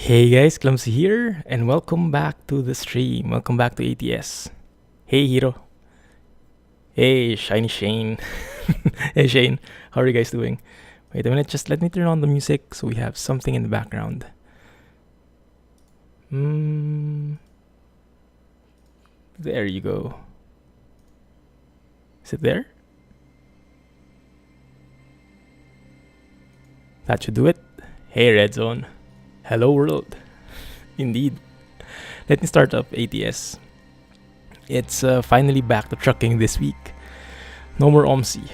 Hey guys, Clumsy here, and welcome back to the stream. Welcome back to ATS. Hey Hiro. Hey Shiny Shane. Hey Shane, how are you guys doing? Wait a minute, just let me turn on the music so we have something in the background. There you go. Is it there? That should do it. Hey Red Zone. Hello world. Indeed. Let me start up ATS. It's finally back to trucking this week. No more OMSI.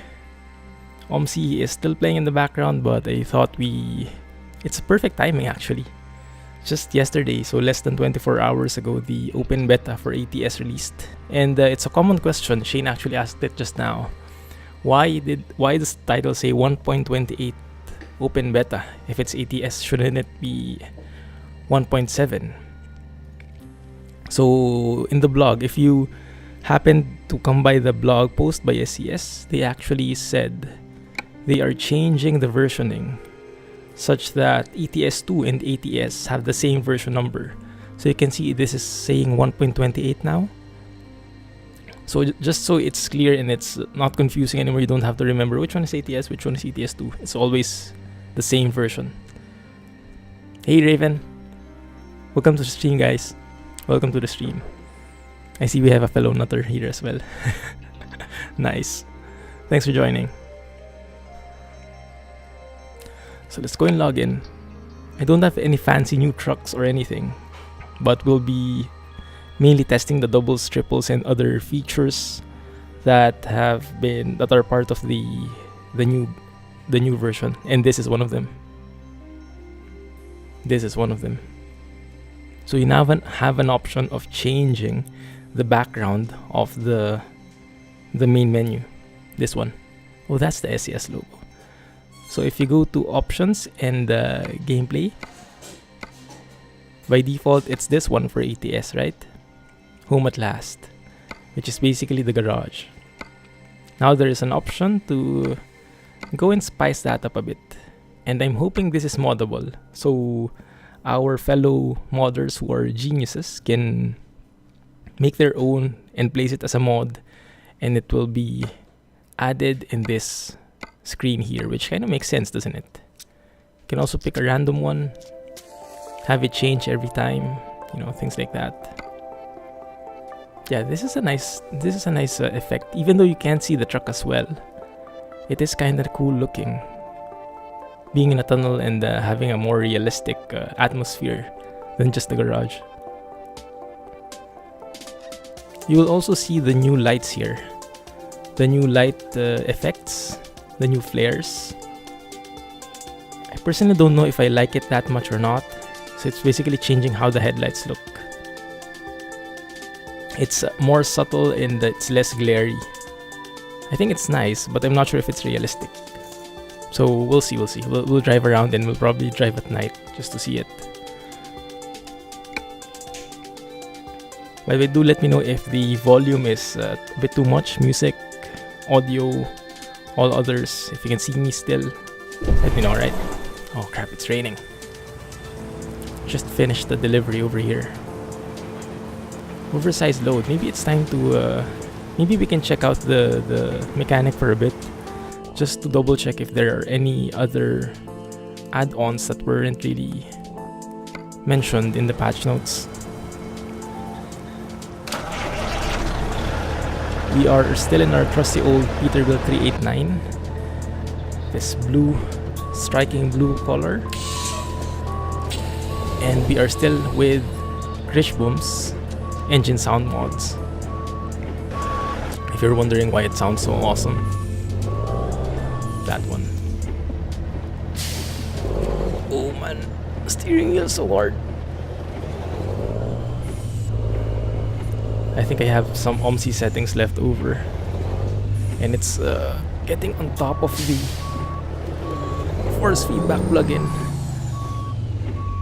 OMSI is still playing in the background, but I thought it's perfect timing actually. Just yesterday, so less than 24 hours ago, the open beta for ATS released. And it's a common question. Shane actually asked it just now. Why does the title say 1.28 open beta? If it's ATS, shouldn't it be 1.7? So in the blog, if you happen to come by the blog post by SCS, they actually said they are changing the versioning such that ETS2 and ATS have the same version number. So you can see this is saying 1.28 now. So just so it's clear and it's not confusing anymore, you don't have to remember which one is ATS, which one is ETS2. It's always the same version. Hey Raven, welcome to the stream guys. Welcome to the stream. I see we have a fellow nutter here as well. Nice. Thanks for joining. So let's go and log in. I don't have any fancy new trucks or anything, but we'll be mainly testing the doubles, triples, and other features that are part of the new version, and this is one of them. So you now have an option of changing the background of the main menu. This one. Oh, that's the SCS logo. So if you go to options and gameplay, by default it's this one for ATS, right? Home at last, which is basically the garage. Now there is an option to go and spice that up a bit, and I'm hoping this is moddable, so our fellow modders who are geniuses can make their own and place it as a mod, and it will be added in this screen here, which kind of makes sense, doesn't it? You can also pick a random one, have it change every time, things like that. Yeah, this is a nice effect. Even though you can't see the truck as well, it is kind of cool looking, being in a tunnel and having a more realistic atmosphere than just the garage. You will also see the new lights here, the new light effects, the new flares. I personally don't know if I like it that much or not, so it's basically changing how the headlights look. It's more subtle and it's less glary. I think it's nice, but I'm not sure if it's realistic. So we'll see. We'll drive around, and we'll probably drive at night just to see it. By the way, do let me know if the volume is a bit too much. Music, audio, all others. If you can see me still, let me know, right? Oh crap, it's raining. Just finished the delivery over here. Oversized load. Maybe it's time to maybe we can check out the mechanic for a bit, just to double check if there are any other add-ons that weren't really mentioned in the patch notes. We are still in our trusty old Peterbilt 389, this blue, striking blue color, and we are still with Grishboom's engine sound mods. If you're wondering why it sounds so awesome, that one. Oh man, steering wheel so hard. I think I have some OMSI settings left over, and it's getting on top of the force feedback plugin,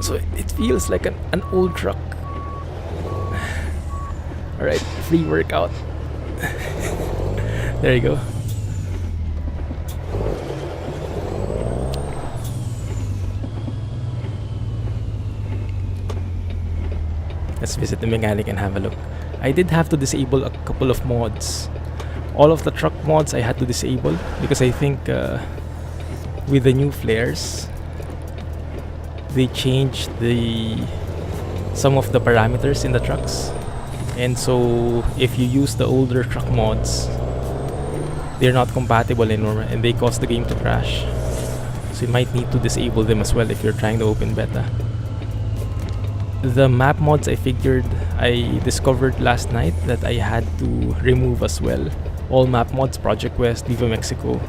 so it feels like an old truck. Alright, free workout. There you go. Let's visit the mechanic and have a look. I did have to disable a couple of mods. All of the truck mods I had to disable because I think with the new flares, they changed some of the parameters in the trucks. And so if you use the older truck mods, they're not compatible anymore and they cause the game to crash. So you might need to disable them as well if you're trying to open beta. The map mods I discovered last night that I had to remove as well. All map mods, Project West, Viva Mexico,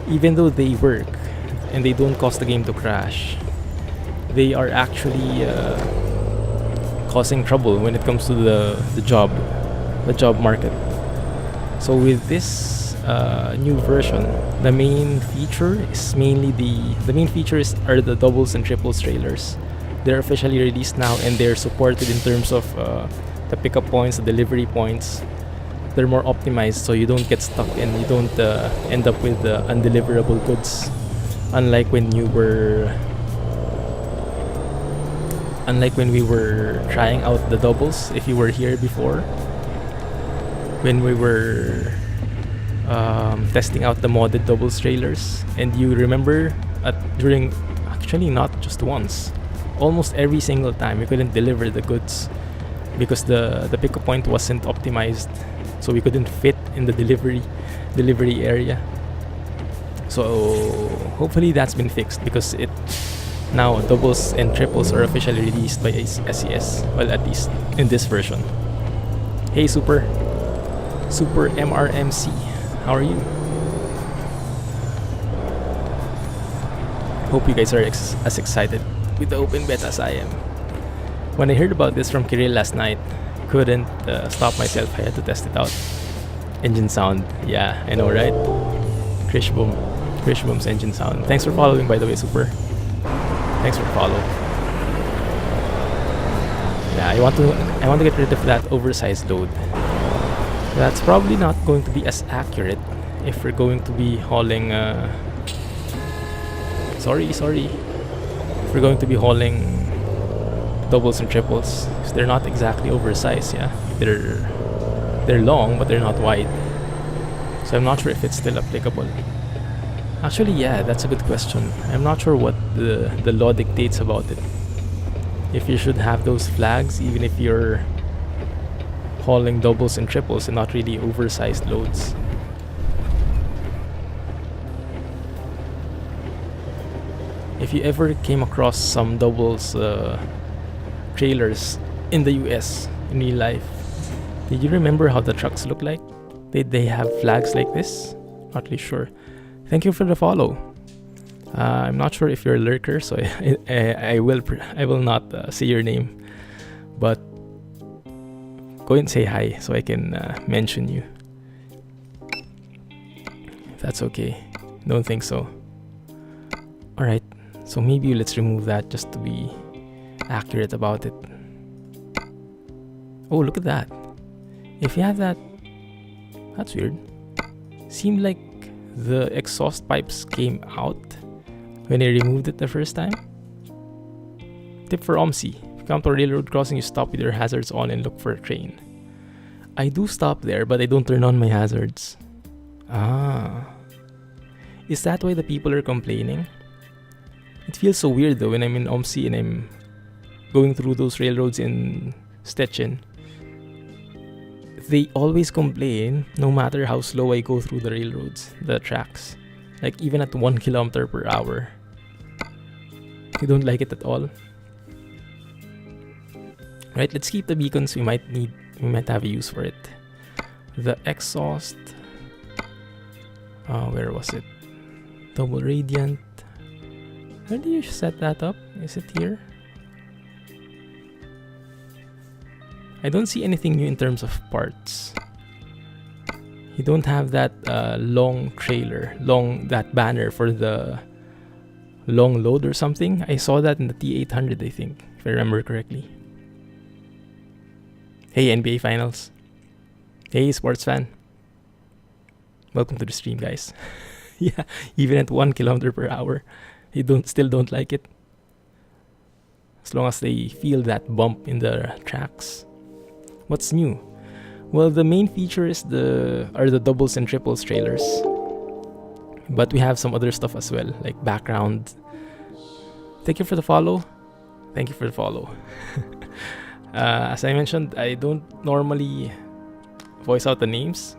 even though they work and they don't cause the game to crash, they are actually causing trouble when it comes to the job market. So with this new version, the main feature are the doubles and triples trailers. They're officially released now and they're supported in terms of the pickup points, the delivery points. They're more optimized so you don't get stuck and you don't end up with undeliverable goods. Unlike when we were trying out the doubles, if you were here before, when we were testing out the modded doubles trailers, and you remember during, actually not just once, almost every single time we couldn't deliver the goods because the pickup point wasn't optimized, so we couldn't fit in the delivery area. So hopefully that's been fixed because now doubles and triples are officially released by SCS, well, at least in this version. Hey Super MRMC, how are you? Hope you guys are as excited with the open beta as I am. When I heard about this from Kirill last night, couldn't stop myself. I had to test it out. Engine sound, yeah, I know, right? Krishboom's engine sound. Thanks for following, by the way, Super. Thanks for follow. Yeah, I want to get rid of that oversized load. That's probably not going to be as accurate if we're going to be hauling sorry. If we're going to be hauling doubles and triples, because they're not exactly oversized, yeah. They're long, but they're not wide. So I'm not sure if it's still applicable. Actually, yeah, that's a good question. I'm not sure what the law dictates about it. If you should have those flags, even if you're hauling doubles and triples and not really oversized loads. If you ever came across some doubles trailers in the US in real life, did you remember how the trucks look like? Did they have flags like this? Not really sure. Thank you for the follow. I'm not sure if you're a lurker, so I will not say your name, but go and say hi so I can mention you. If that's okay. Don't think so. Alright, so maybe let's remove that just to be accurate about it. Oh, look at that. If you have that, that's weird. Seemed like the exhaust pipes came out when I removed it the first time. Tip for OMSI. If you come to a railroad crossing, you stop with your hazards on and look for a train. I do stop there, but I don't turn on my hazards. Ah. Is that why the people are complaining? It feels so weird though when I'm in OMSI and I'm going through those railroads in Stettin. They always complain no matter how slow I go through the railroads, the tracks. Like even at 1 kilometer per hour. They don't like it at all. Right, let's keep the beacons. We might have a use for it. The exhaust. Where was it? Double radiant. Where do you set that up? Is it here? I don't see anything new in terms of parts. You don't have that long trailer, that banner for the long load or something. I saw that in the T800, I think, if I remember correctly. Hey, NBA Finals. Hey, sports fan. Welcome to the stream, guys. Yeah, even at 1 kilometer per hour, you still don't like it. as long as they feel that bump in the tracks. What's new? Well, the main feature is the doubles and triples trailers, but we have some other stuff as well, like background. Thank you for the follow. Thank you for the follow. As I mentioned, I don't normally voice out the names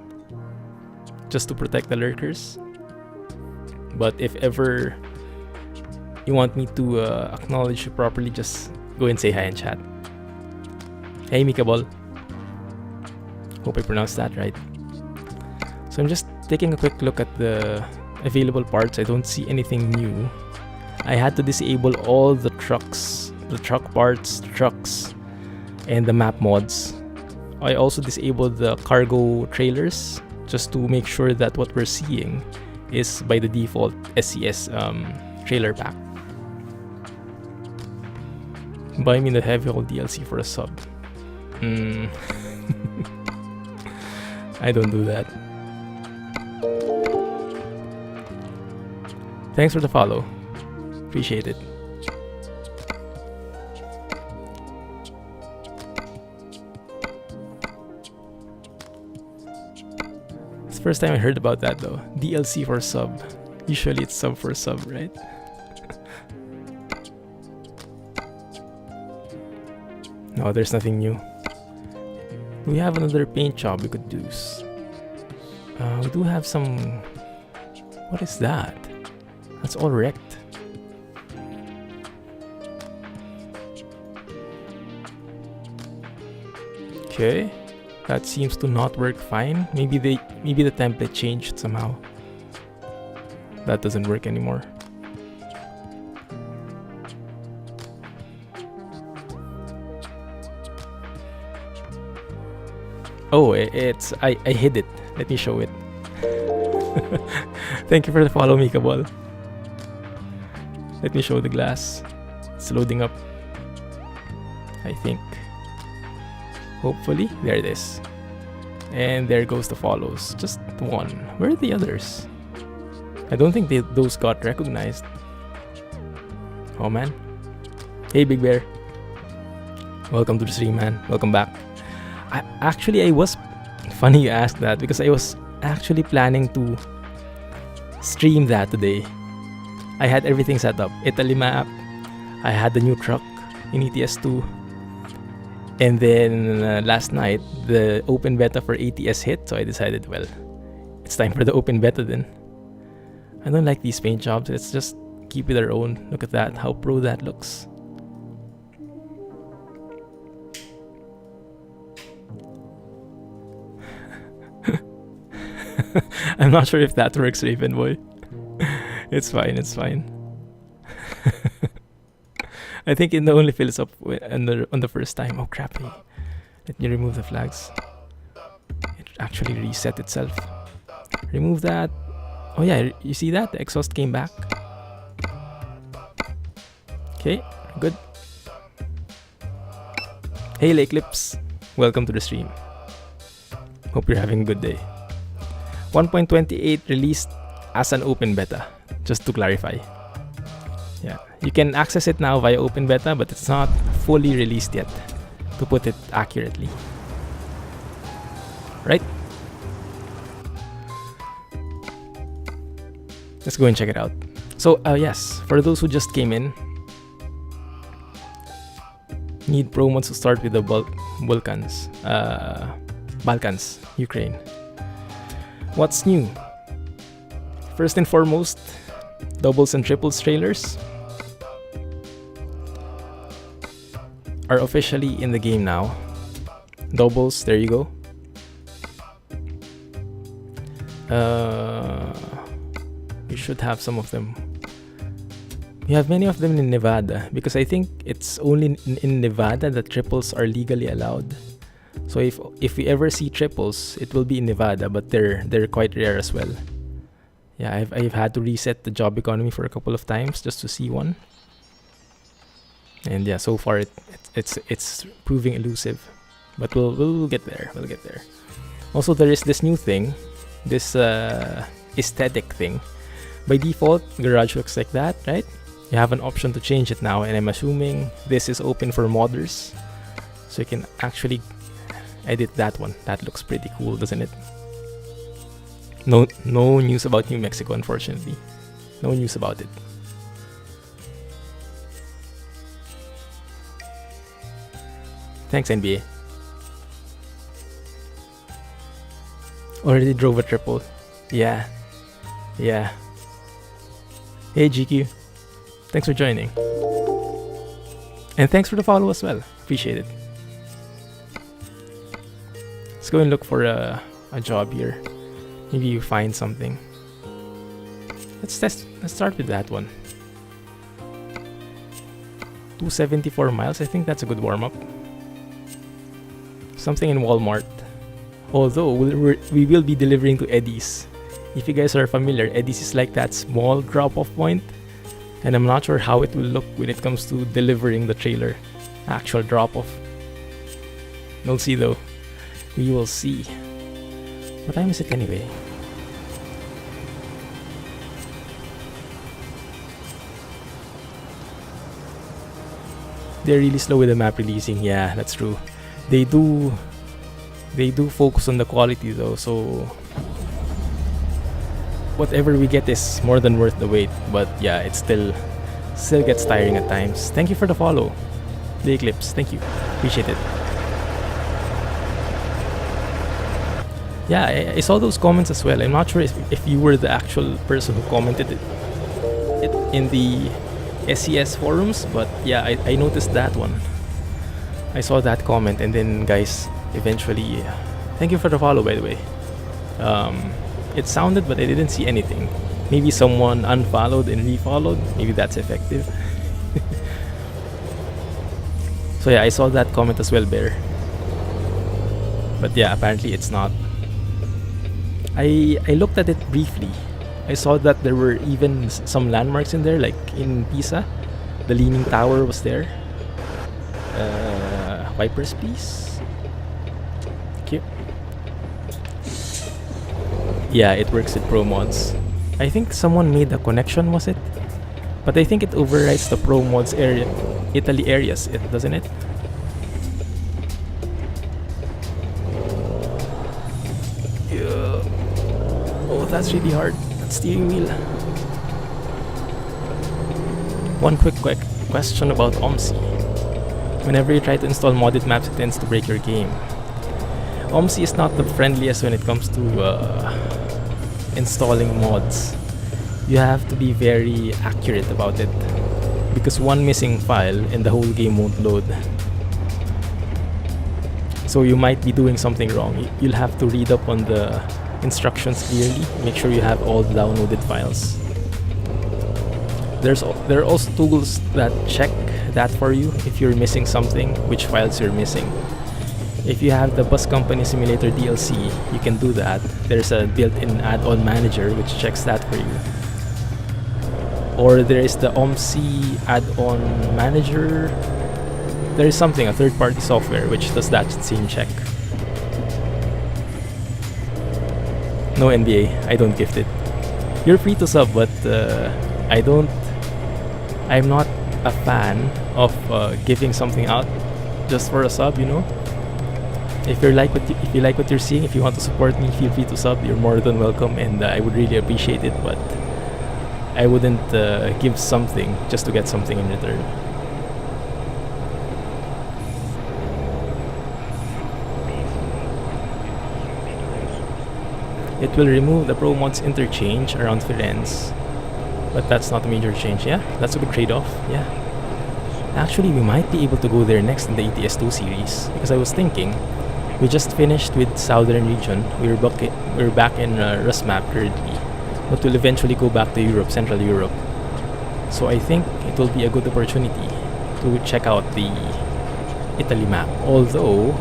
just to protect the lurkers, but if ever you want me to acknowledge you properly, just go and say hi in chat. Hey Mikabol. Hope I pronounced that right. So I'm just taking a quick look at the available parts. I don't see anything new. I had to disable all the trucks, the truck parts, the trucks, and the map mods. I also disabled the cargo trailers just to make sure that what we're seeing is by the default SCS trailer pack. Buy me the heavy haul DLC for a sub. I don't do that. Thanks for the follow. Appreciate it. It's the first time I heard about that though. DLC for sub. Usually it's sub for sub, right? No, there's nothing new. We have another paint job we could do. We do have some... What is that? That's all wrecked. Okay, that seems to not work fine. Maybe the template changed somehow. That doesn't work anymore. Oh, it's I hid it. Let me show it. Thank you for the follow, Mikabol. Let me show the glass. It's loading up, I think. Hopefully, there it is. And there goes the follows. Just one. Where are the others? I don't think those got recognized. Oh man. Hey Big Bear. Welcome to the stream, man. Welcome back. I was... Funny you asked that because I was actually planning to stream that today. I had everything set up. Italy map. I had the new truck in ETS2. And then last night, the open beta for ATS hit. So I decided, well, it's time for the open beta then. I don't like these paint jobs. Let's just keep it our own. Look at that. How pro that looks. I'm not sure if that works, Raven Boy. It's fine, it's fine. I think it only fills up on the first time. Oh crap, hey. Let me remove the flags. It actually reset itself. Remove that. Oh yeah, you see that? The exhaust came back. Okay, good. Hey Lake Lips, welcome to the stream. Hope you're having a good day. 1.28 released as an open beta, just to clarify. Yeah, you can access it now via open beta, but it's not fully released yet, to put it accurately. Right? Let's go and check it out. So, yes, for those who just came in, need pro mods to start with the Balkans, Ukraine. What's new? First and foremost, doubles and triples trailers are officially in the game now. Doubles, there you go. You should have some of them. We have many of them in Nevada because I think it's only in Nevada that triples are legally allowed. So if we ever see triples, it will be in Nevada, but they're quite rare as well. Yeah, I've had to reset the job economy for a couple of times just to see one. And yeah, so far it's proving elusive, but we'll get there. We'll get there. Also, there is this new thing, this aesthetic thing. By default, garage looks like that, right? you have an option to change it now, and I'm assuming this is open for modders, so you can actually edit that one. That looks pretty cool, doesn't it? No news about New Mexico, unfortunately. No news about it. Thanks, NBA. Already drove a triple. Yeah. Hey, GQ. Thanks for joining. And thanks for the follow as well. Appreciate it. Let's go and look for a job here. Maybe you find something. Let's start with that one. 274 miles. I think that's a good warm-up. Something in Walmart. Although we will be delivering to Eddie's. If you guys are familiar, Eddie's is like that small drop-off point, and I'm not sure how it will look when it comes to delivering the trailer. Actual drop-off. We'll see though. We will see. What time is it anyway? They're really slow with the map releasing. Yeah, that's true. They do focus on the quality though, so whatever we get is more than worth the wait. But yeah, it still gets tiring at times. Thank you for the follow, the Eclipse. Thank you, appreciate it. Yeah, I saw those comments as well. I'm not sure if you were the actual person who commented it in the SCS forums, but yeah, I noticed that one. I saw that comment, and then guys, eventually, thank you for the follow, by the way. It sounded, but I didn't see anything. Maybe someone unfollowed and refollowed. Maybe that's effective. So yeah, I saw that comment as well, Bear. But yeah, apparently it's not. I looked at it briefly. I saw that there were even some landmarks in there, like in Pisa. The Leaning Tower was there. Wipers, please. Thank you. Yeah, it works with Pro Mods. I think someone made a connection, was it? But I think it overrides the Pro Mods area, Italy areas, doesn't it? Yeah. Oh, that's really hard. That steering wheel. One quick question about OMSI. Whenever you try to install modded maps, it tends to break your game. OMSI is not the friendliest when it comes to installing mods. You have to be very accurate about it, because one missing file and the whole game won't load. So you might be doing something wrong. You'll have to read up on the instructions clearly. Make sure you have all the downloaded files. There are also tools that check that for you if you're missing something, which files you're missing. If you have the Bus Company Simulator DLC, you can do that. There's a built-in add-on manager which checks that for you. Or there is the OMSI add-on manager. There is something, a third-party software which does that same check. No NBA, I don't gift it. You're free to sub, but I'm not a fan of giving something out just for a sub, you know. If you like what you're seeing, if you want to support me, feel free to sub. You're more than welcome, and I would really appreciate it. But I wouldn't give something just to get something in return. It will remove the Pro Mods interchange around Firenze, but that's not a major change. Yeah, that's a good trade-off. Yeah. Actually, we might be able to go there next in the ETS2 series, because I was thinking, we just finished with Southern region. We're back in Rusmap currently, but we'll eventually go back to Europe, Central Europe. So I think it will be a good opportunity to check out the Italy map. Although,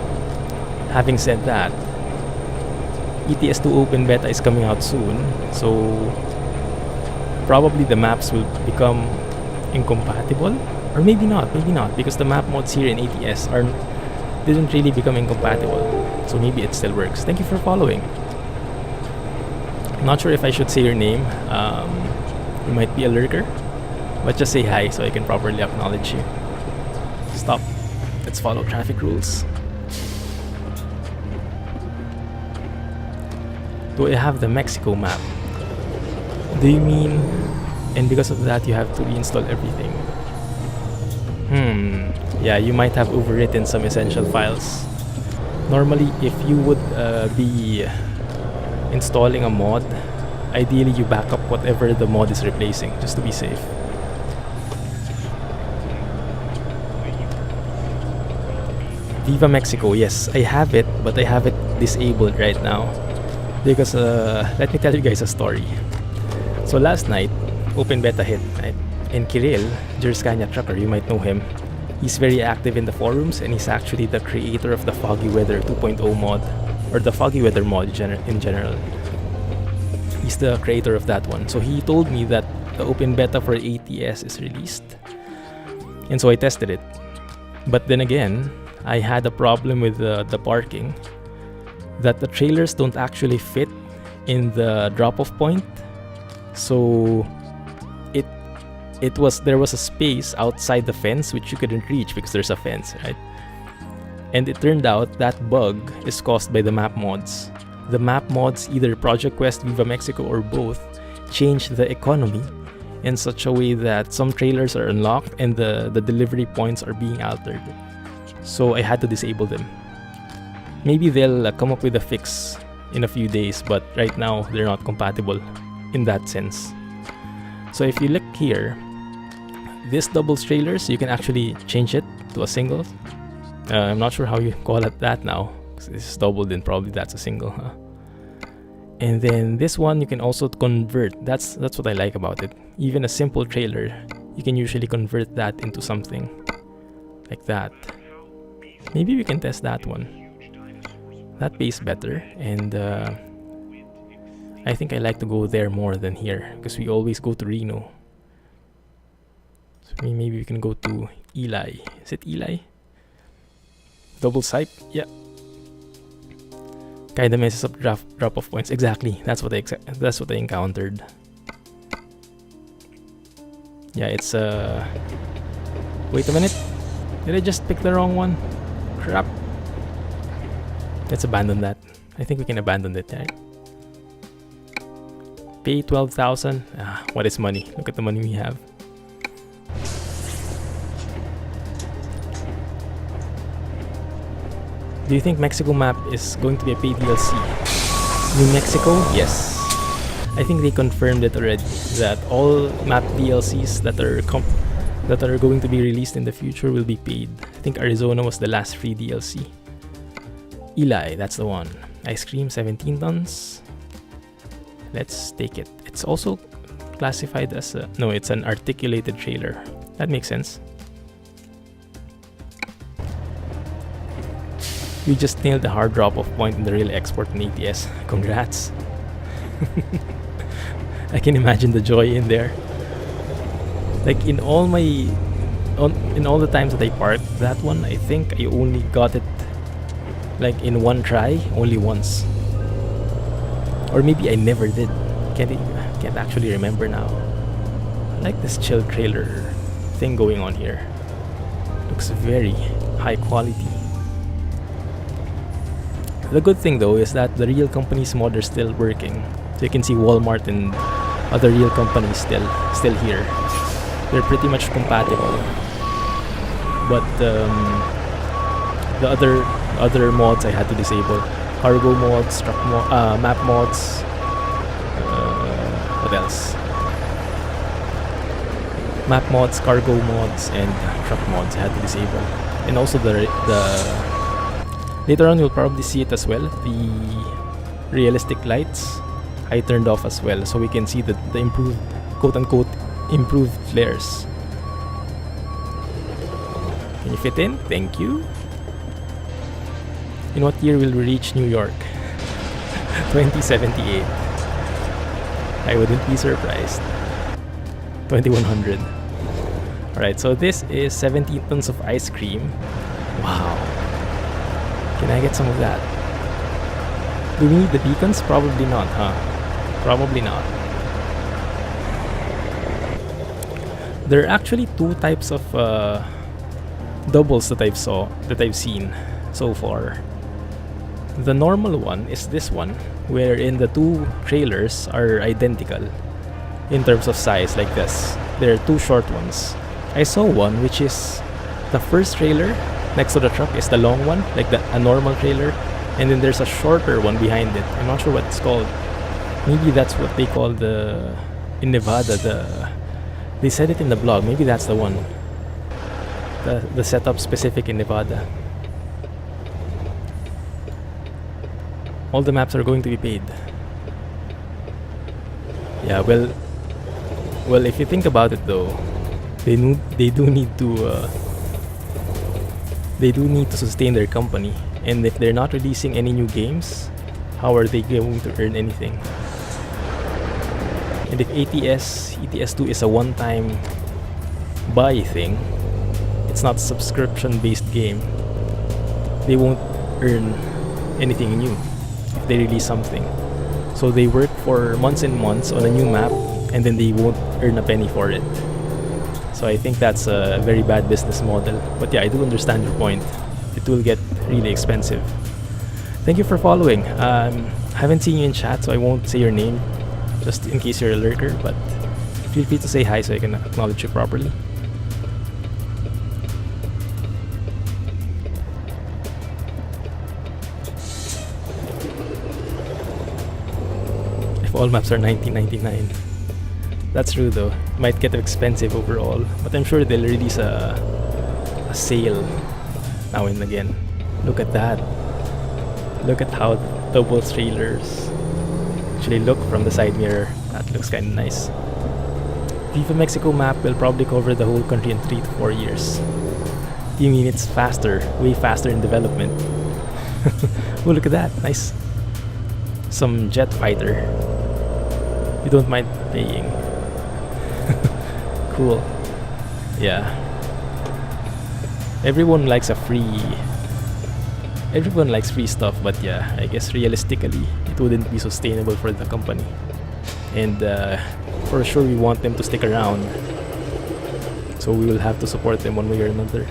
having said that, ETS2 open beta is coming out soon, so probably the maps will become incompatible. Or maybe not, because the map mods here in ATS didn't really become incompatible. So maybe it still works. Thank you for following. Not sure if I should say your name. You might be a lurker. But just say hi so I can properly acknowledge you. Stop. Let's follow traffic rules. Do I have the Mexico map? Do you mean... And because of that you have to reinstall everything? Yeah, you might have overwritten some essential files. Normally, if you would be installing a mod, ideally you back up whatever the mod is replacing, just to be safe. Viva Mexico, yes, I have it, but I have it disabled right now. Because, let me tell you guys a story. So last night, open beta hit, right? And Kirill, Jerscania Trucker, you might know him. He's very active in the forums, and he's actually the creator of the Foggy Weather 2.0 mod, or the Foggy Weather mod in general. He's the creator of that one. So he told me that the open beta for ATS is released. And so I tested it. But then again, I had a problem with the parking, that the trailers don't actually fit in the drop-off point. So there was a space outside the fence which you couldn't reach because there's a fence, right? And it turned out that bug is caused by the map mods. The map mods, either Project Quest, Viva Mexico, or both, change the economy in such a way that some trailers are unlocked and the delivery points are being altered. So I had to disable them. Maybe they'll come up with a fix in a few days, but right now they're not compatible in that sense. So if you look here, this doubles trailers, you can actually change it to a single. I'm not sure how you call it that now. This is doubled and probably that's a single, huh? And then this one you can also convert. That's what I like about it. Even a simple trailer, you can usually convert that into something like that. Maybe we can test that one. That pays better, and I think I like to go there more than here because we always go to Reno. So maybe we can go to Eli. Is it Eli? Double site? Yeah. Kinda messes up drop-off points. Exactly. That's what I encountered. Yeah, it's wait a minute. Did I just pick the wrong one? Crap. Let's abandon that. I think we can abandon it, right? Pay 12,000. What is money? Look at the money we have. Do you think Mexico map is going to be a paid DLC? New Mexico? Yes. I think they confirmed it already that all map DLCs that are going to be released in the future will be paid. I think Arizona was the last free DLC. Eli, that's the one. Ice cream, 17 tons. Let's take it. It's also classified as a... No, it's an articulated trailer. That makes sense. We just nailed the hard drop-off point in the real export in ATS. Congrats. I can imagine the joy in there. Like in all the times that I parked that one, I think I only got it like in one try, only once. Or maybe I never did. Can't actually remember now. I like this chill trailer thing going on here. Looks very high quality. The good thing though is that the real company's mod are still working. So you can see Walmart and other real companies still here. They're pretty much compatible. But the other mods I had to disable. Cargo mods, truck map mods. What else? Map mods, cargo mods, and truck mods I had to disable. And also the later on you'll probably see it as well. The realistic lights I turned off as well, so we can see the improved, quote-unquote, improved flares. Can you fit in? Thank you. In what year will we reach New York? 2078. I wouldn't be surprised. 2100. Alright, so this is 17 tons of ice cream. Wow. Can I get some of that? Do we need the beacons? Probably not, huh? Probably not. There are actually two types of doubles that I've seen so far. The normal one is this one, wherein the two trailers are identical in terms of size, like this. There are two short ones. I saw one which is the first trailer next to the truck is the long one, like a normal trailer, and then there's a shorter one behind it. I'm not sure what it's called. Maybe that's what they call in Nevada, they said it in the blog. Maybe that's the one. The setup specific in Nevada. All the maps are going to be paid. Yeah, well, if you think about it though, they do need to sustain their company, and if they're not releasing any new games, how are they going to earn anything? And if ETS2 is a one-time buy thing, it's not a subscription-based game, they won't earn anything new if they release something. So they work for months and months on a new map, and then they won't earn a penny for it. So I think that's a very bad business model. But yeah, I do understand your point. It will get really expensive. Thank you for following. I haven't seen you in chat, so I won't say your name, just in case you're a lurker, but feel free to say hi so I can acknowledge you properly. If all maps are $19.99. That's true though. Might get expensive overall, but I'm sure they'll release a sale now and again. Look at that. Look at how double trailers actually look from the side mirror. That looks kind of nice. Viva Mexico map will probably cover the whole country in 3 to 4 years. You mean it's faster, way faster in development? Oh, look at that. Nice. Some jet fighter. You don't mind paying. Cool. Yeah. Everyone likes free stuff, but yeah, I guess realistically it wouldn't be sustainable for the company. And for sure we want them to stick around, so we will have to support them one way or another.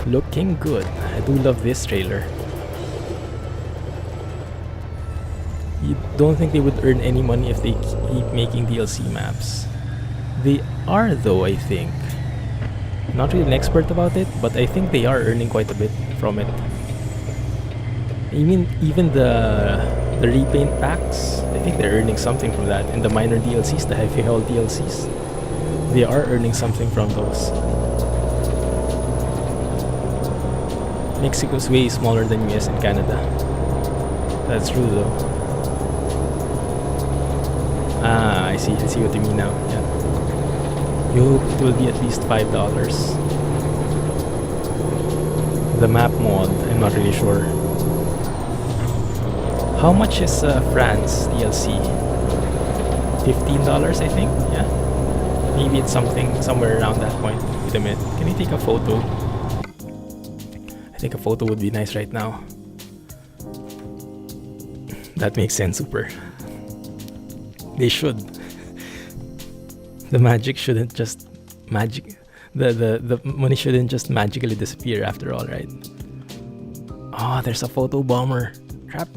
Looking good. I do love this trailer. You don't think they would earn any money if they keep making DLC maps? They are though, I think. Not really an expert about it, but I think they are earning quite a bit from it. I mean, even the repaint packs, I think they're earning something from that. And the minor DLCs, the heavy haul DLCs, they are earning something from those. Mexico's way smaller than US and Canada. That's true though. Ah, I see what you mean now. Yeah. You hope it will be at least $5. The map mod, I'm not really sure. How much is France DLC? $15, I think. Yeah. Maybe it's somewhere around that point. Wait a minute. Can I take a photo? I think a photo would be nice right now. That makes sense, super. They should. The magic shouldn't just the money shouldn't just magically disappear after all, right? Oh, there's a photo bomber. Crap.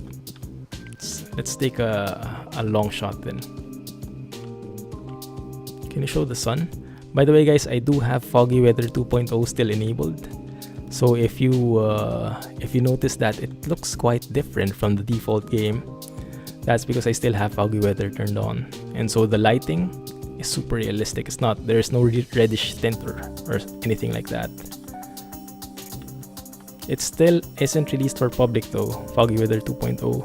Let's take a long shot then. Can you show the sun? By the way, guys, I do have Foggy Weather 2.0 still enabled. So if you notice that it looks quite different from the default game, that's because I still have Foggy Weather turned on. And so the lighting is super realistic. There's no reddish tint or anything like that. It still isn't released for public though, Foggy Weather 2.0.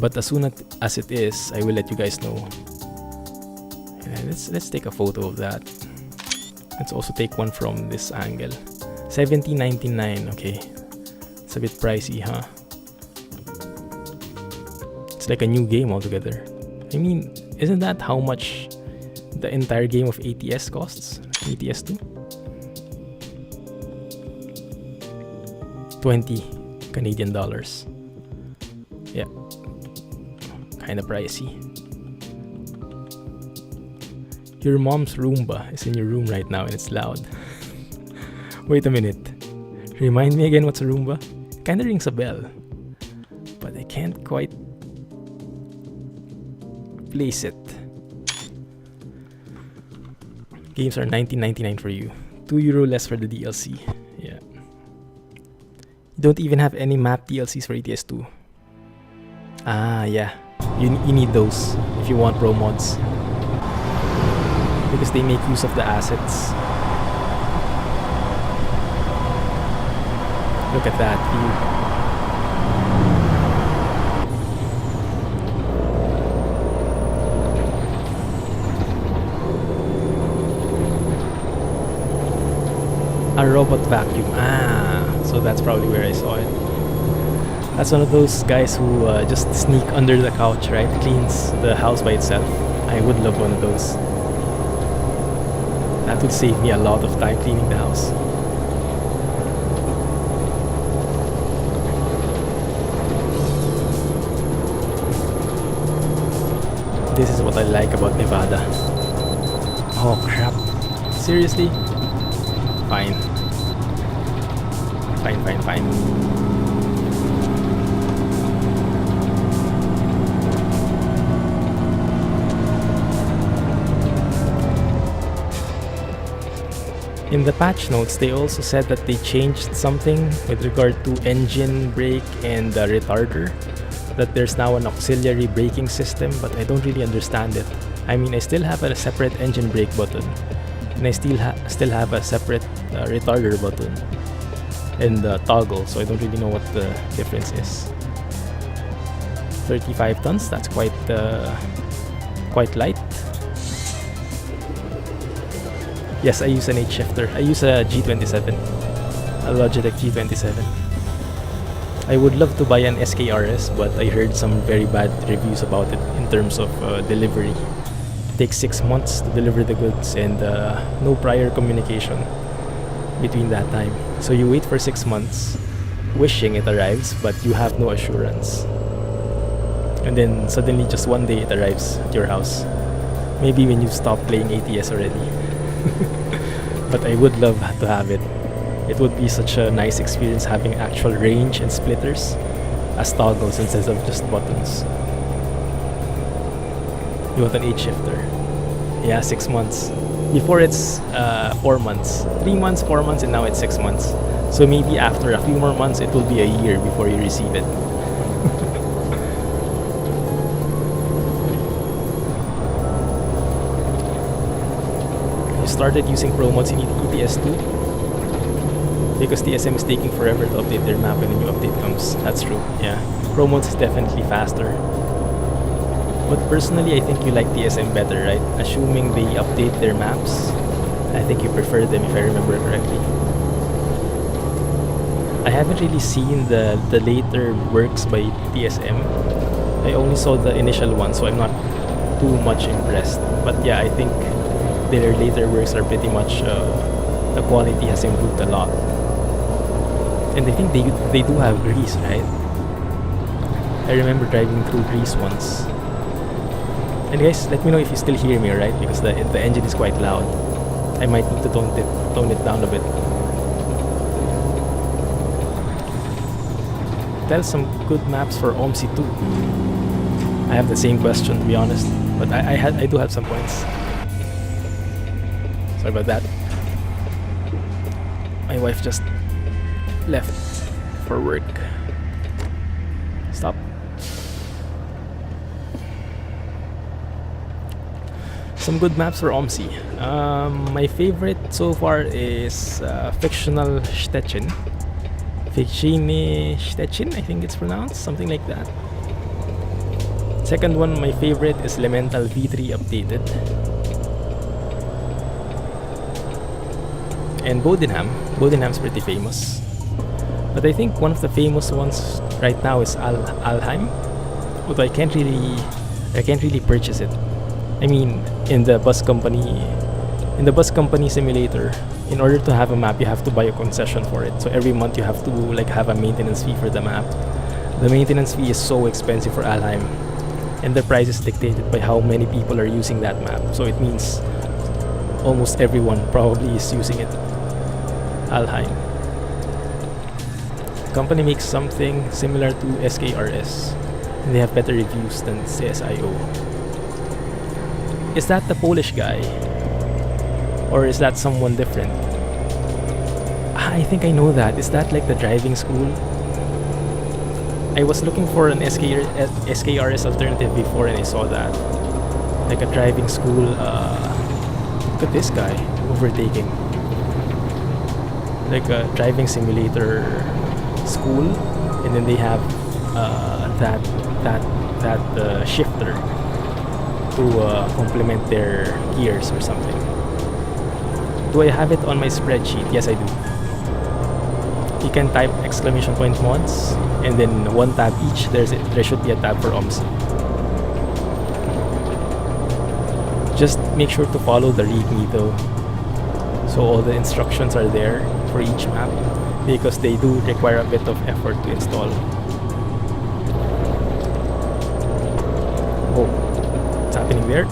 But as soon as it is, I will let you guys know. Yeah, let's take a photo of that. Let's also take one from this angle. $17.99. Okay, it's a bit pricey, huh? It's like a new game altogether. I mean, isn't that how much the entire game of ATS costs? ATS2? 20 Canadian dollars. Yeah. Kinda pricey. Your mom's Roomba is in your room right now and it's loud. Wait a minute. Remind me again what's a Roomba? Kinda rings a bell. But I can't quite place it. Games are $19.99 for you. €2 less for the DLC. Yeah. You don't even have any map DLCs for ETS2. Ah, yeah. You need those if you want pro mods. Because they make use of the assets. Look at that view. A robot vacuum. Ah, so that's probably where I saw it. That's one of those guys who just sneak under the couch, right? Cleans the house by itself. I would love one of those. That would save me a lot of time cleaning the house. This is what I like about Nevada. Oh crap. Seriously? Fine. Fine. In the patch notes, they also said that they changed something with regard to engine brake and the retarder. That there's now an auxiliary braking system, but I don't really understand it. I mean, I still have a separate engine brake button, and I still have a separate retarder button and toggle, so I don't really know what the difference is. 35 tons, that's quite light. Yes, I use an H shifter. I use a G27, a Logitech G27. I would love to buy an SKRS, but I heard some very bad reviews about it in terms of delivery. It takes 6 months to deliver the goods and no prior communication between that time. So you wait for 6 months, wishing it arrives, but you have no assurance. And then suddenly just one day it arrives at your house. Maybe when you stop playing ATS already. But I would love to have it. It would be such a nice experience having actual range and splitters as toggles instead of just buttons. You want an H shifter? Yeah, 6 months. Before it's 4 months. 3 months, 4 months, and now it's 6 months. So maybe after a few more months, it will be a year before you receive it. You started using pro mods in ETS2 because TSM is taking forever to update their map when a new update comes. That's true, yeah. Pro mods is definitely faster. But personally, I think you like TSM better, right? Assuming they update their maps, I think you prefer them if I remember correctly. I haven't really seen the later works by TSM. I only saw the initial one, so I'm not too much impressed. But yeah, I think their later works are pretty much, the quality has improved a lot. And I think they do have Greece, right? I remember driving through Greece once. And guys, let me know if you still hear me, right? Because the engine is quite loud. I might need to tone it down a bit. Tell some good maps for OMSI 2. I have the same question, to be honest, but I do have some points. Sorry about that. My wife just left for work. Stop. Some good maps for OMSI. My favorite so far is Fictional Stettin. Fictional Stettin, I think it's pronounced, something like that. Second one, my favorite is Elemental V3 Updated. And Bodenham. Bodenham's pretty famous. But I think one of the famous ones right now is Alheim. Although I can't really purchase it. I mean, in the bus company simulator, in order to have a map, you have to buy a concession for it. So every month you have to like have a maintenance fee for the map. The maintenance fee is so expensive for Alheim, and the price is dictated by how many people are using that map. So it means almost everyone probably is using it. Alheim. The company makes something similar to SKRS, and they have better reviews than CSIO. Is that the Polish guy? Or is that someone different? I think I know that. Is that like the driving school? I was looking for an SKRS alternative before and I saw that. Like a driving school. Look at this guy. Overtaking. Like a driving simulator school. And then they have that shifter to complement their gears or something. Do I have it on my spreadsheet? Yes, I do. You can type exclamation point mods and then one tab each. There should be a tab for OMS. Just make sure to follow the README though, so all the instructions are there for each map, because they do require a bit of effort to install. Oh, what's happening there?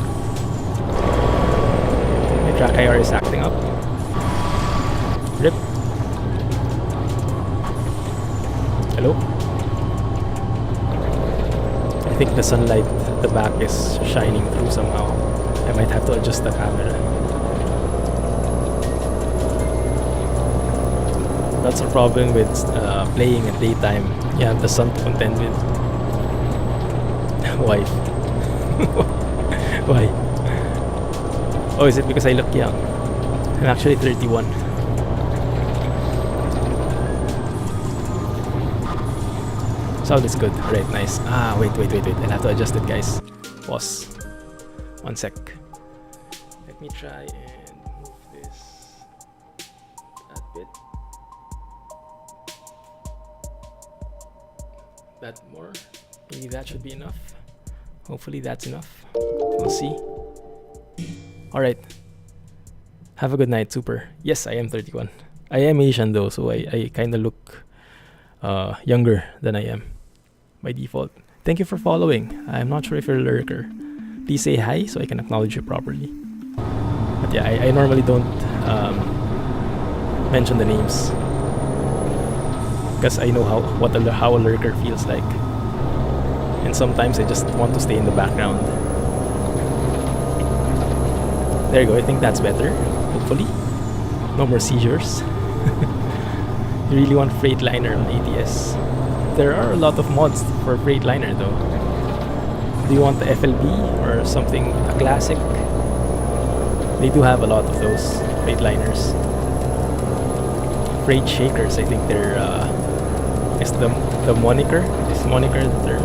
My track IR is acting up. Rip. Hello? I think the sunlight at the back is shining through somehow. I might have to adjust the camera. That's a problem with playing at daytime. You have the sun to contend with. Why? Why? Oh, is it because I look young? I'm actually 31. Sound is good. Right, nice. Ah, wait. I'll have to adjust it, guys. Pause. 1 sec. Let me try and move this that bit. That more. Maybe that should be enough. Hopefully that's enough. We'll see. Alright. Have a good night, super. Yes, I am 31. I am Asian though, so I kind of look younger than I am by default. Thank you for following. I'm not sure if you're a lurker. Please say hi so I can acknowledge you properly. But yeah, I normally don't mention the names because I know how a lurker feels like, and sometimes I just want to stay in the background. There you go. I think that's better. Hopefully, no more seizures. You really want Freightliner on ATS? There are a lot of mods for Freightliner though. Do you want the FLB or something, a classic? They do have a lot of those Freightliners. Freight Shakers, I think they're is the moniker. Is moniker the term?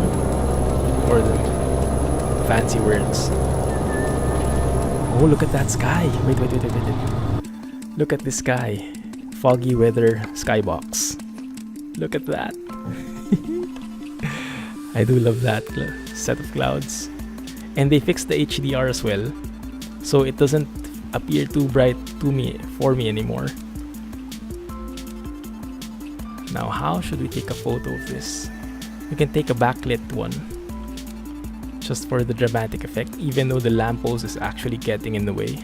Or the fancy words? Oh, look at that sky! Wait. Look at this sky. Foggy weather skybox. Look at that. I do love that set of clouds. And they fixed the HDR as well, so it doesn't appear too bright for me anymore. Now, how should we take a photo of this? We can take a backlit one, just for the dramatic effect, even though the lamppost is actually getting in the way.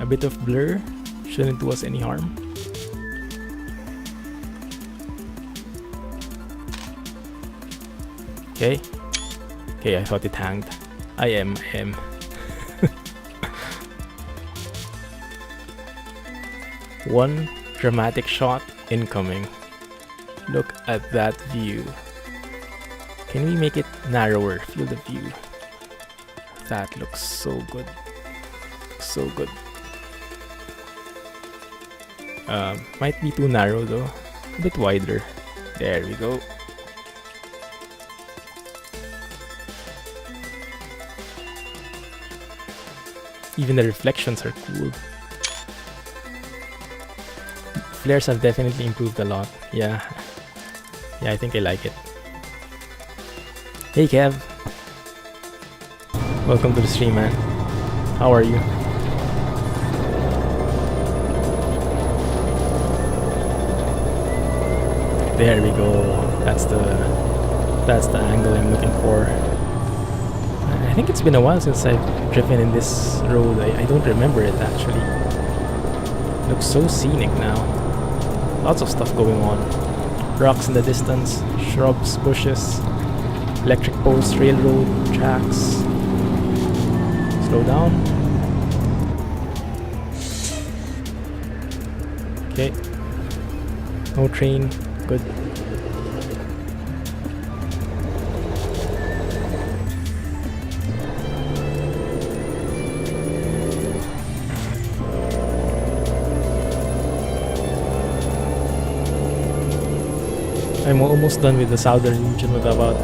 A bit of blur shouldn't do us any harm. Okay, I thought it hanged. I am. One dramatic shot incoming. Look at that view. Can we make it narrower? Feel the view. That looks so good. So good. Might be too narrow though. A bit wider. There we go. Even the reflections are cool. Flares have definitely improved a lot. Yeah, I think I like it. Hey Kev. Welcome to the stream, man. How are you? There we go. That's the angle I'm looking for. I think it's been a while since I've driven in this road. I don't remember it actually. Looks so scenic now. Lots of stuff going on. Rocks in the distance, shrubs, bushes, electric poles, railroad, tracks. Slow down. Okay. No train. Good. I'm almost done with the southern region. What about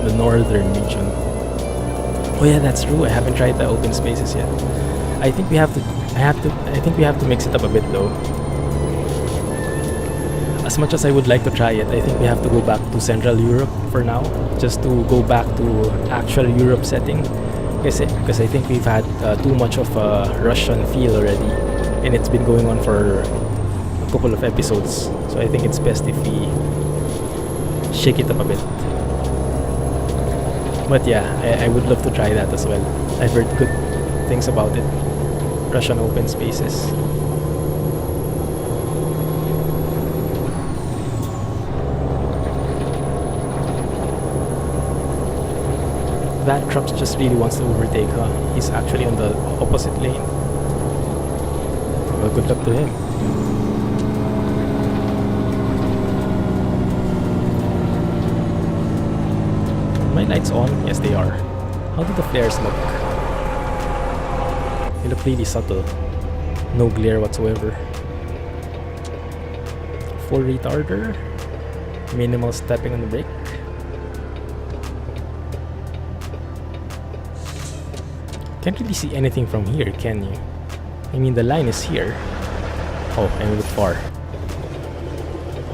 the northern region? Oh yeah, that's true. I haven't tried the open spaces yet. I think we have to. I think we have to mix it up a bit though. As much as I would like to try it, I think we have to go back to Central Europe for now, just to go back to actual Europe setting. Because I think we've had too much of a Russian feel already, and it's been going on for a couple of episodes. So I think it's best if we shake it up a bit. But yeah, I would love to try that as well. I've heard good things about it. Russian open spaces. That truck just really wants to overtake, huh? He's actually on the opposite lane. Well, good luck to him. My lights on? Yes, they are. How do the flares look? They look really subtle. No glare whatsoever. Full retarder. Minimal stepping on the brake. Can't really see anything from here, can you? I mean, the line is here. Oh, I'm a bit far.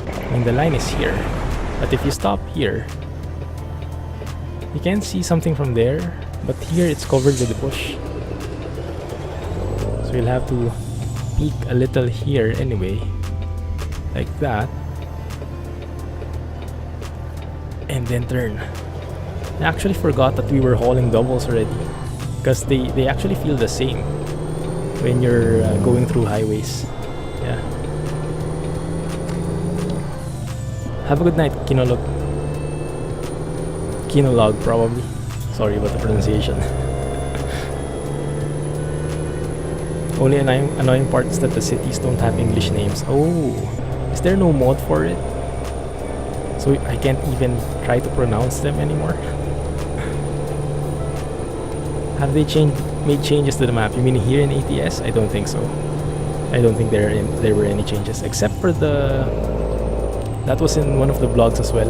I mean, the line is here. But if you stop here, you can see something from there, but here it's covered with the bush. So you'll have to peek a little here anyway, like that, and then turn. I actually forgot that we were hauling doubles already, because they actually feel the same when you're going through highways. Yeah. Have a good night, Kinolog. Kinolog, probably. Sorry about the pronunciation. Only annoying part is that the cities don't have English names. Oh, is there no mod for it? So I can't even try to pronounce them anymore? Have they made changes to the map? You mean here in ATS? I don't think so. I don't think there were any changes, except for that was in one of the blogs as well.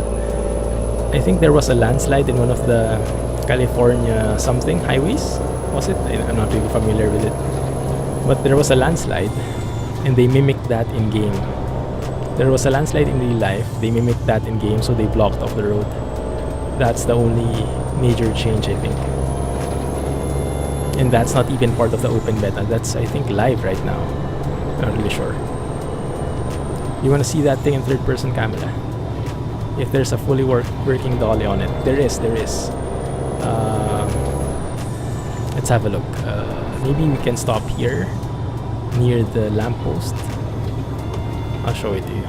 I think there was a landslide in one of the California something highways. Was it? I'm not really familiar with it. But there was a landslide, and they mimicked that in game. There was a landslide in real life. They mimicked that in game, so they blocked off the road. That's the only major change, I think. And that's not even part of the open beta. That's, I think, live right now. I'm not really sure. You want to see that thing in third-person camera? If there's a fully working dolly on it. There is. Let's have a look. Maybe we can stop here near the lamppost. I'll show it to you.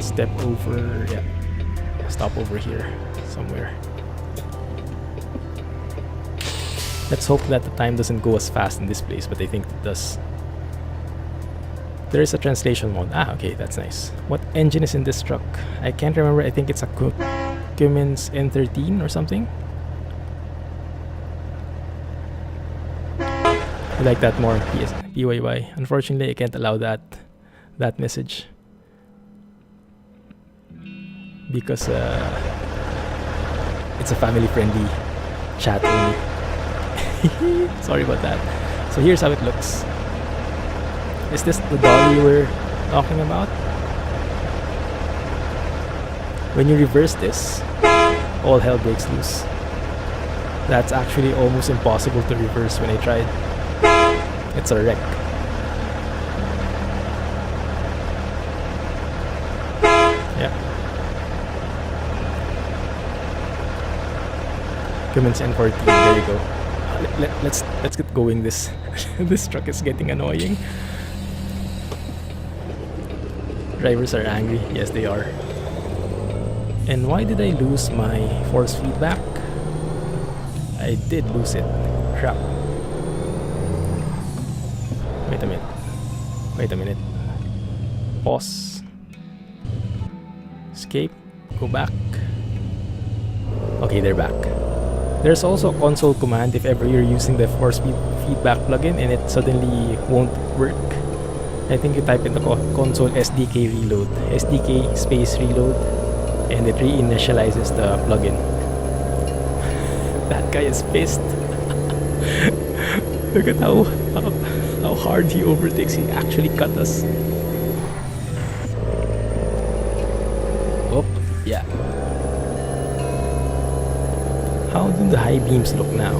Step over. Yeah. Stop over here somewhere. Let's hope that the time doesn't go as fast in this place, but I think it does. There is a translation mode. Ah, okay, that's nice. What engine is in this truck? I can't remember. I think it's a Cummins N13 or something. I like that more. PYY. Unfortunately, I can't allow that message because it's a family-friendly chat only. Sorry about that. So here's how it looks. Is this the dolly you were talking about? When you reverse this, all hell breaks loose. That's actually almost impossible to reverse when I tried. It's a wreck. Yeah. Cummins N14. There you go. Let's get going. This this truck is getting annoying. Drivers are angry. Yes, they are. And why did I lose my force feedback? I did lose it. Crap. Wait a minute. Wait a minute. Pause. Escape. Go back. Okay, they're back. There's also a console command if ever you're using the force feedback plugin and it suddenly won't work. I think you type in the console SDK reload. SDK space reload. And it reinitializes the plugin. That guy is pissed. Look at how hard he overtakes. He actually cut us. Oh, yeah. How do the high beams look now?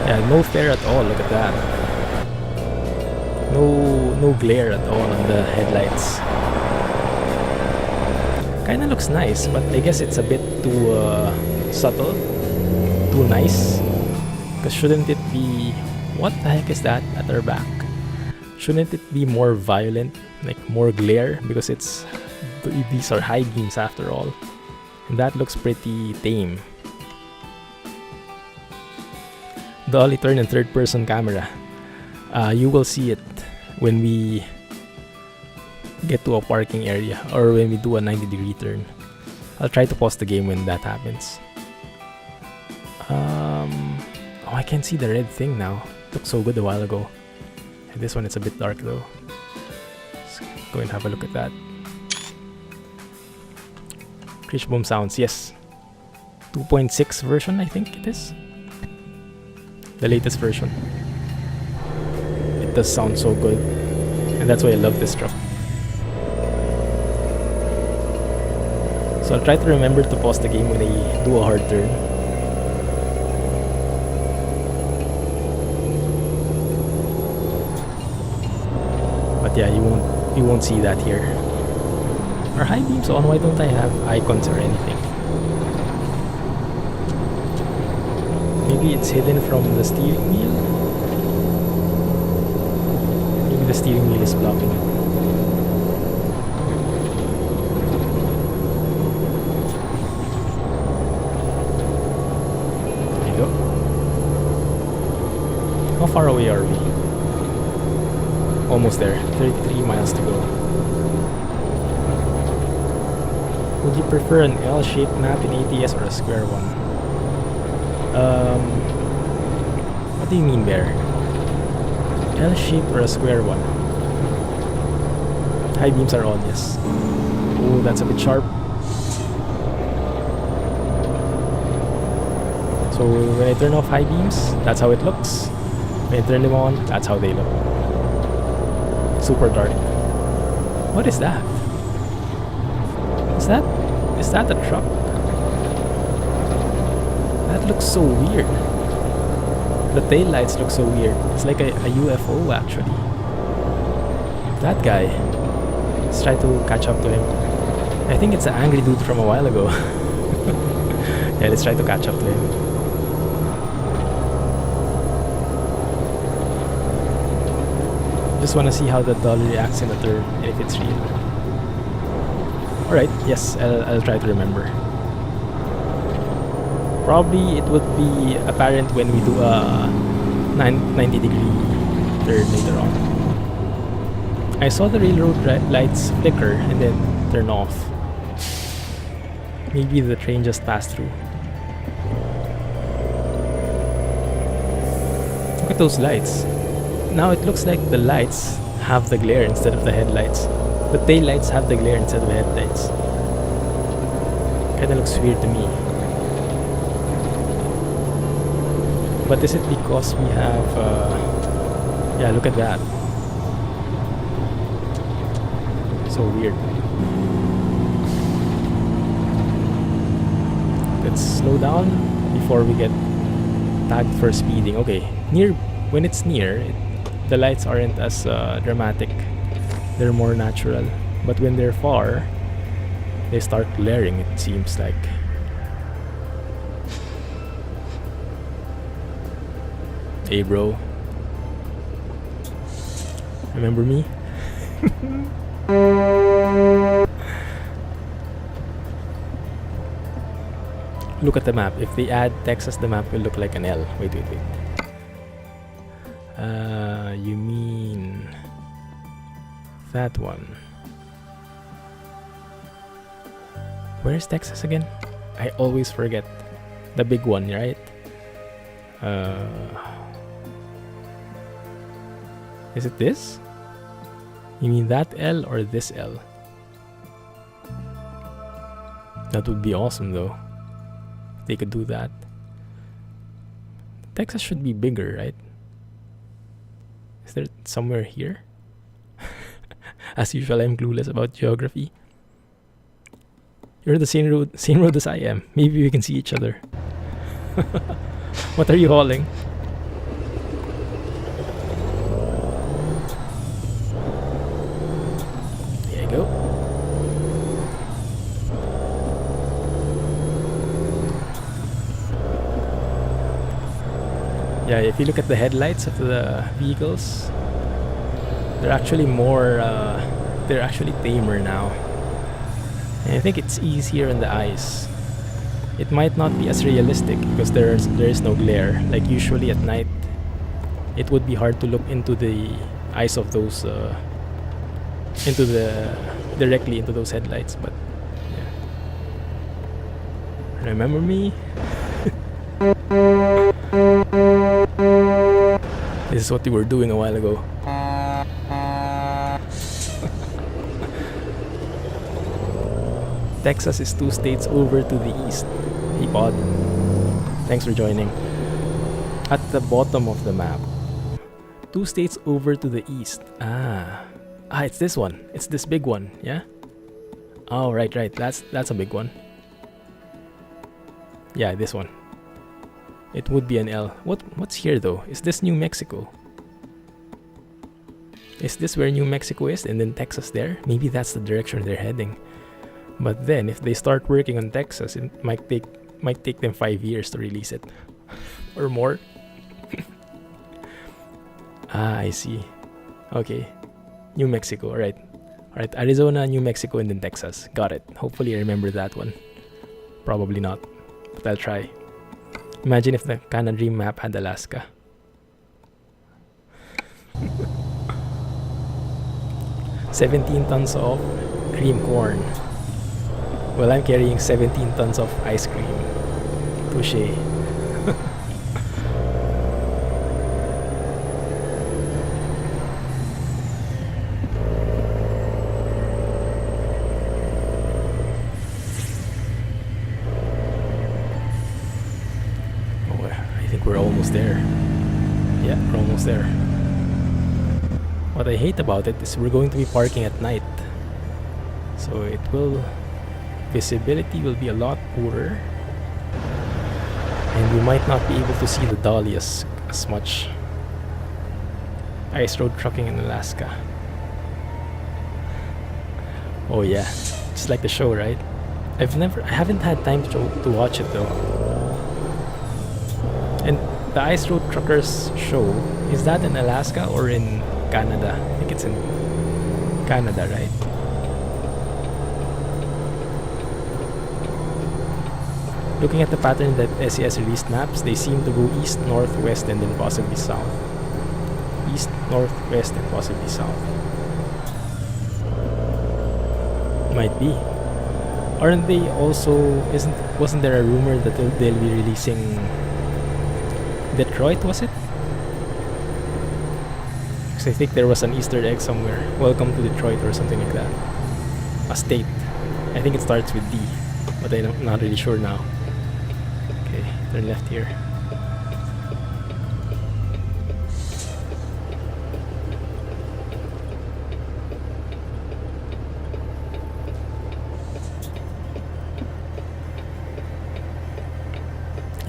Yeah, no flare at all. Look at that. No glare at all on the headlights. Kinda looks nice, but I guess it's a bit too subtle, too nice. Because shouldn't it be... What the heck is that at our back? Shouldn't it be more violent, like more glare? Because these are high beams after all. And that looks pretty tame. Dolly turn and third person camera. You will see it when we get to a parking area or when we do a 90-degree turn. I'll try to pause the game when that happens. Oh, I can't see the red thing now. It looked so good a while ago. And this one it's a bit dark though. Let's go and have a look at that. Crash boom sounds, yes. 2.6 version I think it is. The latest version. It does sound so good. And that's why I love this truck. So I'll try to remember to pause the game when I do a hard turn. But yeah, you won't see that here. Are high beams on? Why don't I have icons or anything? Maybe it's hidden from the steering wheel? Maybe the steering wheel is blocking it. There you go. How far away are we? Almost there. 33 miles to go. Would you prefer an L-shaped map in ATS or a square one? What do you mean there? L-shaped or a square one? High beams are on, yes. Oh, that's a bit sharp. So when I turn off high beams, that's how it looks. When I turn them on, that's how they look. Super dark. What is that? Is that a truck? That looks so weird. The tail lights look so weird. It's like a UFO actually. That guy. Let's try to catch up to him. I think it's an angry dude from a while ago. Yeah, let's try to catch up to him. Just want to see how the doll reacts in a turn, if it's real. Alright, yes, I'll try to remember. Probably it would be apparent when we do a 90-degree turn later on. I saw the railroad lights flicker and then turn off. Maybe the train just passed through. Look at those lights. Now it looks like the lights have the glare instead of the headlights. The tail lights have the glare instead of the headlights. Kinda looks weird to me. But is it because we have... yeah, look at that. So weird. Let's slow down before we get tagged for speeding. Okay, when it's near, the lights aren't as dramatic. They're more natural. But when they're far, they start glaring, it seems like. Hey bro, remember me? Look at the map. If they add Texas, the map will look like an L. Wait. You mean that one? Where's Texas again? I always forget. The big one, right? Is it this? You mean that L or this L? That would be awesome though. They could do that. Texas should be bigger, right? Is there somewhere here? As usual, I'm clueless about geography. You're the same road as I am. Maybe we can see each other. What are you hauling? There you go. Yeah, if you look at the headlights of the vehicles, they're actually they're actually tamer now. And I think it's easier on the eyes. It might not be as realistic because there is no glare. Like usually at night, it would be hard to look into the eyes of those, directly into those headlights. But yeah, remember me? This is what we were doing a while ago. Texas is 2 states over to the east. Hey Pod, thanks for joining. At the bottom of the map, 2 states over to the east. It's this one. It's this big one, yeah? Oh, right. That's a big one. Yeah, this one. It would be an L. What's here though? Is this New Mexico? Is this where New Mexico is and then Texas there? Maybe that's the direction they're heading. But then if they start working on Texas, it might take them 5 years to release it. Or more. I see. Okay. New Mexico, alright. Alright, Arizona, New Mexico, and then Texas. Got it. Hopefully I remember that one. Probably not. But I'll try. Imagine if the Canada Dream map had Alaska. 17 tons of cream corn. Well, I'm carrying 17 tons of ice cream. Touché. I think we're almost there. Yeah, we're almost there. What I hate about it is we're going to be parking at night. So visibility will be a lot poorer. And we might not be able to see the dolly as much. Ice road trucking in Alaska. Oh yeah, just like the show, right? I haven't had time to watch it though. And the Ice Road Truckers show, is that in Alaska or in Canada? I think it's in Canada, right? Looking at the pattern that SCS released maps, they seem to go east, north, west, and then possibly south. East, north, west, and possibly south. Might be. Aren't they also... wasn't there a rumor that they'll be releasing Detroit, was it? Because I think there was an Easter egg somewhere. Welcome to Detroit or something like that. A state. I think it starts with D, but I'm not really sure now. Okay, turn left here.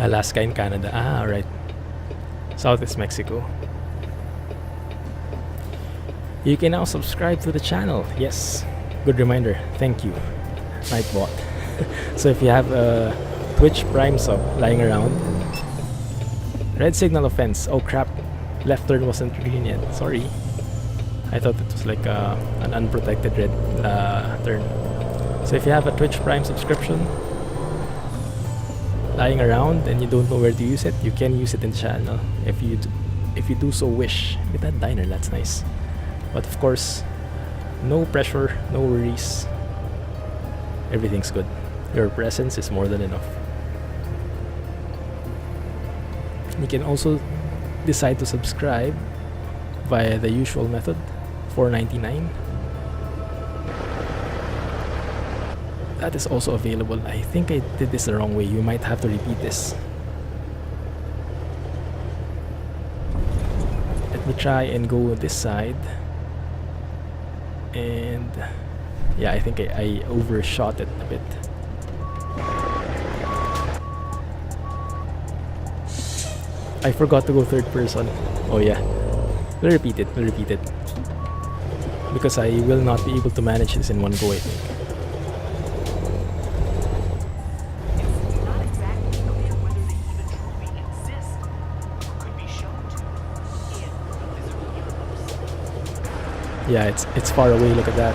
Alaska in Canada. Ah, alright. South is Mexico. You can now subscribe to the channel. Yes, good reminder. Thank you. Right bot. So if you have a Twitch Prime sub lying around, red signal offense. Oh crap, left turn wasn't green yet. Sorry. I thought it was like an unprotected red turn. So if you have a Twitch Prime subscription lying around and you don't know where to use it, you can use it in the channel if you do so wish. Look at that diner, that's nice. But of course, no pressure, no worries. Everything's good. Your presence is more than enough. You can also decide to subscribe via the usual method, $4.99. That is also available. I think I did this the wrong way. You might have to repeat this. Let me try and go this side. And yeah, I think I overshot it a bit. I forgot to go third person. Oh yeah. We'll repeat it. Because I will not be able to manage this in one go, I think. Yeah, it's far away, look at that.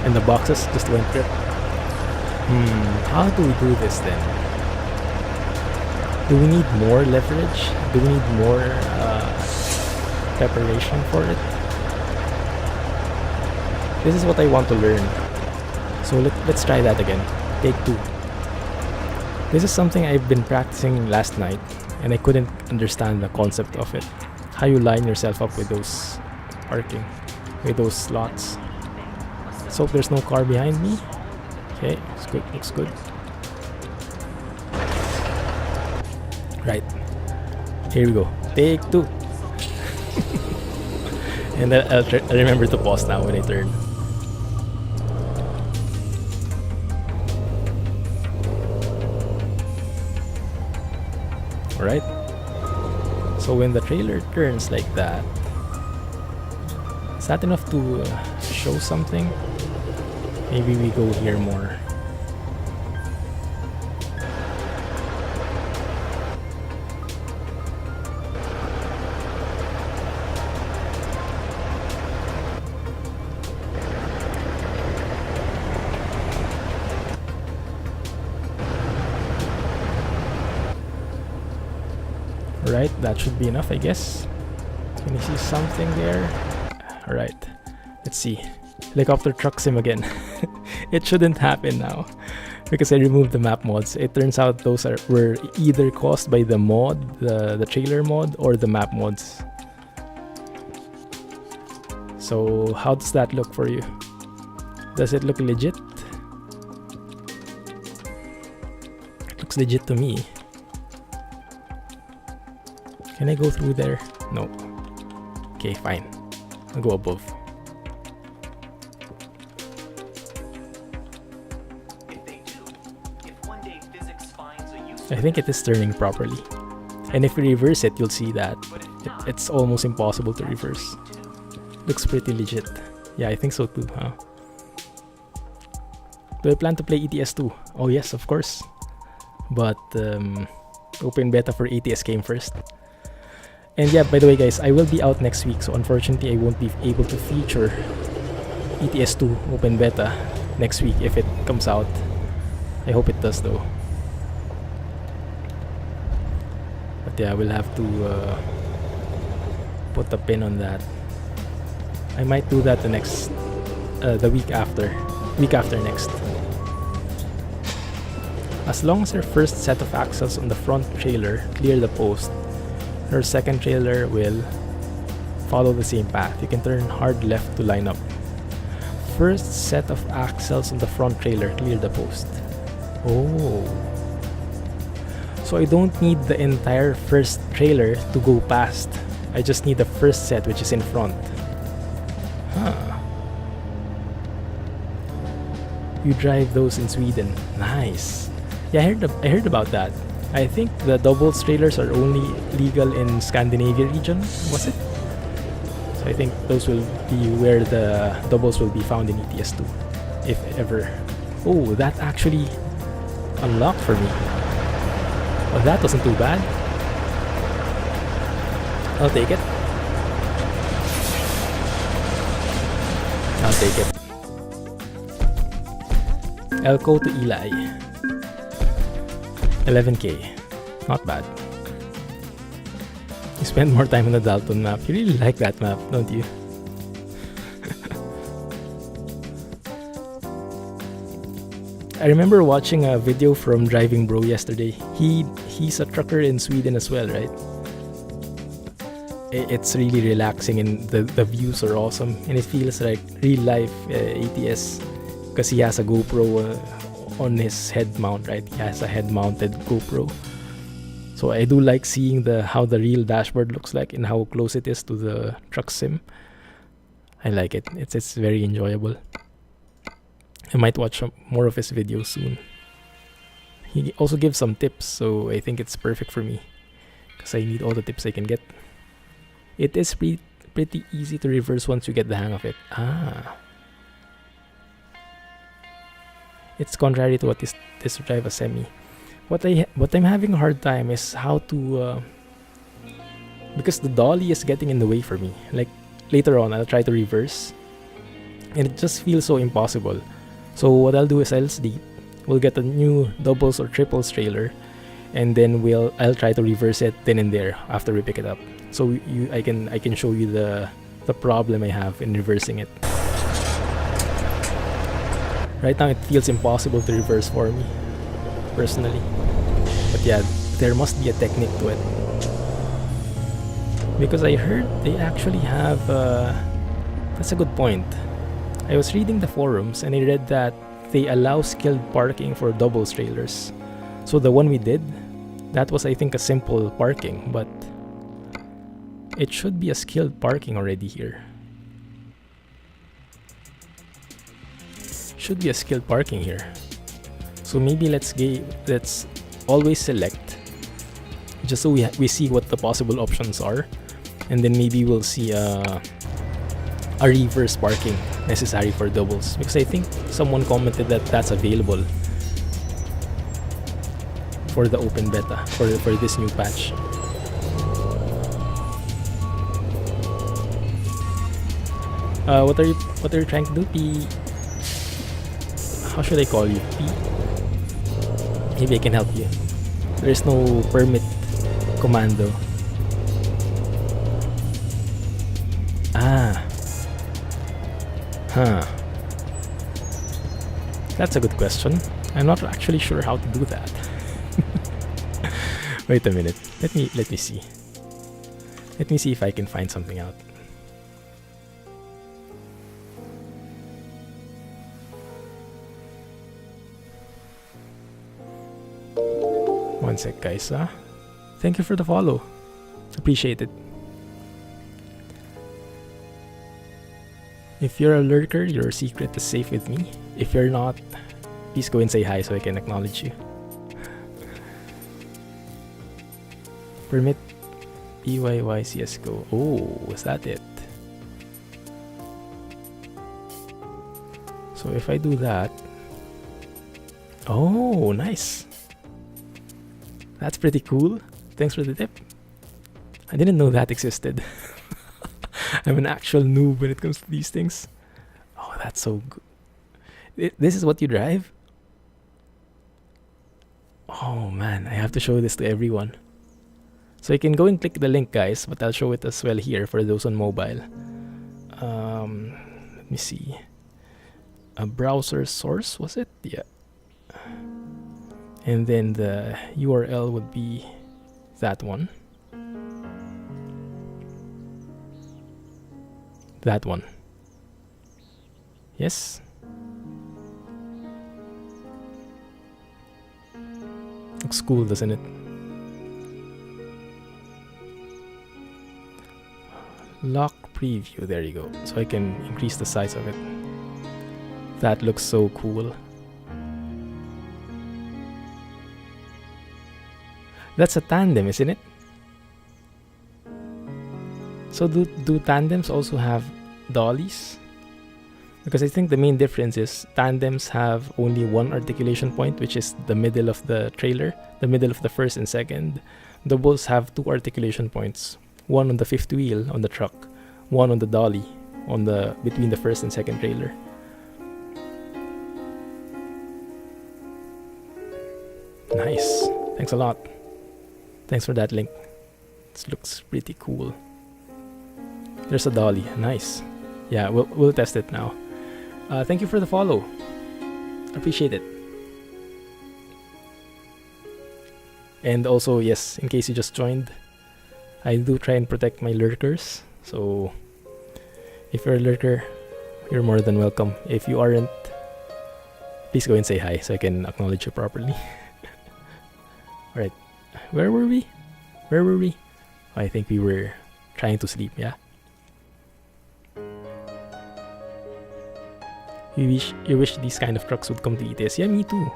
And the boxes just went trip. How do we do this then? Do we need more leverage? Do we need more preparation for it? This is what I want to learn. So let's try that again. Take 2. This is something I've been practicing last night and I couldn't understand the concept of it. How you line yourself up with those parking, with those slots. So there's no car behind me. Okay, it's good, looks good. Right, here we go. Take 2. And I'll remember to pause now when I turn. Alright. So when the trailer turns like that, is that enough to show something? Maybe we go here more. Right, that should be enough, I guess. Can you see something there? Alright, let's see. Helicopter truck sim again. It shouldn't happen now because I removed the map mods. It turns out those were either caused by the mod, the trailer mod, or the map mods. So how does that look for you? Does it look legit? It looks legit to me. Can I go through there? No. Okay, fine. I'll go above. I think it is turning properly. And if we reverse it, you'll see that it's almost impossible to reverse. Looks pretty legit. Yeah, I think so too, huh? Do I plan to play ETS2? Oh yes, of course. But open beta for ATS came first. And yeah, by the way guys, I will be out next week, so unfortunately I won't be able to feature ETS2 open beta next week if it comes out. I hope it does though. But yeah, we'll have to put a pin on that. I might do that the week after next. As long as your first set of axles on the front trailer clear the post, your second trailer will follow the same path. You can turn hard left to line up. First set of axles on the front trailer clear the post. Oh. So I don't need the entire first trailer to go past. I just need the first set, which is in front. Huh. You drive those in Sweden. Nice. Yeah, I heard about that. I think the doubles trailers are only legal in Scandinavia region, was it? So I think those will be where the doubles will be found in ETS2, if ever. Oh, that actually unlocked for me. Well, that wasn't too bad. I'll take it. I'll take it. Elko to Eli. 11k. Not bad. You spend more time on the Dalton map. You really like that map, don't you? I remember watching a video from Driving Bro yesterday. He's a trucker in Sweden as well, right? It's really relaxing and the views are awesome and it feels like real life ATS because he has a GoPro on his head mount, right? He has a head mounted GoPro. So I do like seeing how the real dashboard looks like and how close it is to the truck sim. I like it. It's very enjoyable. I might watch more of his videos soon. He also gives some tips, so I think it's perfect for me because I need all the tips I can get. It is pretty easy to reverse once you get the hang of it. It's contrary to what is this to drive a semi. What I'm having a hard time is how to because the dolly is getting in the way for me. Like later on, I'll try to reverse, and it just feels so impossible. So what I'll do is we'll get a new doubles or triples trailer, and then I'll try to reverse it then and there after we pick it up. So I can show you the problem I have in reversing it. Right now it feels impossible to reverse for me, personally. But yeah, there must be a technique to it. Because I heard they actually have that's a good point. I was reading the forums and I read that they allow skilled parking for doubles trailers. So the one we did, that was I think a simple parking, but it should be a skilled parking already here. Should be a skilled parking here. So maybe let's always select just so we see what the possible options are, and then maybe we'll see a reverse parking necessary for doubles, because I think someone commented that that's available for the open beta for this new patch. What are you trying to do? P? How should I call you? P? Maybe I can help you. There's no permit commando. That's a good question. I'm not actually sure how to do that. Wait a minute. Let me see. Let me see if I can find something out. One sec, guys. Thank you for the follow. Appreciate it. If you're a lurker, your secret is safe with me. If you're not, please go and say hi so I can acknowledge you. Permit PYY CSGO. Oh, is that it? So if I do that... Oh, nice. That's pretty cool. Thanks for the tip. I didn't know that existed. I'm an actual noob when it comes to these things. Oh, that's so good. This is what you drive? Oh man, I have to show this to everyone. So you can go and click the link, guys, but I'll show it as well here for those on mobile. Let me see. A browser source, was it? Yeah. And then the URL would be that one. That one. Yes? Looks cool, doesn't it? Lock preview, there you go. So I can increase the size of it. That looks so cool. That's a tandem, isn't it? So do tandems also have dollies? Because I think the main difference is tandems have only one articulation point, which is the middle of the trailer, the middle of the first and second. Doubles have two articulation points, one on the fifth wheel on the truck, one on the dolly on the between the first and second trailer. Nice. Thanks a lot. Thanks for that link. This looks pretty cool. There's a dolly. Nice. Yeah, we'll test it now. Thank you for the follow. Appreciate it. And also, yes, in case you just joined, I do try and protect my lurkers. So if you're a lurker, you're more than welcome. If you aren't, please go and say hi so I can acknowledge you properly. Alright, where were we? I think we were trying to sleep, yeah? You wish these kind of trucks would come to ETS. Yeah, me too.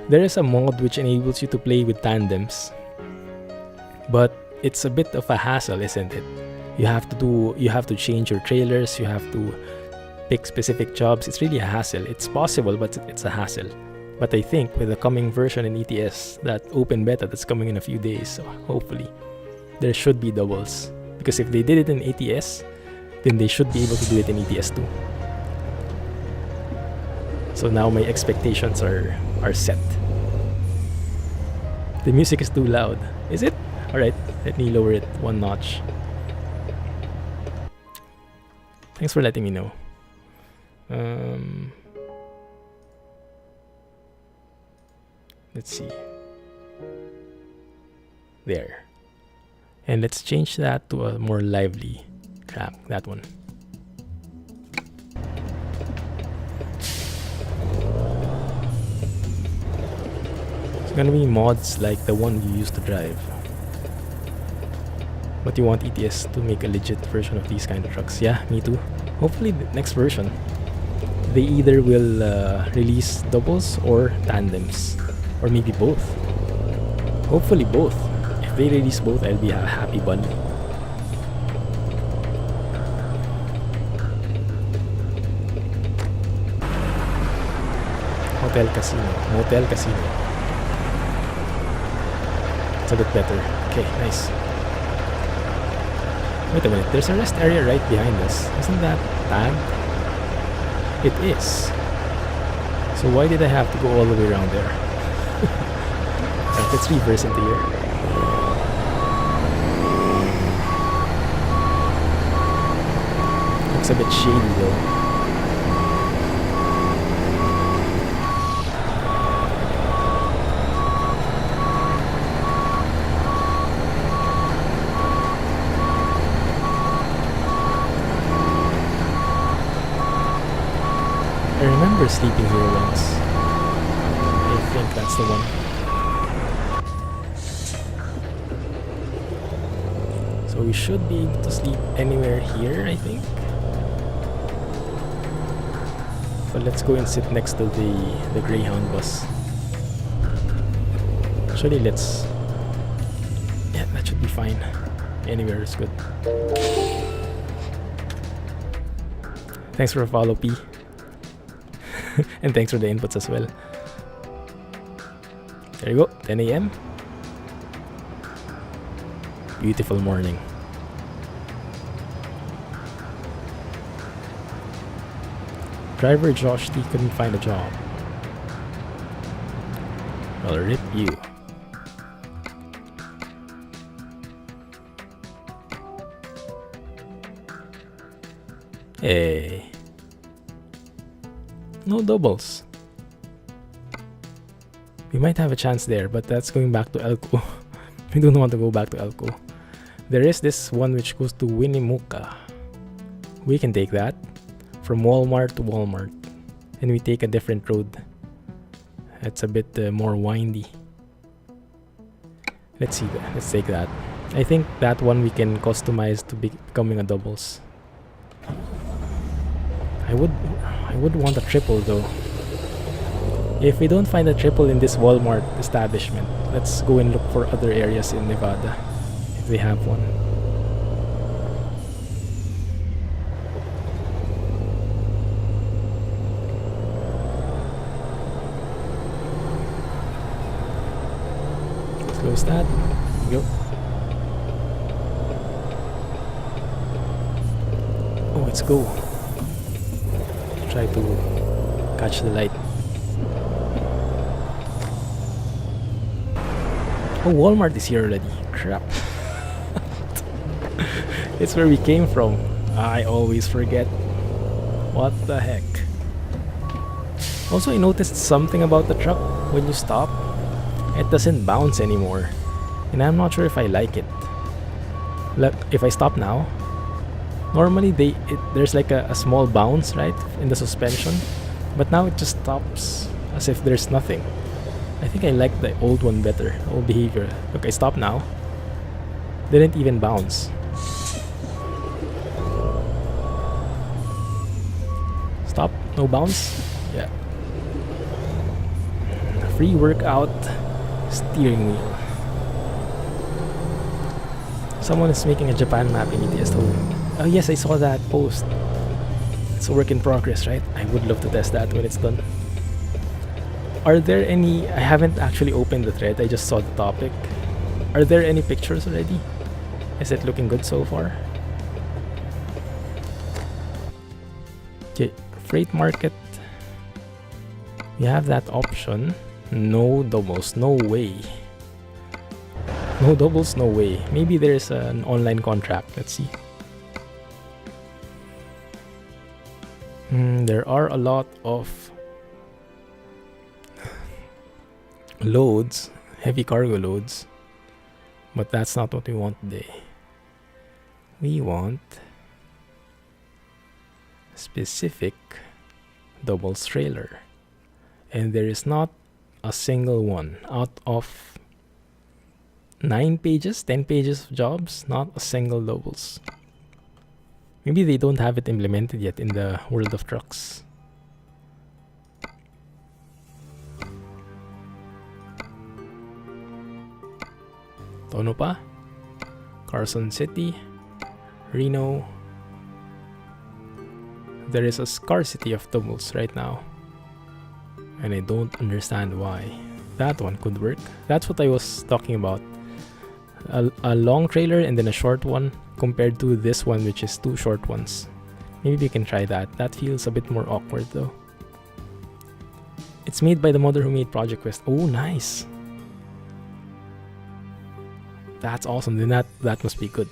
There is a mod which enables you to play with tandems, but it's a bit of a hassle, isn't it? You have to change your trailers, you have to pick specific jobs. It's really a hassle. It's possible, but it's a hassle. But I think with the coming version in ETS, that open beta that's coming in a few days, so hopefully there should be doubles. Because if they did it in ATS, then they should be able to do it in ETS2. So now my expectations are set. The music is too loud. Is it? Alright, let me lower it one notch. Thanks for letting me know. Let's see. There. And let's change that to a more lively track. That one. It's gonna be mods like the one you used to drive. But you want ETS to make a legit version of these kind of trucks. Yeah, me too. Hopefully the next version, they either will release doubles or tandems. Or maybe both. Hopefully both. If they release both, I'll be a happy bunny. Hotel Casino. It's a bit better. Okay, nice. Wait a minute, there's a rest area right behind us. Isn't that tagged? It is. So why did I have to go all the way around there? Let's reverse into here. Looks a bit shady though. I remember sleeping here once. I think that's the one. So we should be able to sleep anywhere here, I think. But let's go and sit next to the Greyhound bus. Actually, let's... Yeah, that should be fine. Anywhere is good. Thanks for a follow, P. And thanks for the inputs as well. There you go, 10 a.m. Beautiful morning. Driver Josh T couldn't find a job. Well, rip you. Hey. No doubles. We might have a chance there, but that's going back to Elko. We don't want to go back to Elko. There is this one which goes to Winnemucca. We can take that from Walmart to Walmart, and we take a different road. It's a bit more windy. Let's see that. Let's take that. I think that one we can customize to becoming a doubles. I would want a triple though. If we don't find a triple in this Walmart establishment, let's go and look for other areas in Nevada if they have one. Close that. Go. Oh, let's go. Try to catch the light. Oh, Walmart is here already. Crap. It's where we came from. I always forget. What the heck? Also, I noticed something about the truck. When you stop, it doesn't bounce anymore. And I'm not sure if I like it. If I stop now, normally there's like a small bounce, right, in the suspension. But now it just stops as if there's nothing. I think I like the old one better. Old behavior. Look, I stop now. Didn't even bounce. Stop. No bounce. Yeah. Free workout. Steering wheel. Someone is making a Japan map in ETS2. Oh yes, I saw that post. It's a work in progress, right? I would love to test that when it's done. Are there any... I haven't actually opened the thread, I just saw the topic. Are there any pictures already? Is it looking good so far? Okay, freight market. We have that option. No doubles, no way. No doubles, no way. Maybe there's an online contract, let's see. There are a lot of loads, heavy cargo loads, but that's not what we want today. We want specific doubles trailer, and there is not a single one out of 9 pages, 10 pages of jobs, not a single doubles. Maybe they don't have it implemented yet in the world of trucks. Tono pa? Carson City, Reno. There is a scarcity of doubles right now, and I don't understand why. That one could work. That's what I was talking about. A long trailer and then a short one compared to this one, which is 2 short ones. Maybe we can try that. That feels a bit more awkward though. It's made by the modder who made Project Quest. Oh, nice. That's awesome. Then that must be good.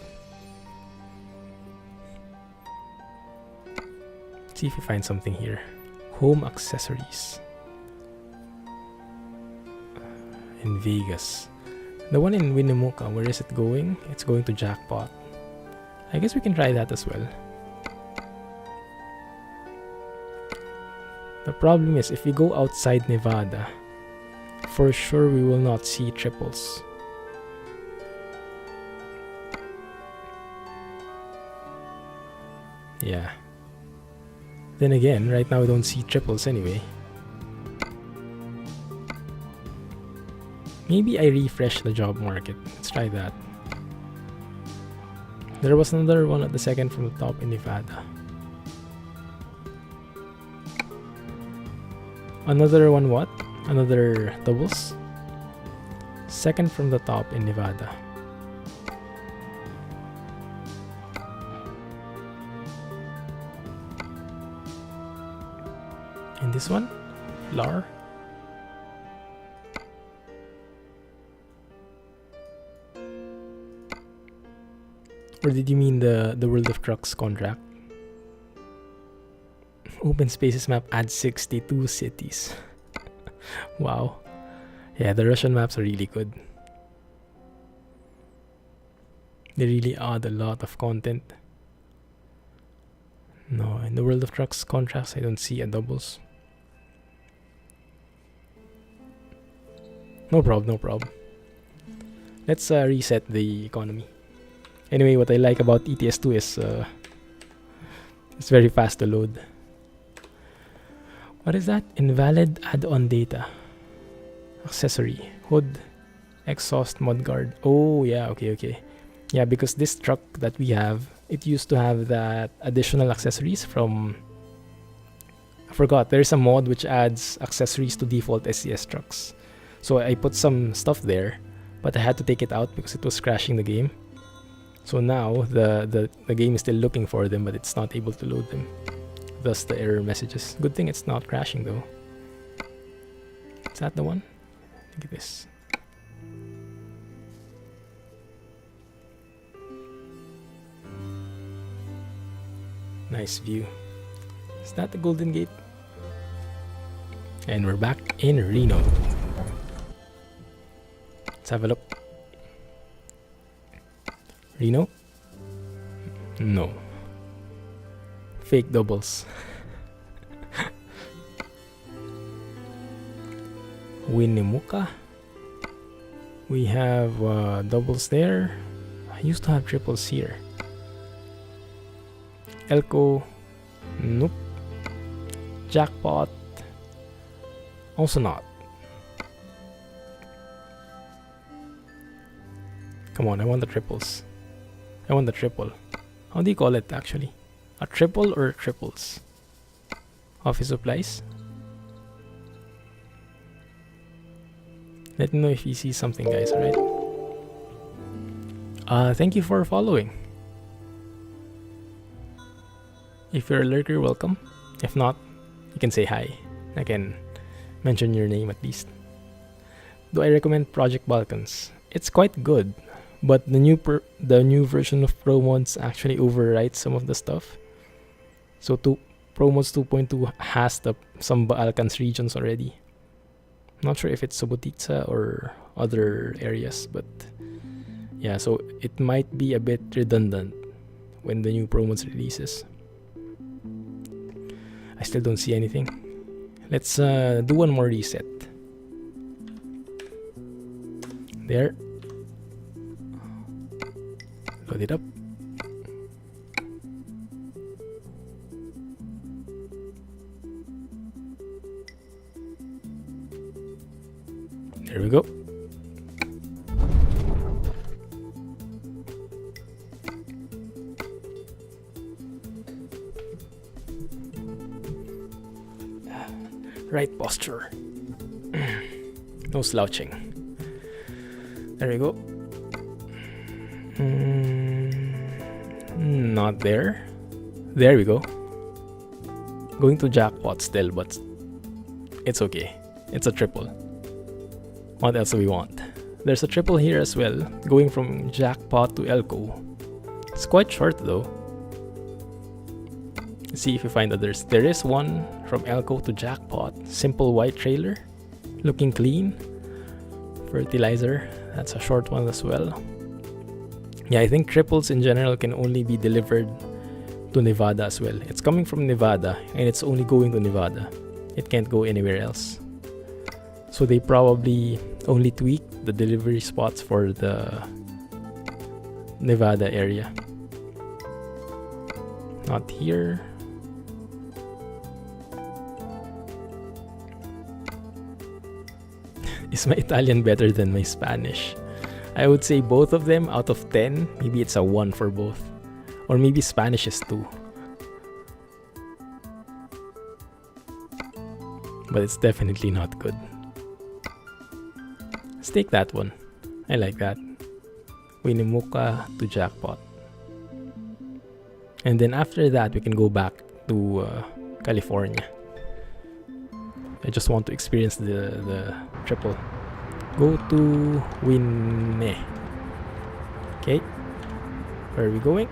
Let's see if we find something here. Home accessories. In Vegas. The one in Winnemucca, where is it going? It's going to Jackpot. I guess we can try that as well. The problem is, if we go outside Nevada, for sure we will not see triples. Yeah. Then again, right now we don't see triples anyway. Maybe I refresh the job market. Let's try that. There was another one at the second from the top in Nevada. Another one what? Another doubles? Second from the top in Nevada. And this one? LAR? Or did you mean the World of Trucks contract? Open Spaces map adds 62 cities. Wow. Yeah, the Russian maps are really good. They really add a lot of content. No, in the World of Trucks contracts, I don't see a doubles. No problem, no problem. Let's reset the economy. Anyway, what I like about ETS2 is it's very fast to load. What is that? Invalid add-on data. Accessory. Hood. Exhaust mudguard. Oh, yeah, okay. Yeah, because this truck that we have, it used to have that additional accessories from... I forgot. There's a mod which adds accessories to default SCS trucks. So I put some stuff there, but I had to take it out because it was crashing the game. So now the game is still looking for them, but it's not able to load them. Thus the error messages. Good thing it's not crashing though. Is that the one? Look at this. Nice view. Is that the Golden Gate? And we're back in Reno. Let's have a look. Reno? No. Fake doubles. Winnemucca. We have doubles there. I used to have triples here. Elko. Nope. Jackpot. Also not. Come on, I want the triples. I want the triple. How do you call it actually? A triple or triples? Office supplies? Let me know if you see something, guys, alright? Thank you for following. If you're a lurker, welcome. If not, you can say hi. I can mention your name at least. Do I recommend Project Balkans? It's quite good, but the new version of Pro Mods actually overwrites some of the stuff. So Pro Mods 2.2 has some Balkans regions already. Not sure if it's Subotica or other areas, but yeah, so it might be a bit redundant when the new Pro Mods releases. I still don't see anything. Let's do one more reset. There. Load it up. There we go. Right posture. No slouching. There we go. Not there. There we go. Going to jackpot still, but it's okay. It's a triple. What else do we want? There's a triple here as well, going from jackpot to Elko. It's quite short though. Let's see if we find others. There is one from Elko to jackpot. Simple white trailer, looking clean. Fertilizer, that's a short one as well. Yeah, I think triples in general can only be delivered to Nevada as well. It's coming from Nevada and it's only going to Nevada. It can't go anywhere else. So they probably only tweak the delivery spots for the Nevada area. Not here. Is my Italian better than my Spanish? I would say both of them out of 10. Maybe it's a 1 for both. Or maybe Spanish is 2. But it's definitely not good. Let's take that one. I like that. Winnemucca to jackpot. And then after that, we can go back to California. I just want to experience the triple. Go to Winne. Okay. Where are we going?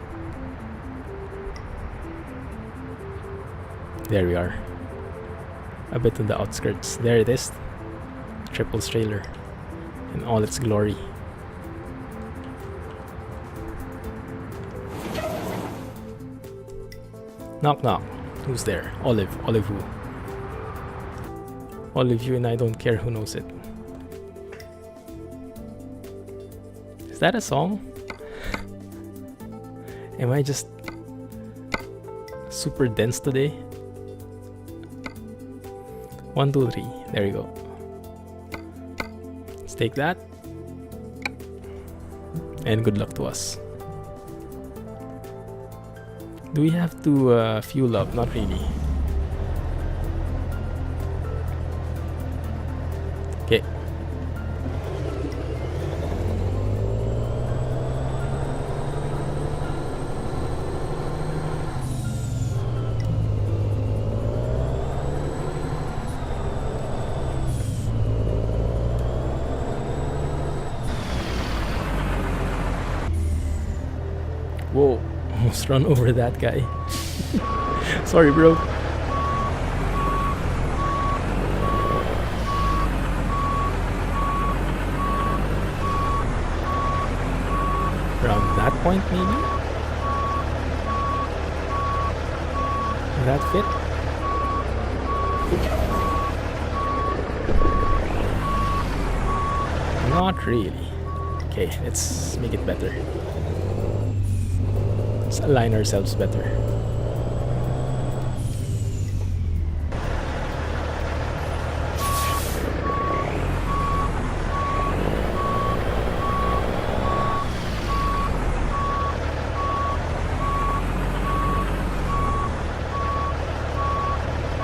There we are. A bit on the outskirts. There it is. Triples trailer in all its glory. Knock knock. Who's there? Olive. Olive who? Olive you, and I don't care who knows it. Is that a song? Am I just super dense today? 1, 2, 3. There we go. Let's take that. And good luck to us. Do we have to fuel up? Not really. Okay. almost run over that guy. Sorry, bro. Around that point, maybe? Does that fit? Not really. Okay, let's make it better. Let's align ourselves better.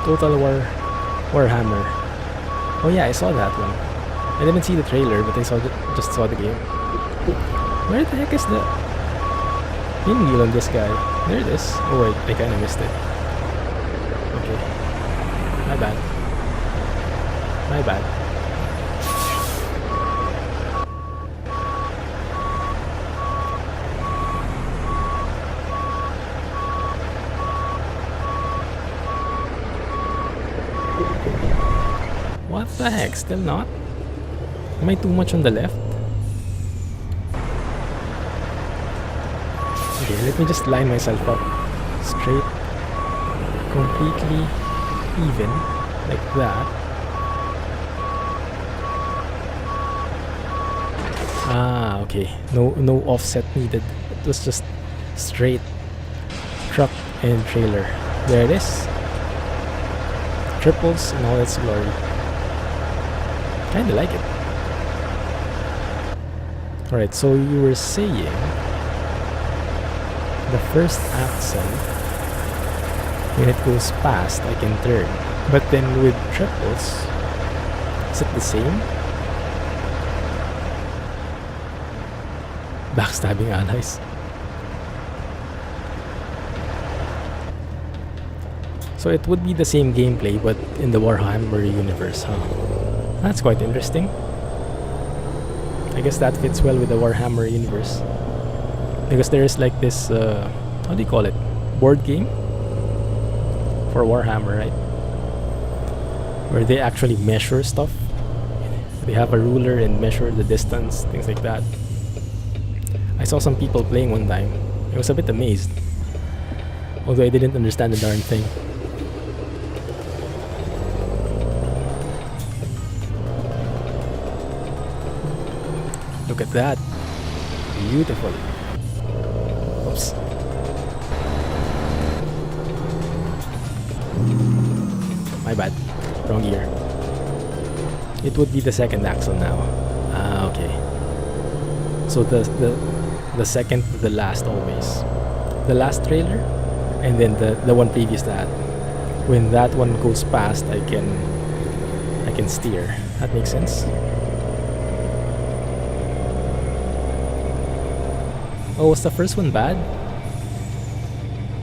Total Warhammer. Oh yeah, I saw that one. I didn't see the trailer, but I just saw the game. Where the heck is the pinwheel on this guy? There it is. Oh wait, I kinda missed it. Okay. My bad. My bad. What the heck? Still not? Am I too much on the left? Okay, let me just line myself up straight, completely even, like that. Ah, okay. No offset needed. It was just straight truck and trailer. There it is. Triples in all its glory. Kinda like it. Alright, so you were saying the first axle, when it goes past, I can turn. But then with triples, is it the same? Backstabbing allies. So it would be the same gameplay, but in the Warhammer universe, huh? That's quite interesting. I guess that fits well with the Warhammer universe. Because there is like this, how do you call it? Board game? For Warhammer, right? Where they actually measure stuff. They have a ruler and measure the distance, things like that. I saw some people playing one time. I was a bit amazed. Although I didn't understand the darn thing. Look at that. Beautiful. Oops. My bad. Wrong gear. It would be the second axle now. Ah, okay. So the second to the last always. The last trailer and then the one previous to that. When that one goes past, I can steer. That makes sense. Oh, was the first one bad?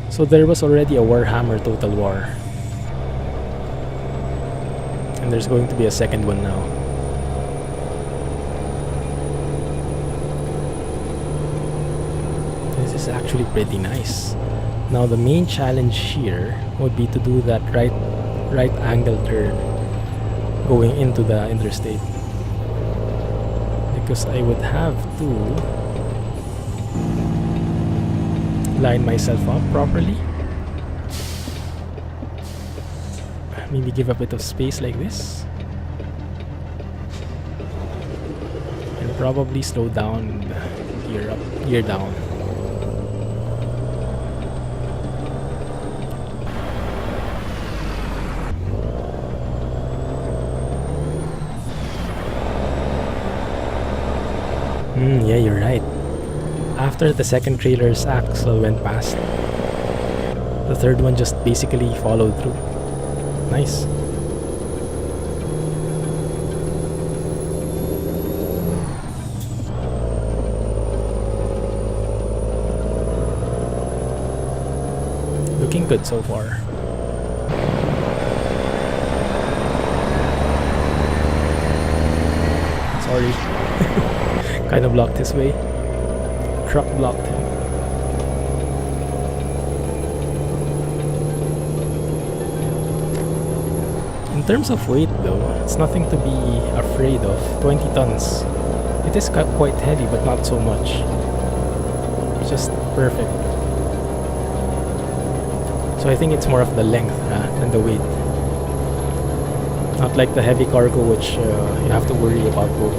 So there was already a Warhammer Total War. And there's going to be a second one now. This is actually pretty nice. Now the main challenge here would be to do that right angle turn going into the interstate. Because I would have to line myself up properly. Maybe give a bit of space like this. And probably slow down and gear up, gear down. Yeah, you're right. After the second trailer's axle went past, the third one just basically followed through. Nice. Looking good so far. Sorry. Kind of blocked his way. Truck blocked him. terms of weight though, it's nothing to be afraid of. 20 tons. It is quite heavy, but not so much. It's just perfect. So I think it's more of the length than the weight. Not like the heavy cargo, which you have to worry about both.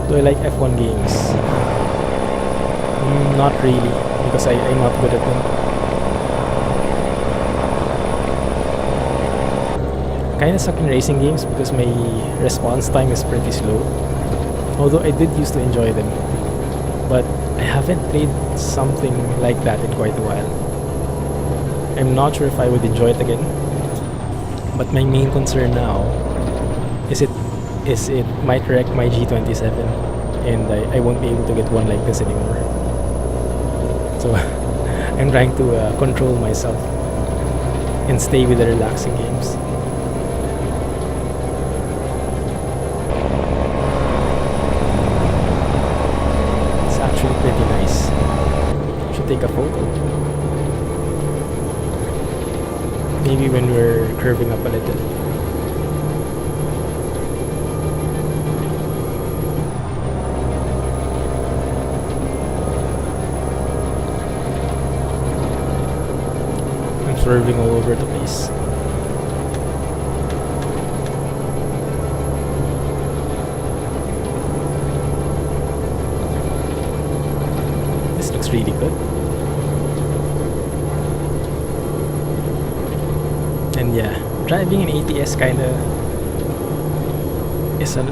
Do I like F1 games? Not really, because I'm not good at them. Kinda suck in racing games because my response time is pretty slow. Although I did used to enjoy them. But I haven't played something like that in quite a while. I'm not sure if I would enjoy it again. But my main concern now is it might wreck my G27 and I won't be able to get one like this anymore. So I'm trying to control myself and stay with the relaxing games. It's actually pretty nice. Should take a photo. Maybe when we're curving up a little. Swerving all over the place. This looks really good. And yeah, driving in ATS kinda is I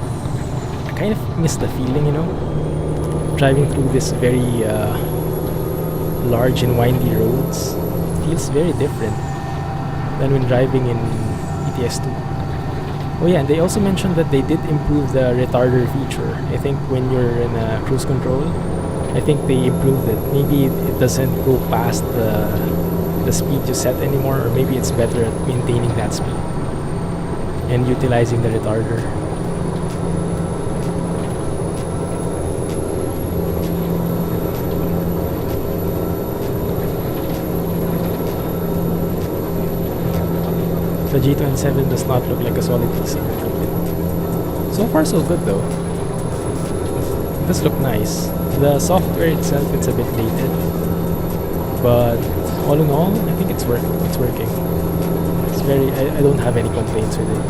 kind of miss the feeling, you know? Driving through this very large and windy roads. Feels very different than when driving in ETS2. Oh yeah, and they also mentioned that they did improve the retarder feature. I think when you're in cruise control, I think they improved it. Maybe it doesn't go past the speed you set anymore, or maybe it's better at maintaining that speed and utilizing the retarder. The G27 does not look like a solid piece of equipment. So far so good though. It does look nice. The software itself, it's a bit dated. But all in all, I think it's working. It's very, I don't have any complaints with it.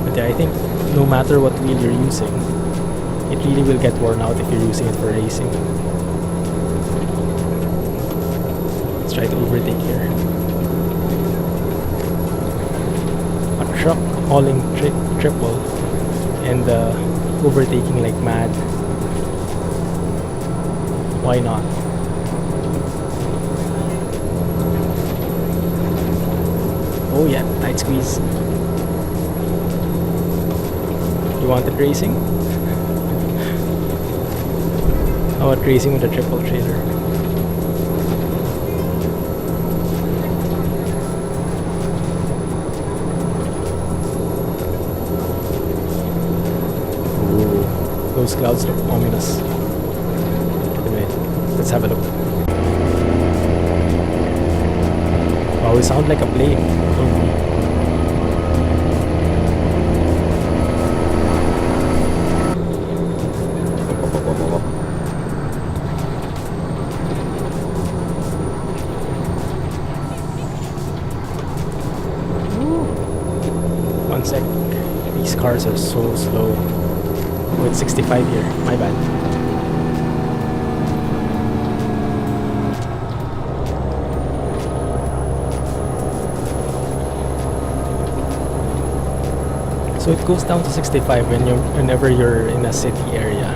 But yeah, I think no matter what wheel you're using, it really will get worn out if you're using it for racing. Let's try to overtake here. Truck hauling triple and overtaking like mad. Why not? Oh yeah, tight squeeze. You wanted racing? How about racing with a triple trailer? Those clouds look ominous. Wait a minute. Let's have a look. Wow, we sound like a plane. One sec. These cars are so slow. With 65 here, my bad. So it goes down to 65 whenever you're in a city area,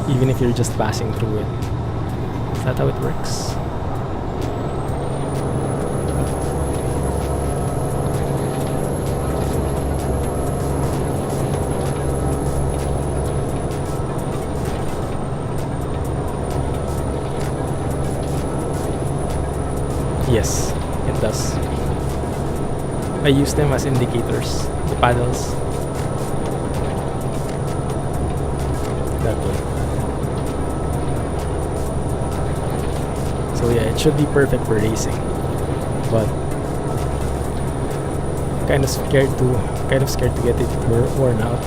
even if you're just passing through it. Is that how it works? Yes, it does. I use them as indicators, the paddles. That way. So yeah, it should be perfect for racing, but kind of scared to get it worn out,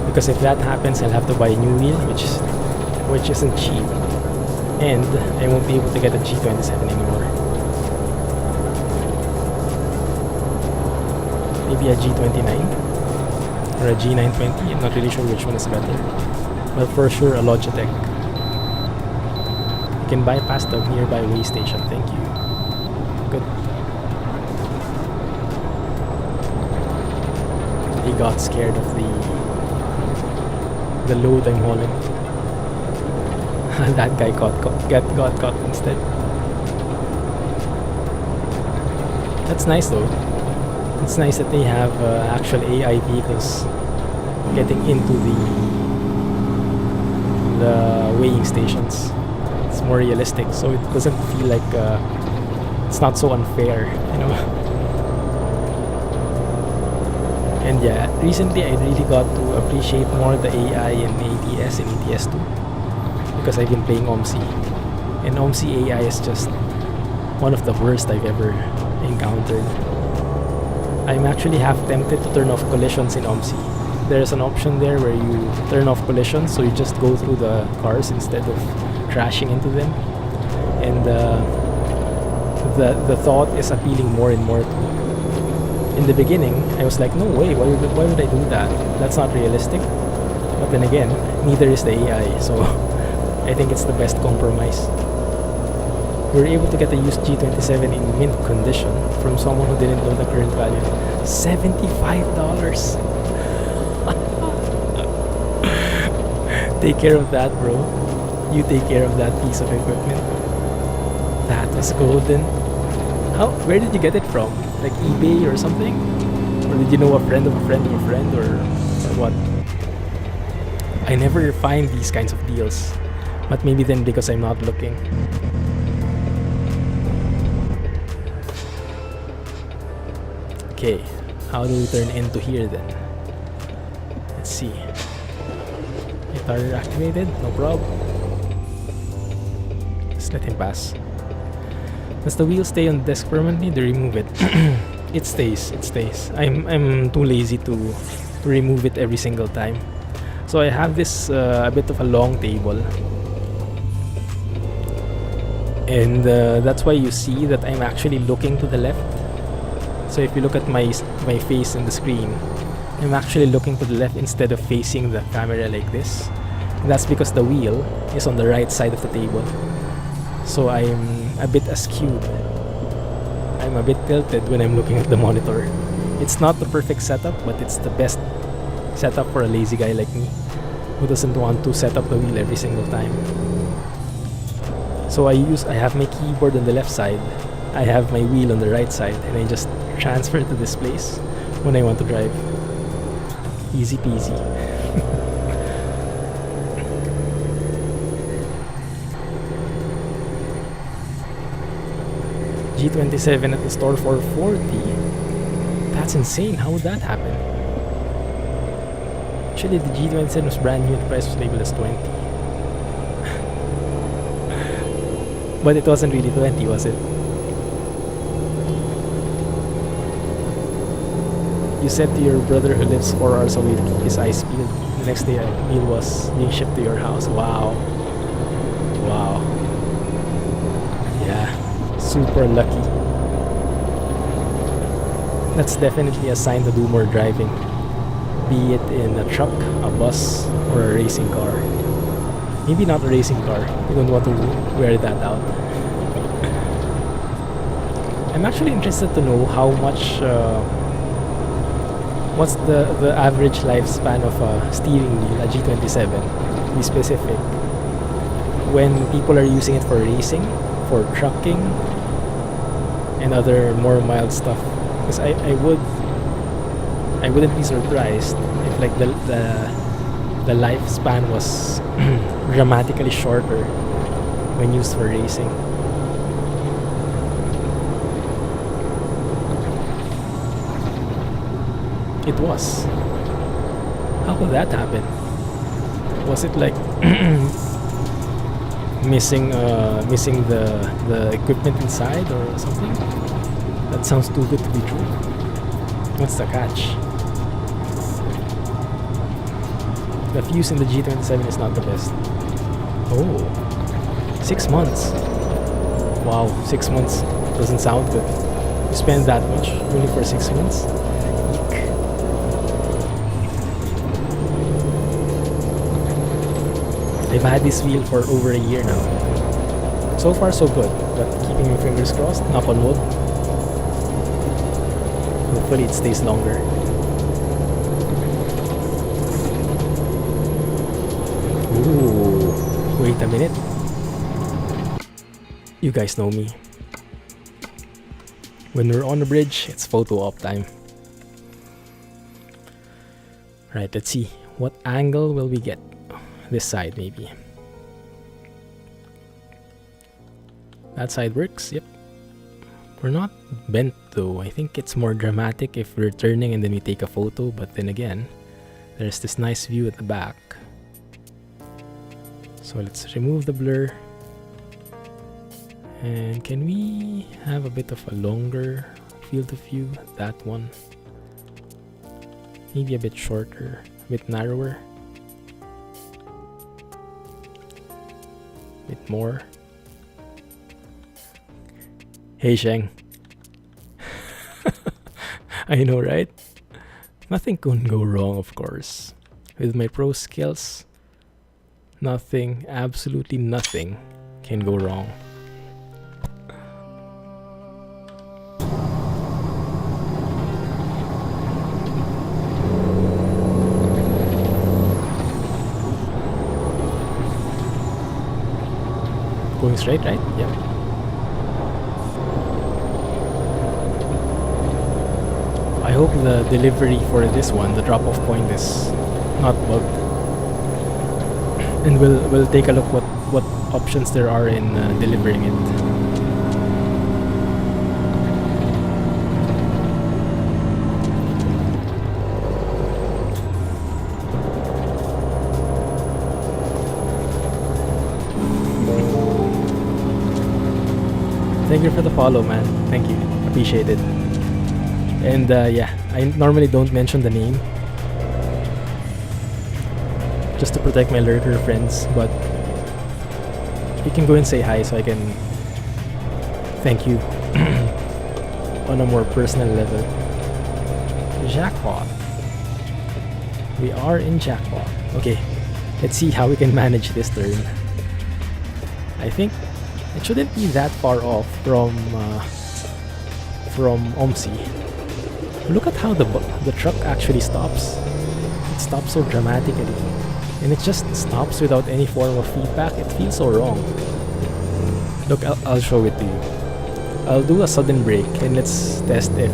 because if that happens, I'll have to buy a new wheel, which isn't cheap, and I won't be able to get a G27 anymore. Maybe a G29 or a G920. I'm not really sure which one is better, but for sure a Logitech. You can bypass the nearby way station. Thank you. Good. He got scared of the load I'm hauling. That guy got caught instead. That's nice though. It's nice that they have actual AI vehicles getting into the weighing stations. It's more realistic, so it doesn't feel like it's not so unfair, you know. And yeah, recently I really got to appreciate more the AI in ATS and ETS2, because I've been playing OMSI, and OMSI AI is just one of the worst I've ever encountered. I'm actually half tempted to turn off collisions in OMSI. There's an option there where you turn off collisions, so you just go through the cars instead of crashing into them. And the thought is appealing more and more to me. In the beginning, I was like, no way, why would I do that? That's not realistic. But then again, neither is the AI, so I think it's the best compromise. We were able to get a used G27 in mint condition from someone who didn't know the current value. $75. Take care of that, bro. You take care of that piece of equipment. That was golden. Where did you get it from? Like eBay or something? Or did you know a friend of a friend of a friend, or what? I never find these kinds of deals. But maybe then because I'm not looking. Okay, how do we turn into here then? Let's see. Guitar activated, no problem. Just let him pass. Does the wheel stay on the desk permanently? To remove it? It stays. I'm too lazy to remove it every single time. So I have this a bit of a long table. And that's why you see that I'm actually looking to the left. So if you look at my face in the screen, I'm actually looking to the left instead of facing the camera like this. And that's because the wheel is on the right side of the table. So I'm a bit askewed. I'm a bit tilted when I'm looking at the monitor. It's not the perfect setup, but it's the best setup for a lazy guy like me who doesn't want to set up the wheel every single time. So I have my keyboard on the left side, I have my wheel on the right side, and I just transfer to this place when I want to drive. Easy peasy. G27 at the store for $40. That's insane. How would that happen? Actually, the G27 was brand new. The price was labeled as 20. But it wasn't really 20, was it? You said to your brother who lives 4 hours away to keep his eyes peeled. The next day, a meal was being shipped to your house. Wow. Wow. Yeah. Super lucky. That's definitely a sign to do more driving. Be it in a truck, a bus, or a racing car. Maybe not a racing car. You don't want to wear that out. I'm actually interested to know how much... what's the average lifespan of a steering wheel, a G27, to be specific, when people are using it for racing, for trucking, and other more mild stuff. Because I wouldn't be surprised if like the lifespan was dramatically shorter when used for racing. It was. How could that happen? Was it like missing the equipment inside or something. That sounds too good to be true. What's the catch? The fuse in the G27 is not the best. Oh, 6 months. Wow, 6 months doesn't sound good. You spend that much only for 6 months? Eek. I've had this wheel for over a year now. So far so good, but keeping my fingers crossed, knock on wood. Hopefully it stays longer. Ooh, wait a minute. You guys know me. When we're on the bridge, it's photo op time. Right, let's see. What angle will we get? This side, maybe. That side works, yep. We're not bent though. I think it's more dramatic if we're turning and then we take a photo, but then again, there's this nice view at the back. So let's remove the blur. And can we have a bit of a longer field of view? That one. Maybe a bit shorter, a bit narrower. A bit more. Hey Sheng. I know, right? Nothing can go wrong, of course. With my pro skills, nothing, absolutely nothing can go wrong. Going straight, right? Yeah. I hope the delivery for this one, the drop-off point, is not bugged. And we'll take a look what options there are in delivering it. Thank you for the follow, man. Thank you. Appreciate it. And yeah, I normally don't mention the name just to protect my lurker friends, but you can go and say hi so I can thank you on a more personal level. Jackpot. We are in jackpot. Okay, let's see how we can manage this turn. I think it shouldn't be that far off from OMSI. Look at how the truck actually stops. It stops so dramatically. And it just stops without any form of feedback. It feels so wrong. Look, I'll show it to you. I'll do a sudden brake and let's test if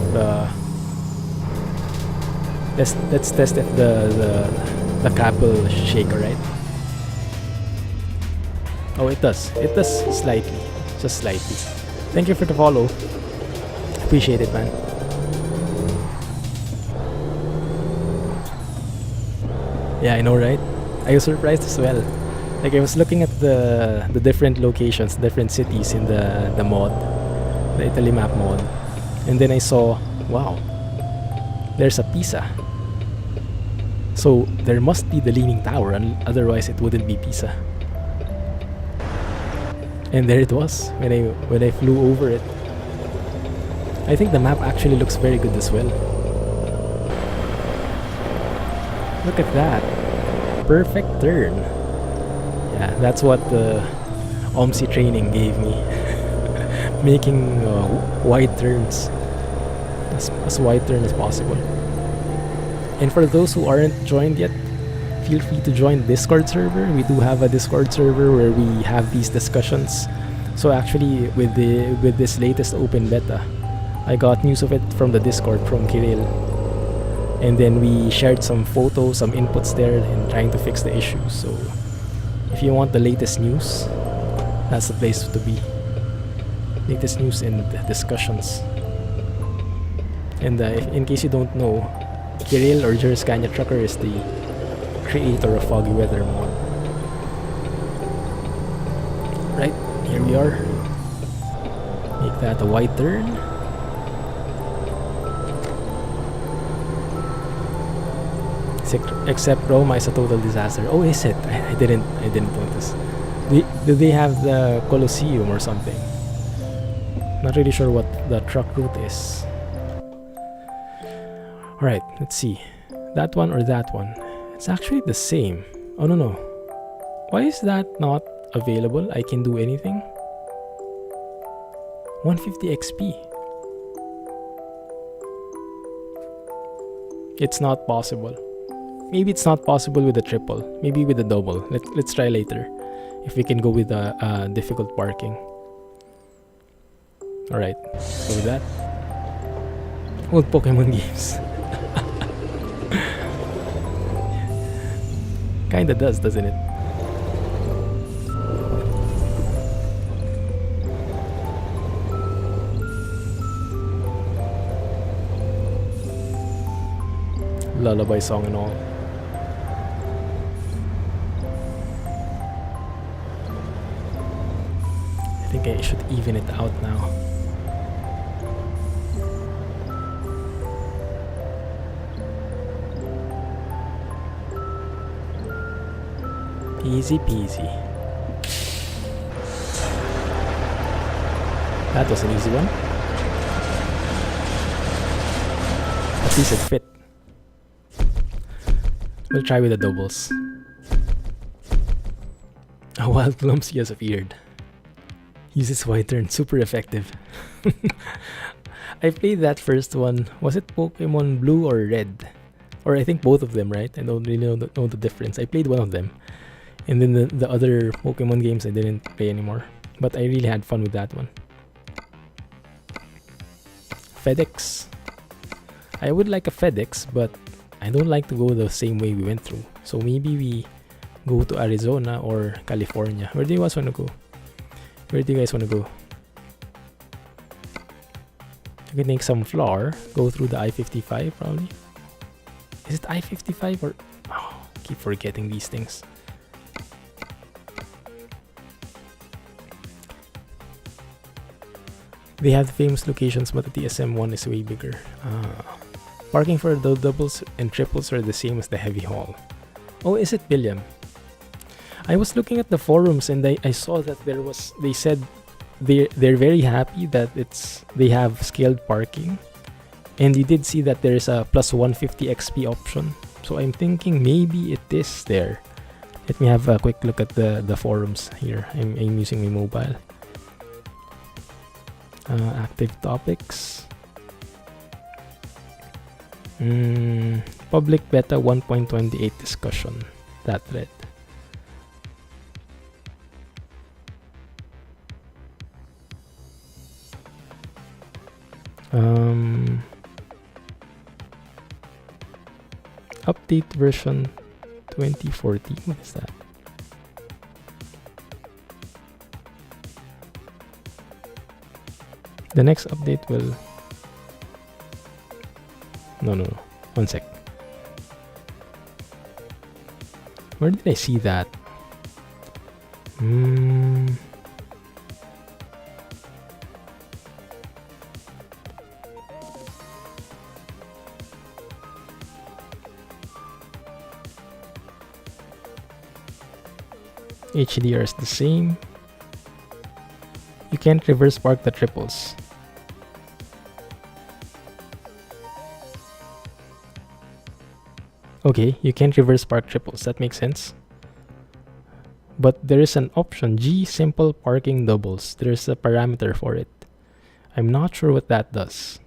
let's test if the cab will shake, alright? Oh, it does. It does slightly. Just slightly. Thank you for the follow. Appreciate it, man. Yeah, I know, right? I was surprised as well. Like, I was looking at the different locations, different cities in the mod, the Italy map mod, and then I saw, wow, there's a Pisa. So there must be the Leaning Tower, and otherwise it wouldn't be Pisa. And there it was when I flew over it. I think the map actually looks very good as well. Look at that. Perfect turn. Yeah, that's what the OMSI training gave me. Making wide turns. As wide turn as possible. And for those who aren't joined yet, feel free to join the Discord server. We do have a Discord server where we have these discussions. So actually, with this latest open beta, I got news of it from the Discord from Kirill. And then we shared some photos, some inputs there in trying to fix the issues. So if you want the latest news, that's the place to be. Latest news and discussions. And in case you don't know, Kirill or Juriscania Trucker is the creator of Foggy Weather mod. Right, here we are. Make that a wide turn. Except Roma is a total disaster. Oh, is it? I didn't notice. Do they have the Colosseum or something? Not really sure what the truck route is. Alright, let's see. That one or that one? It's actually the same. Oh no. Why is that not available? I can do anything? 150 XP. It's not possible. Maybe it's not possible with the triple. Maybe with the double. Let's try later. If we can go with the difficult parking. Alright, let's go with that. Old Pokemon games. Kinda does, doesn't it? Lullaby song and all. I think I should even it out now. Easy peasy. That was an easy one. At least it fit. We'll try with the doubles. A wild Clumsy has appeared. Uses wide turn, super effective. I played that first one. Was it Pokemon Blue or Red? Or I think both of them, right? I don't really know the difference. I played one of them. And then the other Pokemon games I didn't play anymore. But I really had fun with that one. FedEx. I would like a FedEx, but I don't like to go the same way we went through. So maybe we go to Arizona or California. Where do you guys want to go? Where do you guys want to go? You can take some flour. Go through the I-55 probably. Is it I-55 or... Oh, I keep forgetting these things. They have the famous locations, but the TSM1 is way bigger. Parking for the doubles and triples are the same as the heavy haul. Oh, is it, William? I was looking at the forums and I saw that they said they're very happy that they have scaled parking. And you did see that there is a plus 150 XP option. So I'm thinking maybe it is there. Let me have a quick look at the forums here. I'm using my mobile. Active topics. Public beta 1.28 discussion. That thread. Update version 2014. What is that? The next update will... No. 1 sec. Where did I see that? HDR is the same. You can't reverse park the triples. Okay, you can't reverse park triples. That makes sense. But there is an option, G simple parking doubles. There's a parameter for it. I'm not sure what that does.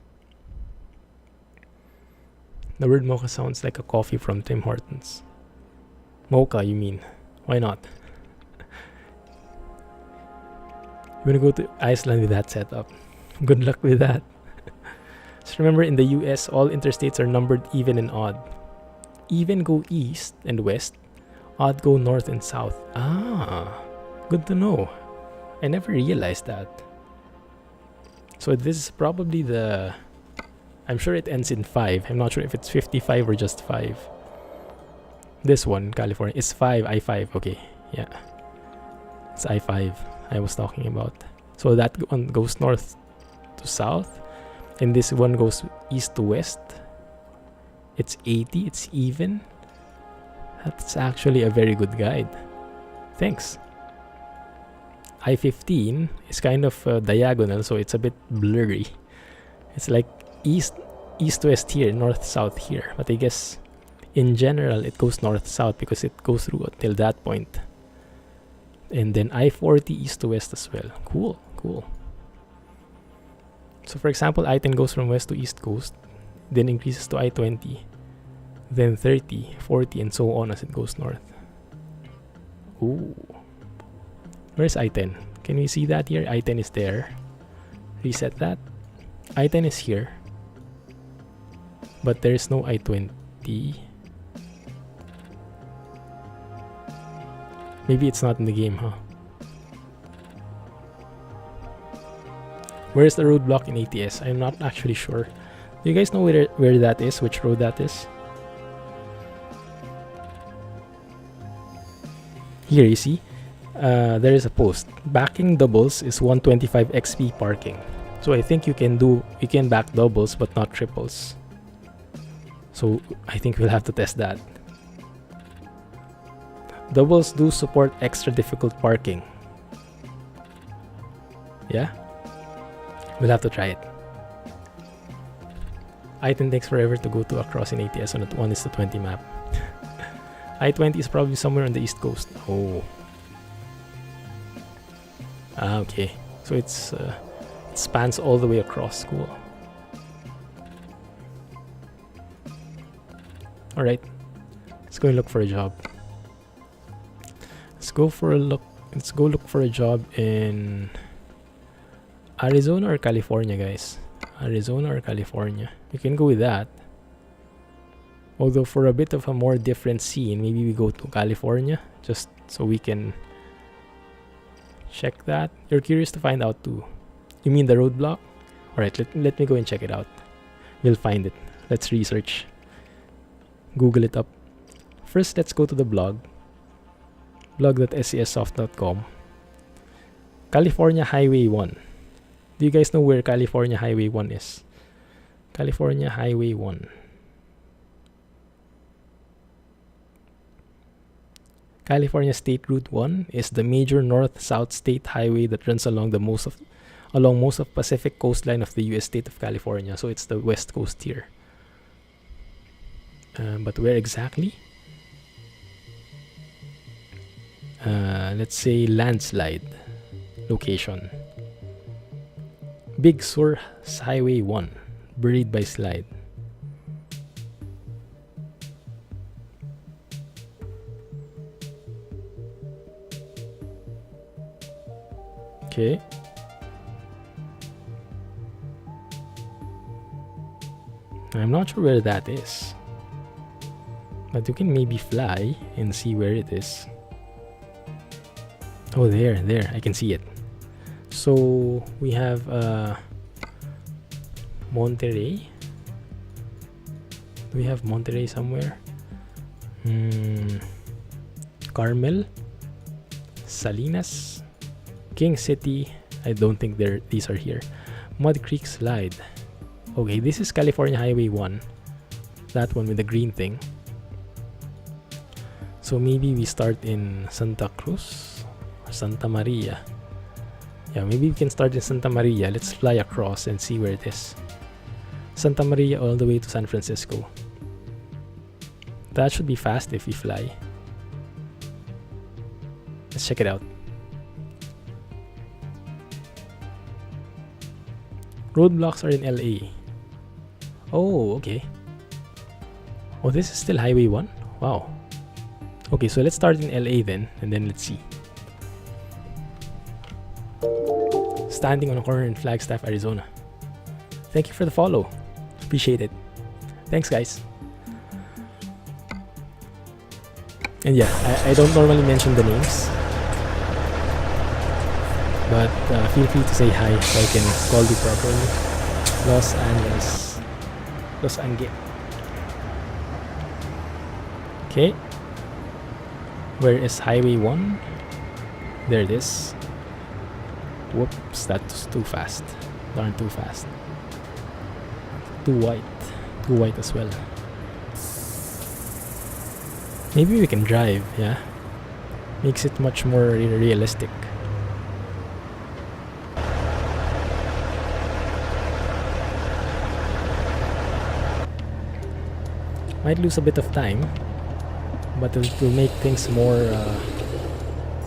The word mocha sounds like a coffee from Tim Hortons. Mocha, you mean? Why not? You're gonna go to Iceland with that setup. Good luck with that. So remember, in the US, all interstates are numbered even and odd. Even go east and west, odd go north and south. Ah, good to know. I never realized that. So this is probably the... I'm sure it ends in 5. I'm not sure if it's 55 or just 5. This one, California, is 5, I-5. Okay, yeah. It's I-5. I was talking about. So that one goes north to south, and this one goes east to west. It's 80, it's even. That's actually a very good guide. Thanks. I-15 is kind of diagonal, so it's a bit blurry. It's like east-west here, north-south here. But I guess in general it goes north-south because it goes through until that point. And then I-40 east to west as well. Cool, cool. So for example, I-10 goes from west to east coast, then increases to I-20, then 30, 40, and so on as it goes north. Ooh. Where's I-10? Can we see that here? I-10 is there. Reset that. I-10 is here. But there's no I-20. Maybe it's not in the game, huh? Where's the roadblock in ATS? I'm not actually sure. Do you guys know where that is? Which road that is? Here, you see? There is a post. Backing doubles is 125 XP parking. So I think you can back doubles but not triples. So I think we'll have to test that. Doubles do support extra difficult parking. Yeah? We'll have to try it. I-10 takes forever to go to across in ATS on a 1:20 map. I-20 is probably somewhere on the east coast. Oh. Ah, okay. So it spans all the way across. Cool. Alright. Let's go and look for a job. Let's go look for a job in Arizona or California, guys. Arizona or California. You can go with that. Although for a bit of a more different scene, maybe we go to California just so we can check that. You're curious to find out too. You mean the roadblock? Alright, let me go and check it out. We'll find it. Let's research. Google it up. First, let's go to the blog. blog.scssoft.com. California Highway 1. Do you guys know where California Highway 1 is? California Highway 1. California State Route 1 is the major north-south state highway that runs along most of Pacific coastline of the US state of California. So it's the west coast here. But where exactly? Let's say landslide location. Big Sur Highway 1, buried by slide. Okay. I'm not sure where that is, but you can maybe fly and see where it is. Oh, there, I can see it. So we have Monterey. Do we have Monterey somewhere? Carmel, Salinas, King City. I don't think these are here. Mud Creek Slide. Okay, this is California Highway 1. That one with the green thing. So maybe we start in Santa Cruz or Santa Maria. Yeah, maybe we can start in Santa Maria. Let's fly across and see where it is. Santa Maria all the way to San Francisco. That should be fast if we fly. Let's check it out. Roadblocks are in LA. Oh, okay. Oh, this is still Highway 1? Wow. Okay, so let's start in LA then, and then let's see. Standing on a corner in Flagstaff, Arizona. Thank you for the follow. Appreciate it. Thanks, guys. And yeah, I don't normally mention the names, but feel free to say hi so I can call you properly. Los Angeles. Los Angeles. Okay. Where is Highway 1? There it is. Whoops, that's too fast. Darn too fast. Too white. Too white as well. Maybe we can drive, yeah? Makes it much more realistic. Might lose a bit of time, but it will make things more...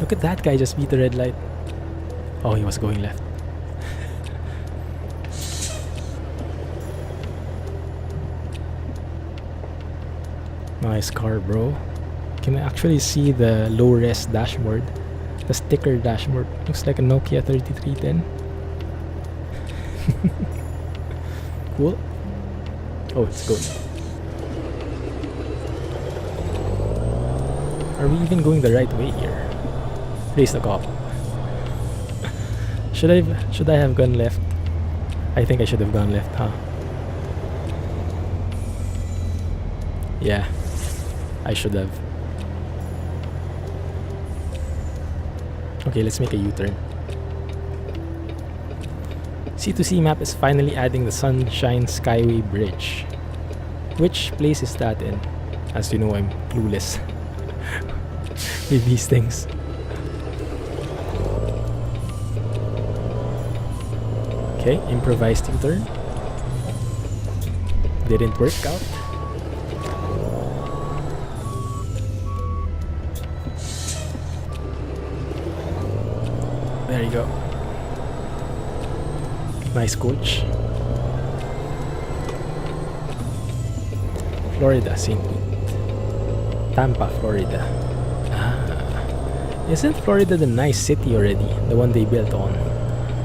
Look at that guy just beat the red light. Oh, he was going left. Nice car, bro. Can actually see the low-res dashboard. The sticker dashboard. Looks like a Nokia 3310. Cool. Oh, it's good. Are we even going the right way here? Race the cop. Should I have gone left? I think I should have gone left, huh? Yeah, I should have. Okay, let's make a U-turn. C2C map is finally adding the Sunshine Skyway Bridge. Which place is that in? As you know, I'm clueless with these things. Okay, improvised U-turn. Didn't work out. There you go. Nice coach. Florida, St. Pete. Tampa, Florida. Ah. Isn't Florida the nice city already? The one they built on.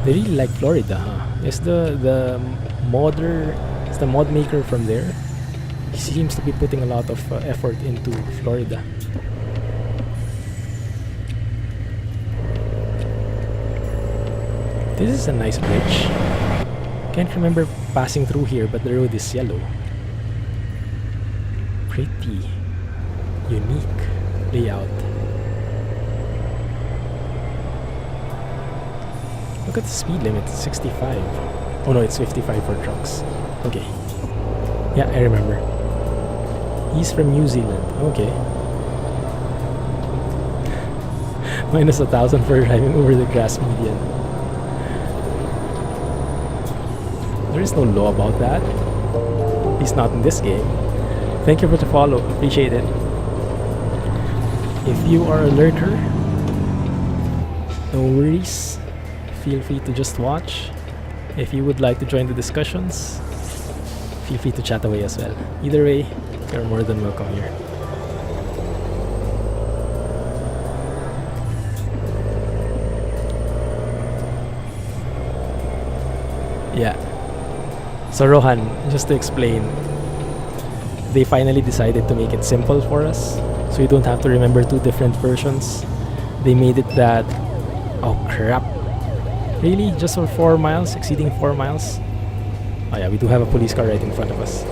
They really like Florida, huh? Is the modder, is the mod maker from there? He seems to be putting a lot of effort into Florida. This is a nice bridge. Can't remember passing through here, but the road is yellow. Pretty unique layout. Look at the speed limit, 65. Oh no, it's 55 for trucks. Okay. Yeah, I remember. He's from New Zealand. Okay. Minus 1,000 for driving over the grass median. There is no law about that. At least not in this game. Thank you for the follow. Appreciate it. If you are a lurker, no worries. Feel free to just watch. If you would like to join the discussions, feel free to chat away as well. Either way, you're more than welcome here. Yeah. So Rohan, just to explain, they finally decided to make it simple for us, so you don't have to remember two different versions. They made it that... Oh crap. Really? Just for 4 miles? Exceeding 4 miles? Oh yeah, we do have a police car right in front of us.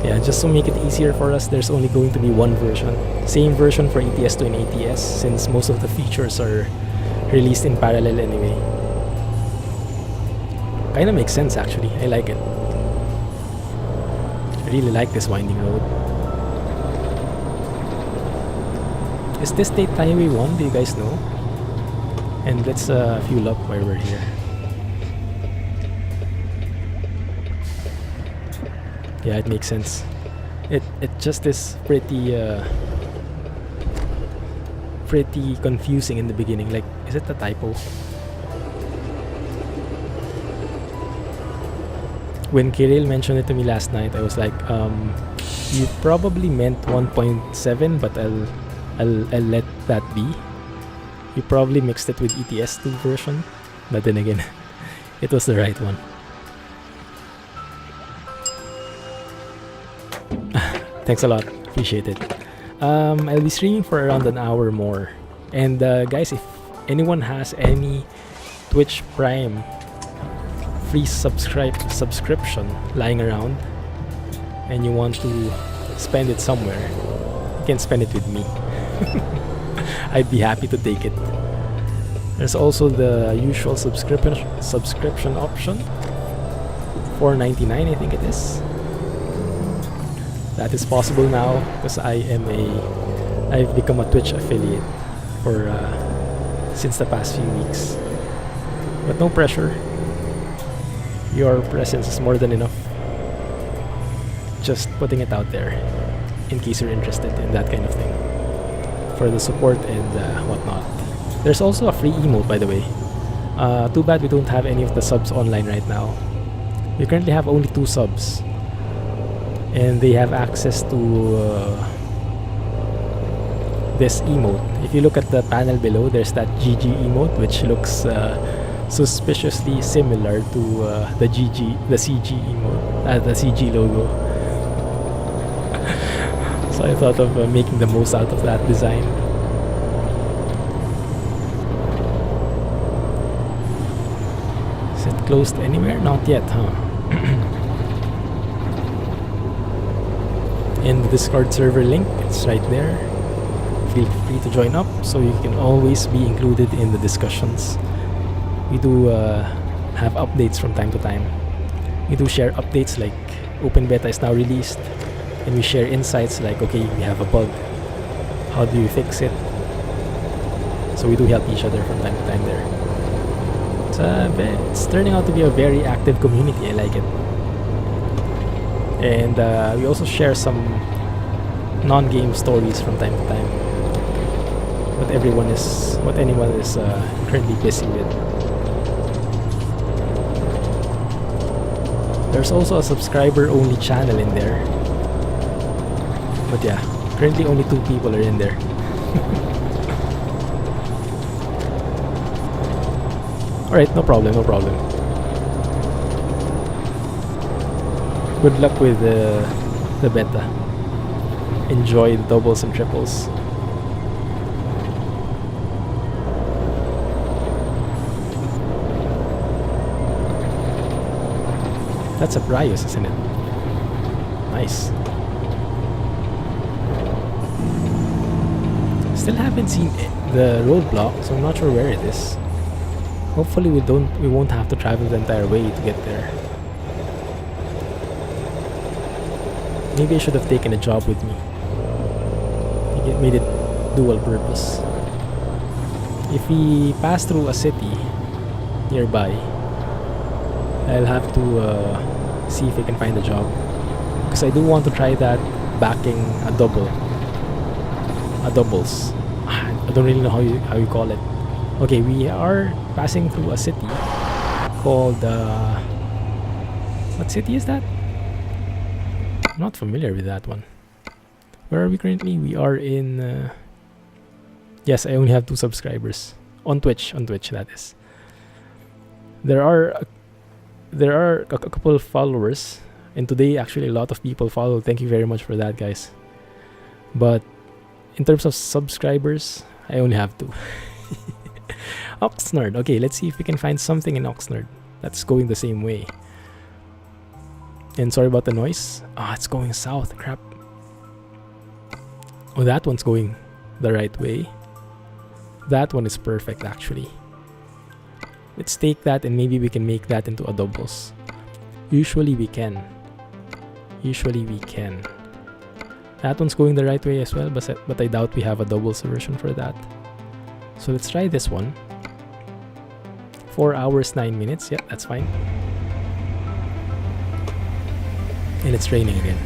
Yeah, just to make it easier for us, there's only going to be one version. Same version for ETS2 and ATS, since most of the features are released in parallel anyway. Kinda makes sense actually, I like it. I really like this winding road. Is this State Highway 1? Do you guys know? And let's fuel up while we're here. Yeah, it makes sense. It just is pretty pretty confusing in the beginning. Like, is it a typo? When Kirill mentioned it to me last night, I was like, you probably meant 1.7, but I'll let that be. You probably mixed it with ETS2 version, but then again, it was the right one. Thanks a lot, appreciate it. I'll be streaming for around an hour more. And guys, if anyone has any Twitch Prime free subscription lying around and you want to spend it somewhere, you can spend it with me. I'd be happy to take it. There's also the usual subscription option, $4.99 I think it is. That is possible now because I've become a Twitch affiliate for since the past few weeks. But no pressure. Your presence is more than enough. Just putting it out there in case you're interested in that kind of thing for the support and whatnot. There's also a free emote, by the way. Too bad we don't have any of the subs online right now. We currently have only 2 subs, and they have access to this emote. If you look at the panel below, there's that GG emote, which looks suspiciously similar to the CG emote, the CG logo. So I thought of making the most out of that design. Is it closed anywhere? Not yet, huh? And the Discord server link, it's right there. Feel free to join up so you can always be included in the discussions. We do have updates from time to time. We do share updates like open beta is now released, and we share insights like, okay, we have a bug, how do you fix it? So we do help each other from time to time there. It's turning out to be a very active community. I like it. And we also share some non-game stories from time to time. What anyone is currently busy with. There's also a subscriber-only channel in there. But yeah, currently only 2 people are in there. Alright, no problem. Good luck with the beta. Enjoy the doubles and triples. That's a Prius, isn't it? Nice. Still haven't seen the roadblock, so I'm not sure where it is. Hopefully we won't have to travel the entire way to get there. Maybe I should have taken a job with me. It made it dual purpose. If we pass through a city nearby, I'll have to see if I can find a job, because I do want to try that backing a doubles. I don't really know how you call it. Okay, we are passing through a city called what city is that? I'm not familiar with that one. Where are we currently? We are in yes, I only have 2 subscribers on Twitch, that is. There are a couple of followers, and today actually a lot of people follow. Thank you very much for that, guys. But in terms of subscribers, I only have 2. Oxnard. Okay, let's see if we can find something in Oxnard that's going the same way. And sorry about the noise. It's going south. Crap. Oh, that one's going the right way. That one is perfect, actually. Let's take that and maybe we can make that into a doubles. Usually we can. That one's going the right way as well, but I doubt we have a doubles version for that. So let's try this one. 4 hours 9 minutes. Yeah, that's fine. And it's raining again.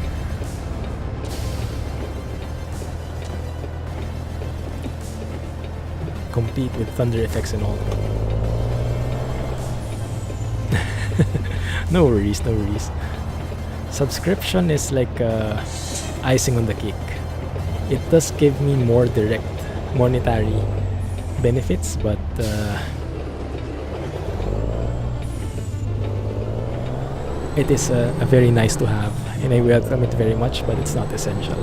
Complete with thunder effects and all. No worries. Subscription is like icing on the cake. It does give me more direct monetary benefits, but it is a very nice to have, and I welcome it very much, but it's not essential.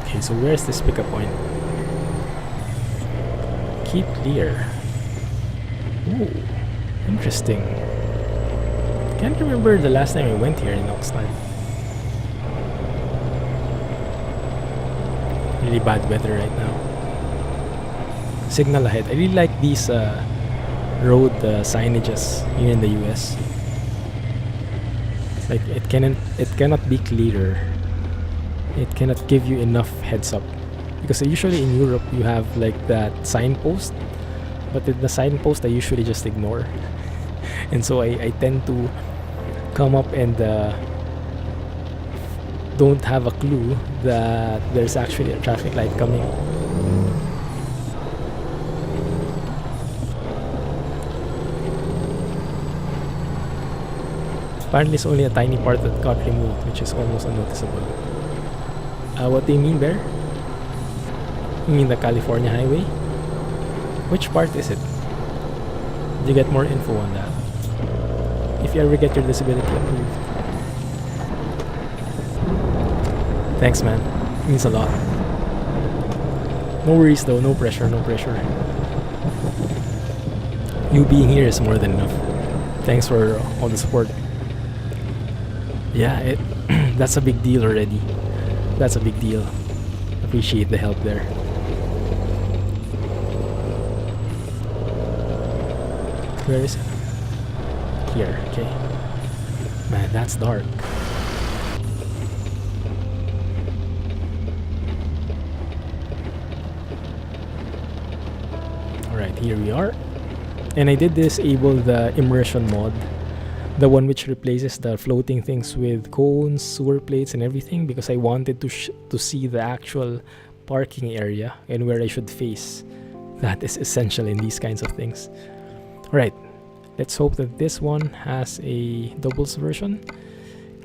Okay, so where's this pickup point? Keep clear. Ooh, interesting. Can't remember the last time I went here in Oxnard. Really bad weather right now. Signal ahead. I really like these road signages here in the US. Like it cannot be clearer. It cannot give you enough heads up, because usually in Europe you have like that signpost, but the signpost I usually just ignore. And so I tend to come up and don't have a clue that there's actually a traffic light coming. Apparently it's only a tiny part that got removed, which is almost unnoticeable. What do you mean, Bear? You mean the California highway? Which part is it? Did you get more info on that? If you ever get your disability approved. Thanks, man. Means a lot. No worries though, no pressure, no pressure. You being here is more than enough. Thanks for all the support. Yeah, that's a big deal already. That's a big deal. Appreciate the help there. Where is it? Here, okay. Man, that's dark. Alright, here we are. And I did disable the immersion mod, the one which replaces the floating things with cones, sewer plates, and everything, because I wanted to see the actual parking area and where I should face. That is essential in these kinds of things. Alright, let's hope that this one has a doubles version.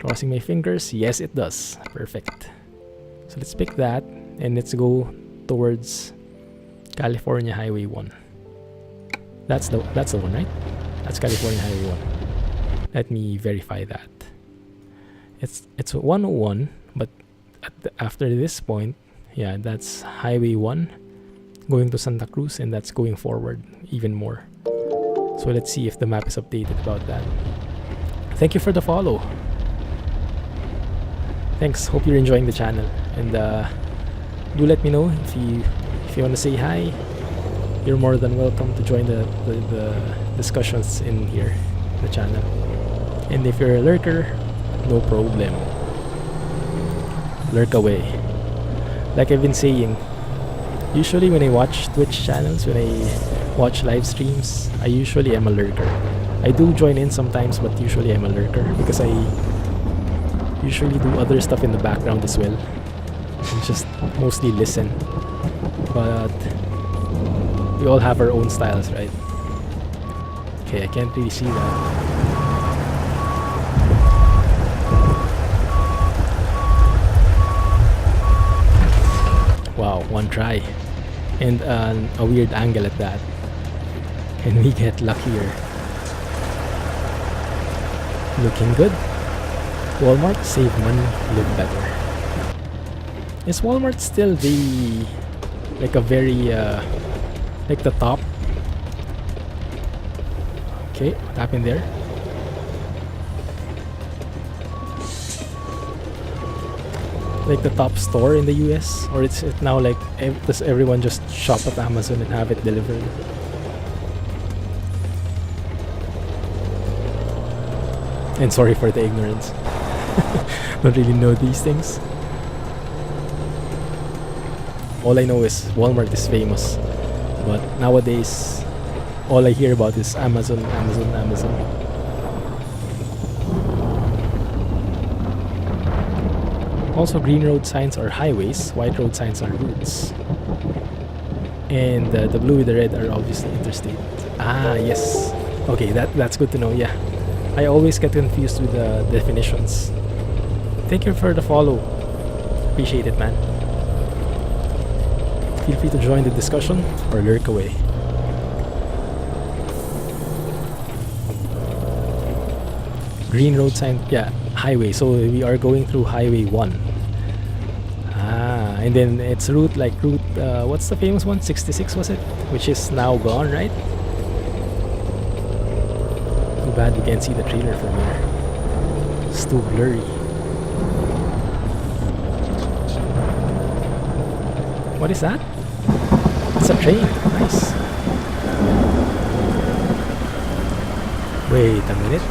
Crossing my fingers. Yes, it does. Perfect. So let's pick that and let's go towards California Highway 1. That's the one, right? That's California Highway 1. Let me verify that. It's 101, but after this point, yeah, that's Highway 1 going to Santa Cruz, and that's going forward even more. So let's see if the map is updated about that. Thank you for the follow. Thanks. Hope you're enjoying the channel, and do let me know if you want to say hi. You're more than welcome to join the discussions in here, the channel. And if you're a lurker, no problem. Lurk away. Like I've been saying, usually when I watch Twitch channels, when I watch live streams, I usually am a lurker. I do join in sometimes, but usually I'm a lurker because I usually do other stuff in the background as well. And just mostly listen. But we all have our own styles, right? Okay, I can't really see that. Wow, one try. And a weird angle at that. Can we get luckier? Looking good. Walmart, save money, live better. Is Walmart still the... like a very... like the top? Okay, what happened there? Like the top store in the US, or it's now like does everyone just shop at Amazon and have it delivered? And sorry for the ignorance. Don't really know these things. All I know is Walmart is famous, but nowadays all I hear about is Amazon, Amazon, Amazon. Also, green road signs are highways, white road signs are routes. And the blue with the red are obviously interstate. Ah, yes. Okay, that's good to know, yeah. I always get confused with the definitions. Thank you for the follow. Appreciate it, man. Feel free to join the discussion or lurk away. Green road sign, yeah, highway. So we are going through Highway 1. Ah, and then it's route, what's the famous one? 66 was it? Which is now gone, right? bad we can't see the trailer from here. It's too blurry. What is that? It's a train. Nice. Wait a minute.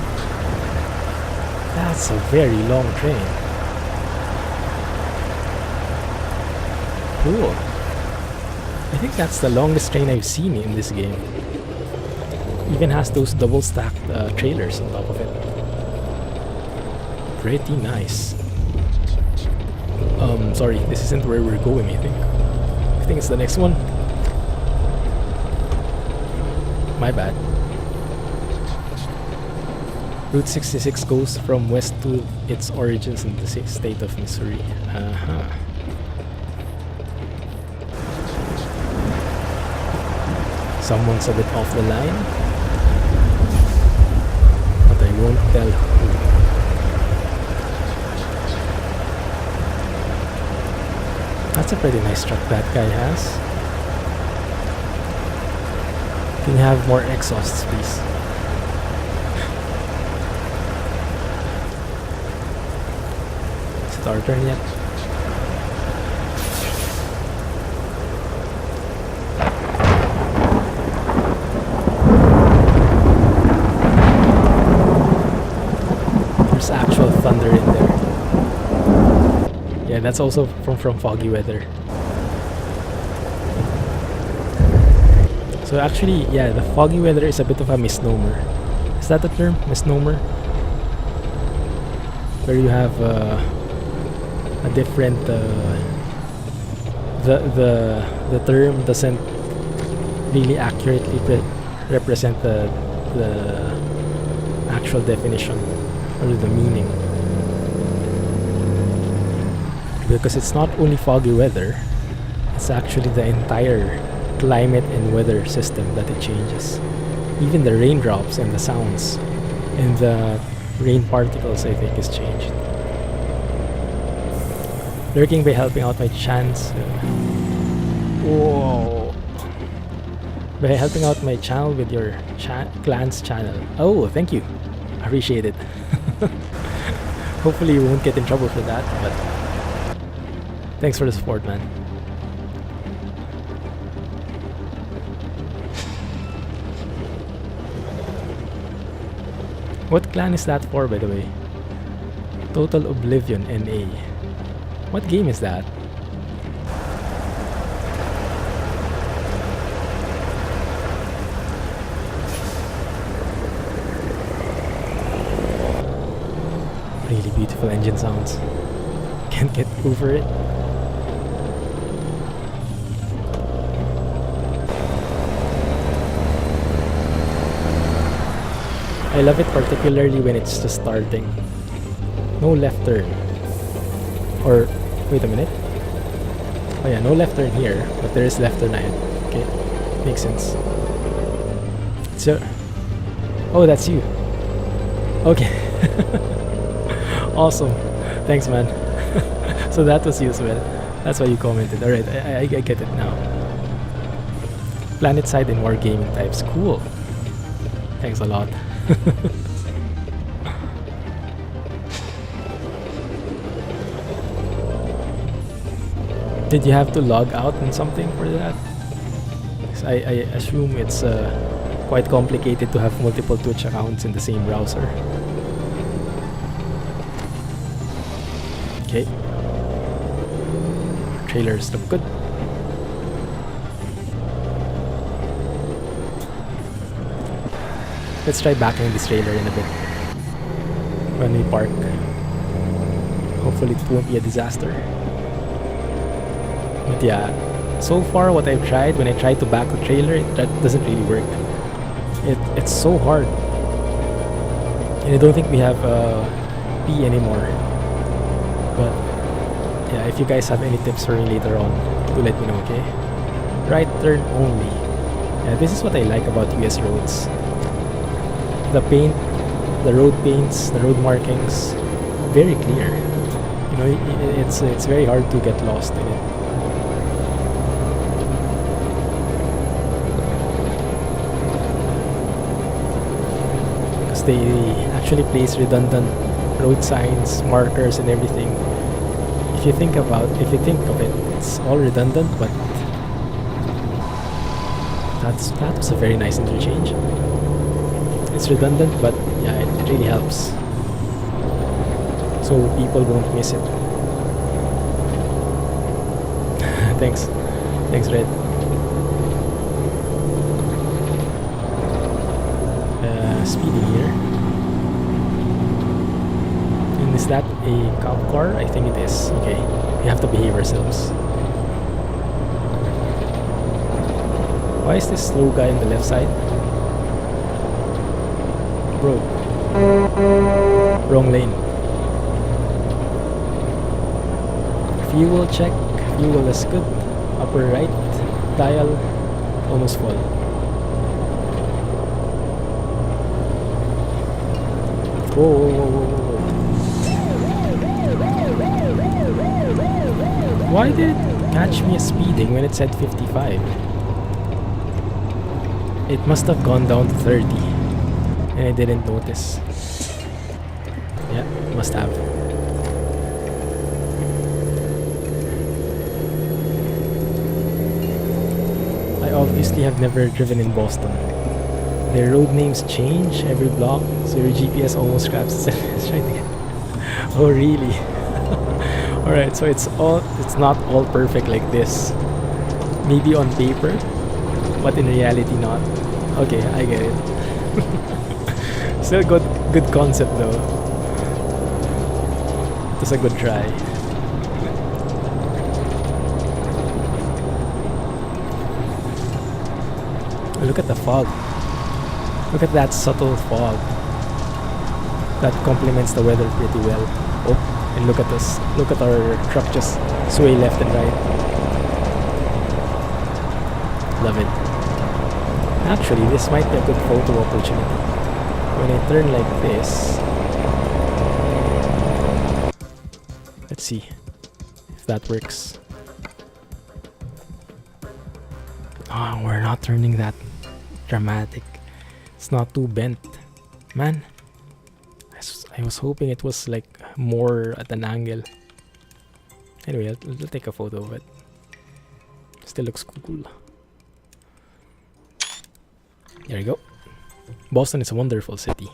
That's a very long train. Cool. I think that's the longest train I've seen in this game. Even has those double stacked trailers on top of it. Pretty nice. Sorry, this isn't where we're going, I think. I think it's the next one. My bad. Route 66 goes from west to its origins in the state of Missouri. Someone's a bit off the line, but I won't tell who. That's a pretty nice truck that guy has. Can you have more exhausts, please? Is it our turn yet? There's actual thunder in there. Yeah, that's also from foggy weather. So actually, yeah, the foggy weather is a bit of a misnomer. Is that the term? Misnomer? Where you have a different the term doesn't really accurately represent the actual definition or the meaning, because it's not only foggy weather, it's actually the entire climate and weather system that it changes. Even the raindrops and the sounds and the rain particles, I think, is changed. Lurking by helping out my chance. Whoa! By helping out my channel with your clan's channel. Oh, thank you. Appreciate it. Hopefully you won't get in trouble for that, but thanks for the support, man. What clan is that for, by the way? Total Oblivion NA. What game is that? Really beautiful engine sounds. Can't get over it. I love it particularly when it's just starting. No left turn. Or, wait a minute. Oh yeah, no left turn here, but there is left turn ahead. Okay, makes sense. So, oh, that's you. Okay. Awesome. Thanks, man. So that was you as well. That's why you commented. Alright, I get it now. Planet side and wargaming types. Cool. Thanks a lot. Did you have to log out and something for that? I assume it's quite complicated to have multiple Twitch accounts in the same browser. Okay. Trailers look good. Let's try backing this trailer in a bit when we park. Hopefully it won't be a disaster. But yeah, so far what I've tried, when I tried to back the trailer, that doesn't really work. It's so hard. And I don't think we have P anymore. But yeah, if you guys have any tips for me later on, do let me know, okay? Right turn only. Yeah, this is what I like about US roads. The paint, the road paints, the road markings, very clear. You know, it's very hard to get lost in it. they actually place redundant road signs, markers, and everything. If you think of it, it's all redundant, but that was a very nice interchange. It's redundant, but yeah, it really helps, so people won't miss it. Thanks, Red. Speeding here. And is that a cop car? I think it is. Okay, we have to behave ourselves. Why is this slow guy on the left side? Bro. Wrong lane. Fuel check. Fuel is good. Upper right. Dial. Almost full. Whoa, whoa, whoa, whoa, whoa. Why did it catch me speeding when it said 55? It must have gone down to 30 and I didn't notice. Yeah, must have. I obviously have never driven in Boston. Their road names change every block, so your GPS almost scraps itself. Oh really? Alright, so it's not all perfect like this. Maybe on paper, but in reality not. Okay, I get it. Still good concept though. It's a good try. Look at the fog. Look at that subtle fog. That complements the weather pretty well. Oh, and look at us. Look at our truck just sway left and right. Love it. Actually, this might be a good photo opportunity. When I turn like this, let's see if that works. Oh, we're not turning that dramatic. It's not too bent. Man, I was hoping it was like more at an angle. Anyway, I'll take a photo of it. Still looks cool. There you go. Boston is a wonderful city.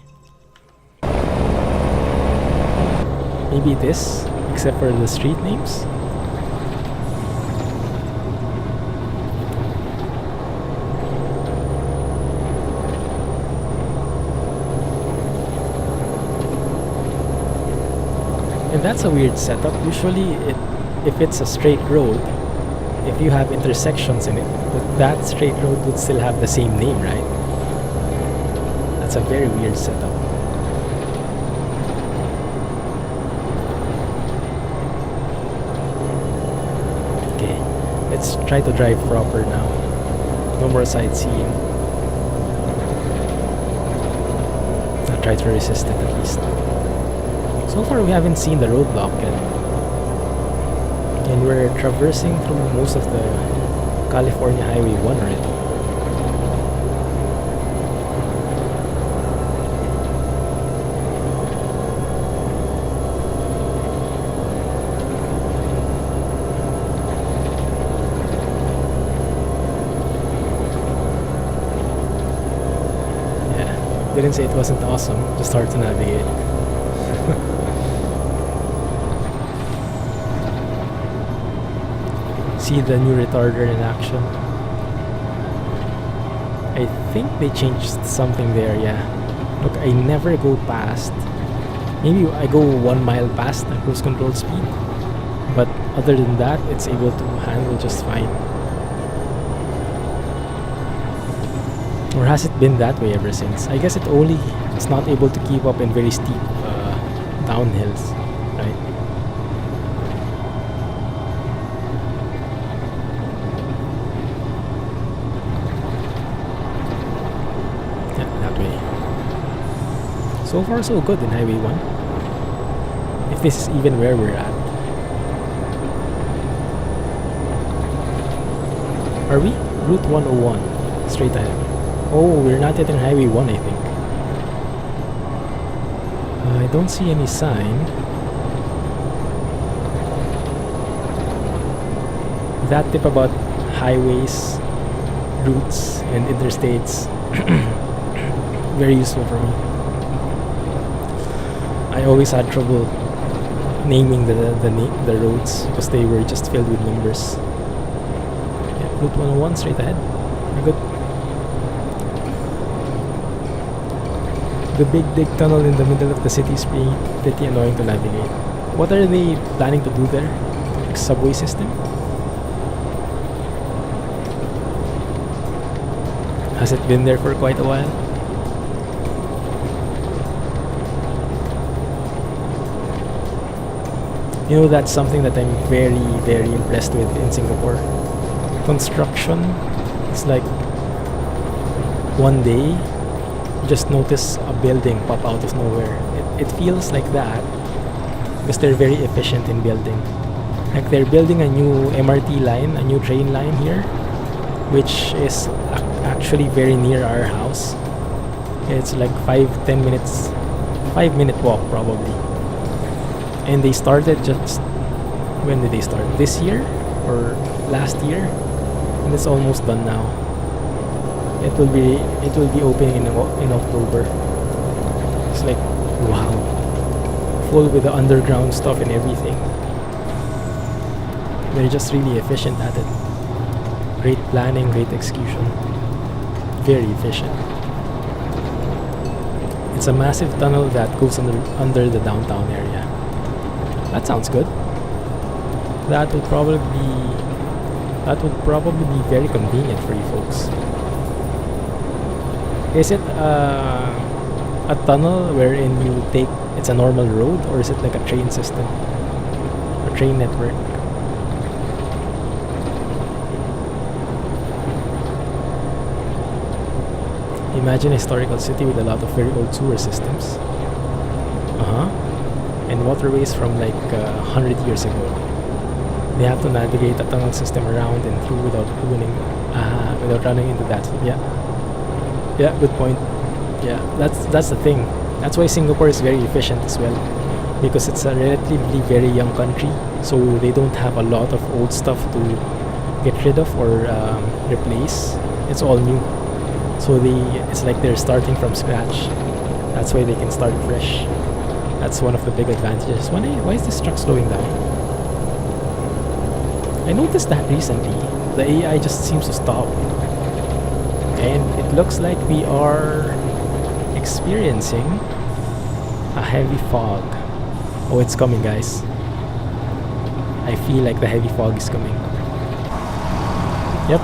Maybe it is, except for the street names. And that's a weird setup. Usually, if it's a straight road, if you have intersections in it, that straight road would still have the same name, right? That's a very weird setup. Okay, let's try to drive proper now. No more sightseeing. I'll try to resist it at least. So far we haven't seen the roadblock yet. And we're traversing through most of the California Highway 1 already. Yeah, didn't say it wasn't awesome, just hard to navigate. See the new retarder in action. I think they changed something there, yeah. Look, I never go past. Maybe I go 1 mile past the cruise control speed. But other than that, it's able to handle just fine. Or has it been that way ever since? I guess it's not able to keep up in very steep downhills, right? So far so good in Highway 1. If this is even where we're at. Are we? Route 101. Straight ahead. Oh, we're not yet in Highway 1, I think. I don't see any sign. That tip about highways, routes, and interstates, very useful for me. I always had trouble naming the roads because they were just filled with numbers. Yeah, Route 101 straight ahead. We're good. The big dig tunnel in the middle of the city is pretty annoying to navigate. What are they planning to do there? Like subway system? Has it been there for quite a while? You know, that's something that I'm very, very impressed with in Singapore. Construction. It's like one day, just notice a building pop out of nowhere. It feels like that because they're very efficient in building. Like they're building a new MRT line, a new train line here, which is actually very near our house. It's like 5-10 minutes, 5-minute walk probably. And they started just, when did they start? This year or last year? And it's almost done now. It will be opening in October. It's like, wow, full with the underground stuff and everything. They're just really efficient at it. Great planning, great execution. Very efficient. It's a massive tunnel that goes under the downtown area. That sounds good. That would probably be very convenient for you folks. Is it a tunnel wherein you take, it's a normal road, or is it like a train system? A train network? Imagine a historical city with a lot of very old sewer systems. And waterways from like 100 years ago. They have to navigate a tunnel system around and through without running into that. So yeah, good point. Yeah, that's the thing. That's why Singapore is very efficient as well, because it's a relatively very young country, so they don't have a lot of old stuff to get rid of or replace. It's all new, so it's like they're starting from scratch. That's why they can start fresh. That's one of the big advantages. Why is this truck slowing down? I noticed that recently. The AI just seems to stop. And it looks like we are experiencing a heavy fog. Oh, it's coming, guys. I feel like the heavy fog is coming. Yep.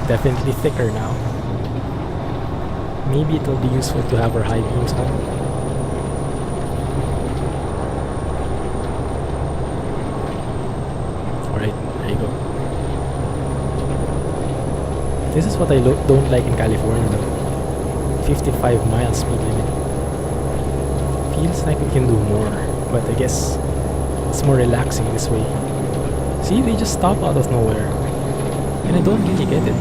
Definitely thicker now. Maybe it will be useful to have our high beams on. This is what I don't like in California though. 55 miles speed limit. Feels like we can do more, but I guess it's more relaxing this way. See, they just stop out of nowhere. And I don't really get it.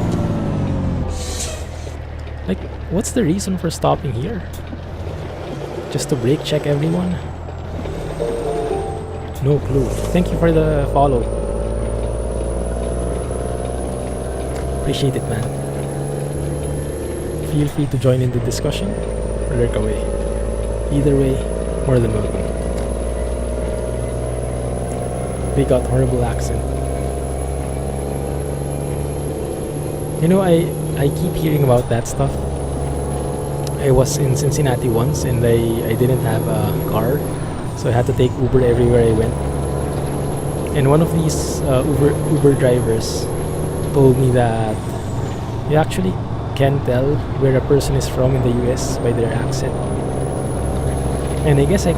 Like, what's the reason for stopping here? Just to brake check everyone? No clue. Thank you for the follow. Appreciate it, man. Feel free to join in the discussion or lurk away. Either way, more than welcome. They got horrible accent. You know, I keep hearing about that stuff. I was in Cincinnati once and I didn't have a car, so I had to take Uber everywhere I went. And one of these Uber drivers told me that you actually can tell where a person is from in the US by their accent. And I guess I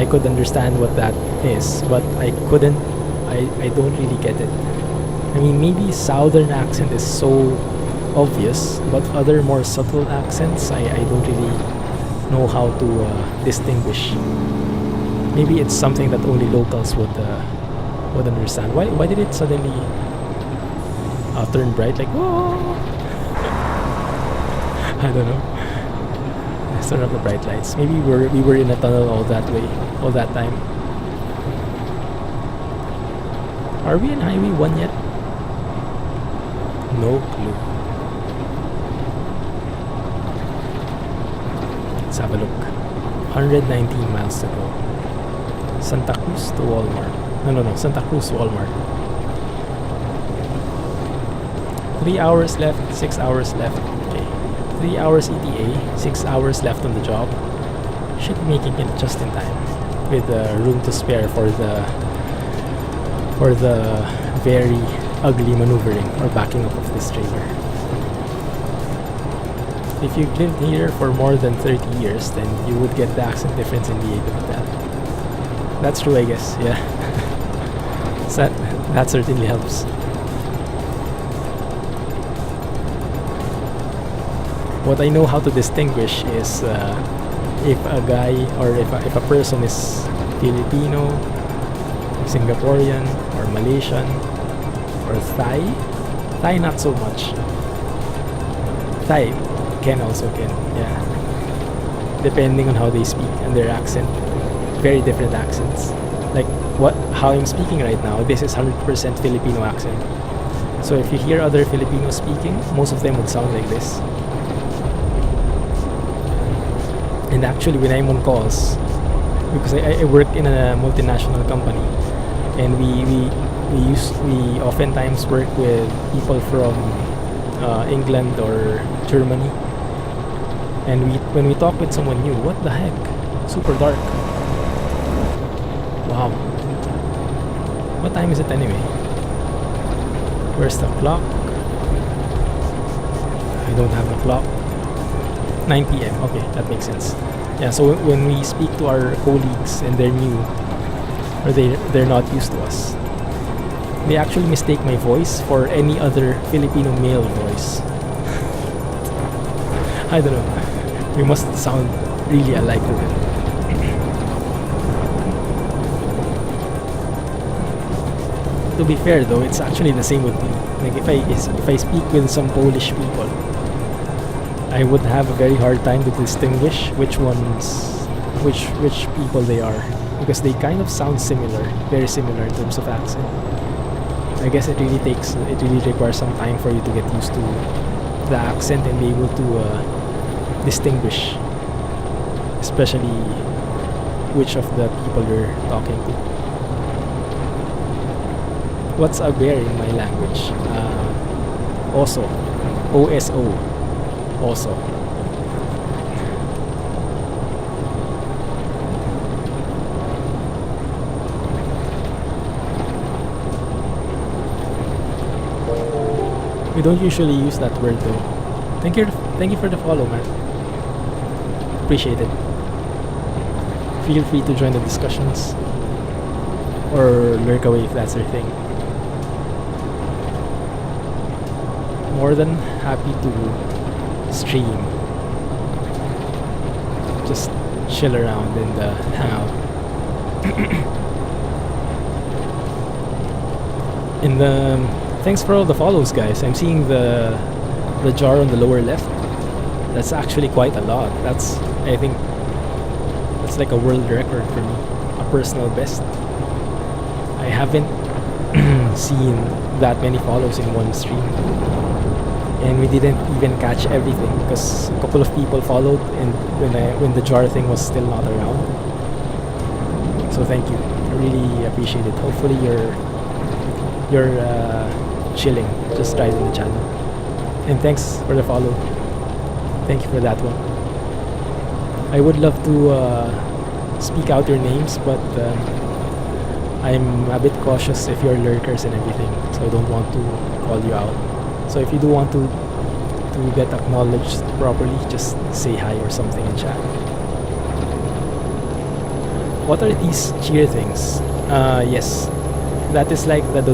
could understand what that is, but I don't really get it. I mean, maybe southern accent is so obvious, but other more subtle accents, I don't really know how to distinguish. Maybe it's something that only locals would understand. Why did it suddenly turn bright like whoa? I don't know. Let's turn off the bright lights. Maybe we were in a tunnel all that way, all that time. Are we in Highway 1 yet? No clue. Let's have a look. 119 miles to go. Santa Cruz to Walmart. No. Santa Cruz Walmart. 3 hours left, 6 hours left. Okay. 3 hours ETA, 6 hours left on the job. Should be making it just in time. With room to spare for the very ugly maneuvering or backing up of this trailer. If you've lived here for more than 30 years, then you would get the accent difference and be able to tell. That's true, I guess, yeah. So that certainly helps. What I know how to distinguish is if a guy or if a person is Filipino, Singaporean, or Malaysian, or Thai. Thai not so much. Thai can, yeah. Depending on how they speak and their accent. Very different accents. Like how I'm speaking right now, this is 100% Filipino accent. So if you hear other Filipinos speaking, most of them would sound like this. And actually when I'm on calls, because I work in a multinational company, and we oftentimes work with people from England or Germany, and when we talk with someone new, what the heck, super dark. Wow. What time is it anyway? Where's the clock? I don't have the clock. 9 p.m. Okay, that makes sense. Yeah, so when we speak to our colleagues and they're new, or they're not used to us, they actually mistake my voice for any other Filipino male voice. I don't know. We must sound really alike to them. To be fair though, it's actually the same with me. Like if I speak with some Polish people, I would have a very hard time to distinguish which people they are, because they kind of sound similar, very similar in terms of accent. I guess it really requires some time for you to get used to the accent and be able to distinguish, especially which of the people you're talking to. What's a bear in my language? Oso. O-S-O. Oso. We don't usually use that word though. Thank you for the follow, man. Appreciate it. Feel free to join the discussions or lurk away if that's your thing. More than happy to stream. Just chill around and hang out. And thanks for all the follows, guys. I'm seeing the jar on the lower left. That's actually quite a lot. I think that's like a world record for me, a personal best. I haven't seen that many follows in one stream, and we didn't even catch everything because a couple of people followed, and when the jar thing was still not around. So thank you. I really appreciate it. Hopefully you're chilling just right in the channel. And thanks for the follow. Thank you for that one. I would love to speak out your names, but I'm a bit cautious if you're lurkers and everything, so I don't want to call you out. So if you do want to get acknowledged properly, just say hi or something in chat. What are these cheer things? Yes, that is like the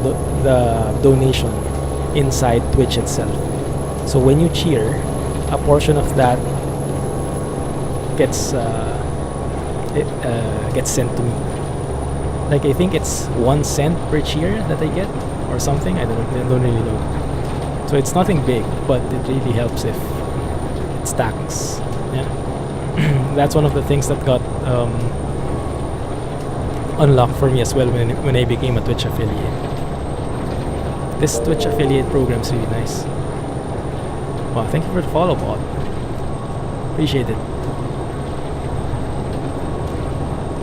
donation inside Twitch itself. So when you cheer, a portion of that gets sent to me. Like I think it's 1 cent per cheer that I get or something. I don't really know. So it's nothing big, but it really helps if it stacks. Yeah. That's one of the things that got unlocked for me as well when I became a Twitch affiliate. This Twitch affiliate program is really nice. Wow, thank you for the follow, bot. Appreciate it.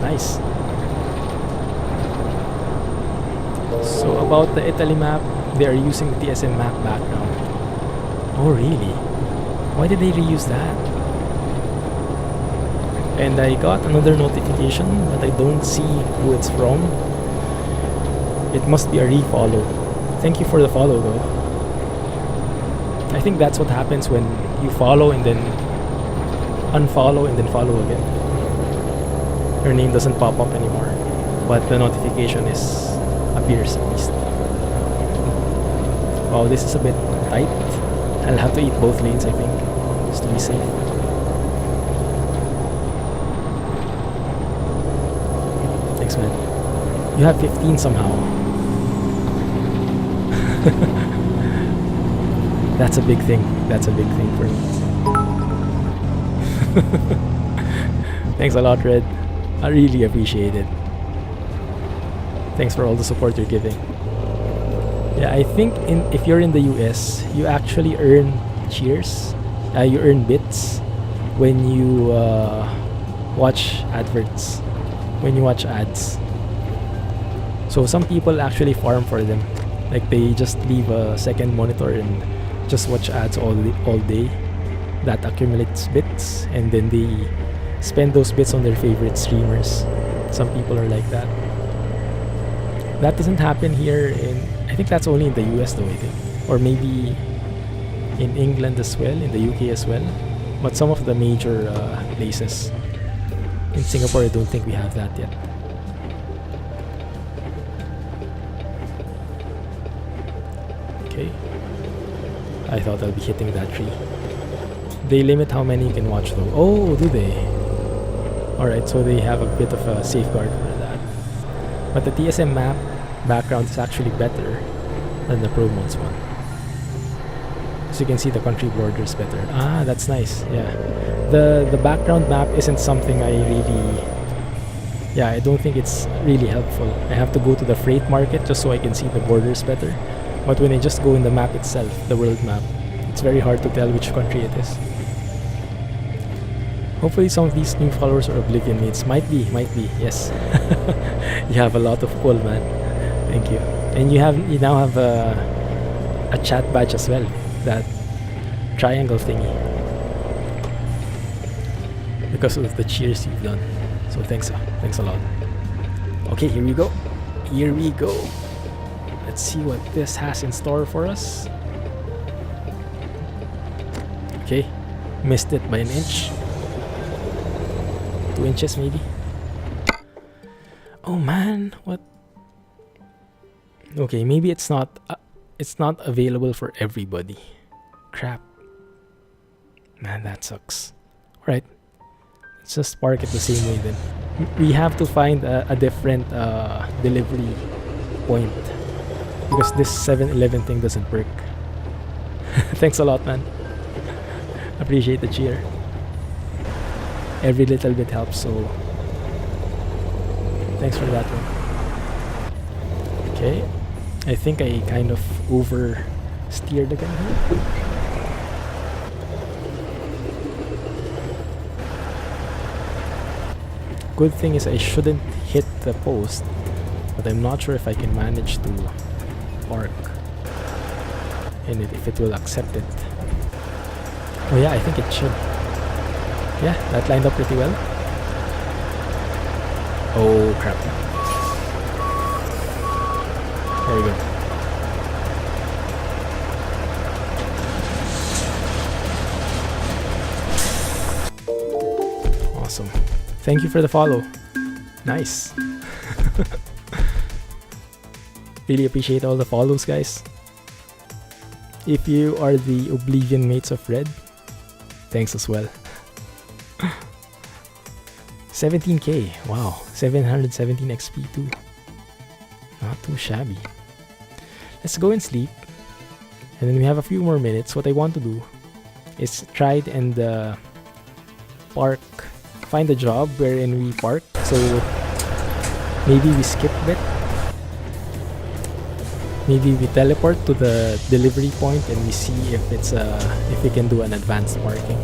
Nice. So about the Italy map, they are using the TSM map background. Oh really? Why did they reuse that? And I got another notification, but I don't see who it's from. It must be a refollow. Thank you for the follow though. I think that's what happens when you follow and then unfollow and then follow again. Your name doesn't pop up anymore, but the notification appears at least. Wow, this is a bit tight. I'll have to eat both lanes, I think, just to be safe. Thanks, man. You have 15 somehow. That's a big thing. That's a big thing for me. Thanks a lot, Red. I really appreciate it. Thanks for all the support you're giving. Yeah, I think if you're in the US, you actually earn cheers. You earn bits when you watch adverts, when you watch ads. So some people actually farm for them. Like they just leave a second monitor and just watch ads all day. That accumulates bits, and then they spend those bits on their favorite streamers. Some people are like that. That doesn't happen here I think that's only in the US though, I think. Or maybe in England as well, in the UK as well. But some of the major places. In Singapore, I don't think we have that yet. Okay. I thought I'll be hitting that tree. They limit how many you can watch though. Oh, do they? Alright, so they have a bit of a safeguard for that. But the TSM map background is actually better than the Pro Modes one. So you can see the country borders better. Ah, that's nice. Yeah. The background map isn't something I really... Yeah, I don't think it's really helpful. I have to go to the freight market just so I can see the borders better. But when I just go in the map itself, the world map, it's very hard to tell which country it is. Hopefully some of these new followers are Oblivion mates. Might be, yes. You have a lot of pull, man. Thank you. And you now have a chat badge as well. That triangle thingy. Because of the cheers you've done. So thanks a lot. Okay, here we go. Let's see what this has in store for us. Okay, missed it by an inch. 2 inches maybe. Oh man, what? Okay, maybe it's not available for everybody. Crap. Man, that sucks. Alright, let's just park it the same way then. We have to find a different delivery point. Because this 7-Eleven thing doesn't work. Thanks a lot, man. Appreciate the cheer. Every little bit helps, so thanks for that one. Okay, I think I kind of oversteered again here. Good thing is I shouldn't hit the post, but I'm not sure if I can manage to park and if it will accept it. Oh yeah, I think it should. Yeah, that lined up pretty well. Oh crap. There we go. Awesome. Thank you for the follow. Nice. Really appreciate all the follows, guys. If you are the Oblivion mates of Red, thanks as well. 17k, wow, 717 XP too. Not too shabby. Let's go and sleep. And then we have a few more minutes. What I want to do is try and find a job wherein we park. So maybe we skip a bit. Maybe we teleport to the delivery point and we see if we can do an advanced parking.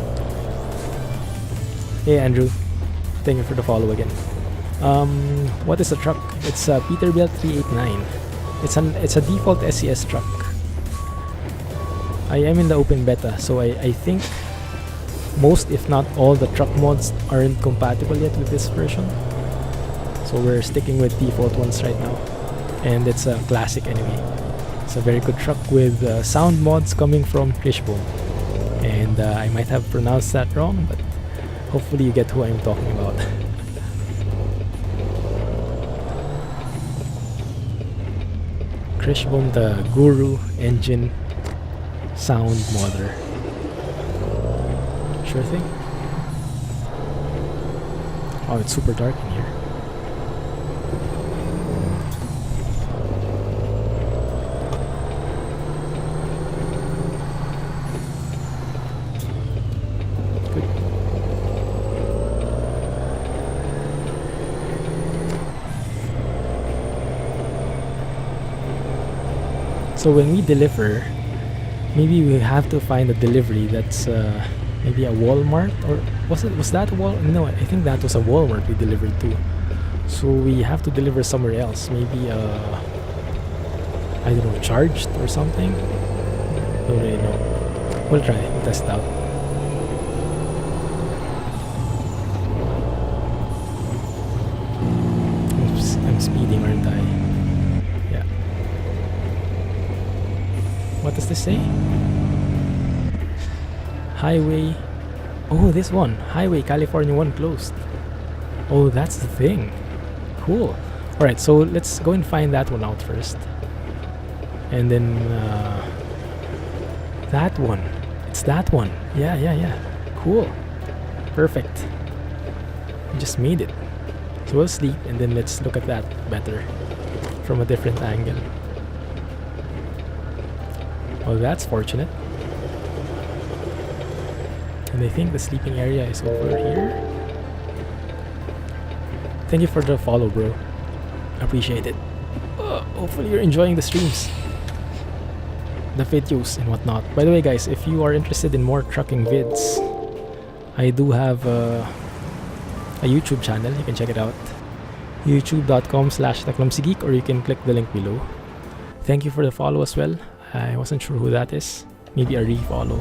Hey Andrew, thank you for the follow again. What is the truck? It's a Peterbilt 389. It's a default SCS truck. I am in the open beta, so I think most, if not all, the truck mods aren't compatible yet with this version. So we're sticking with default ones right now. And it's a classic anyway. It's a very good truck with sound mods coming from Fishbone. And I might have pronounced that wrong, but hopefully you get who I'm talking about. Fishbone, the guru engine sound modder. Sure thing. Oh, it's super dark in here. So when we deliver, maybe we have to find a delivery that's maybe a Walmart, or was that a Wal? No, I think that was a Walmart we delivered to. So we have to deliver somewhere else. Maybe I don't know, Charged or something. Don't really know. We'll try. We'll test it out. Oops, I'm speeding, aren't I? Yeah. What does this say? Highway. Oh, this one. Highway California 1 closed. Oh, that's the thing. Cool. Alright, so let's go and find that one out first. And then that one. It's that one. Yeah. Cool. Perfect. We just made it. So we'll sleep and then let's look at that better from a different angle. Well, that's fortunate. And I think the sleeping area is over here. Thank you for the follow, bro. Appreciate it. Hopefully you're enjoying the streams, the videos and whatnot. By the way, guys, if you are interested in more trucking vids, I do have a YouTube channel. You can check it out. youtube.com/theclumsygeek, or you can click the link below. Thank you for the follow as well. I wasn't sure who that is. Maybe a refollow.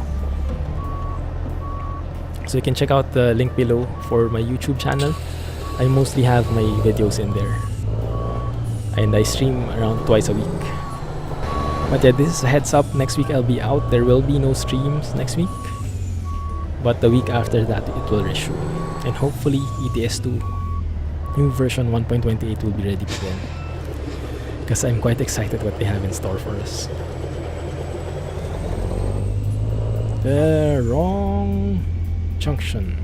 So you can check out the link below for my YouTube channel. I mostly have my videos in there. And I stream around twice a week. But yeah, this is a heads up. Next week I'll be out. There will be no streams next week. But the week after that, it will resume. And hopefully ETS2 new version 1.28 will be ready by then. Because I'm quite excited what they have in store for us. The wrong junction.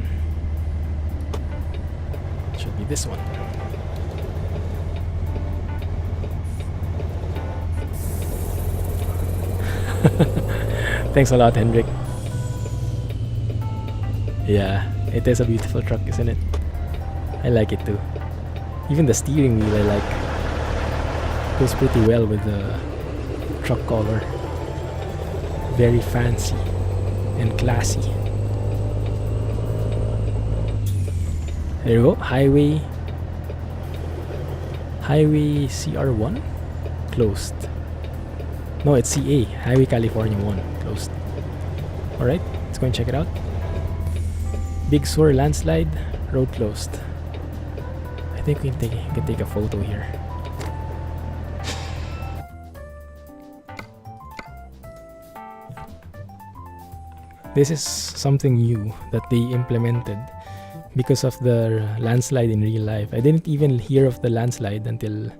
Should be this one. Thanks a lot, Hendrik. Yeah, it is a beautiful truck, isn't it? I like it too. Even the steering wheel I like. Goes pretty well with the truck color. Very fancy and classy. There you go. Highway CR1 closed. No, it's CA, Highway California 1 closed. Alright, let's go and check it out. Big Sur landslide, road closed. I think we can take a photo here. This is something new that they implemented because of the landslide in real life. I didn't even hear of the landslide until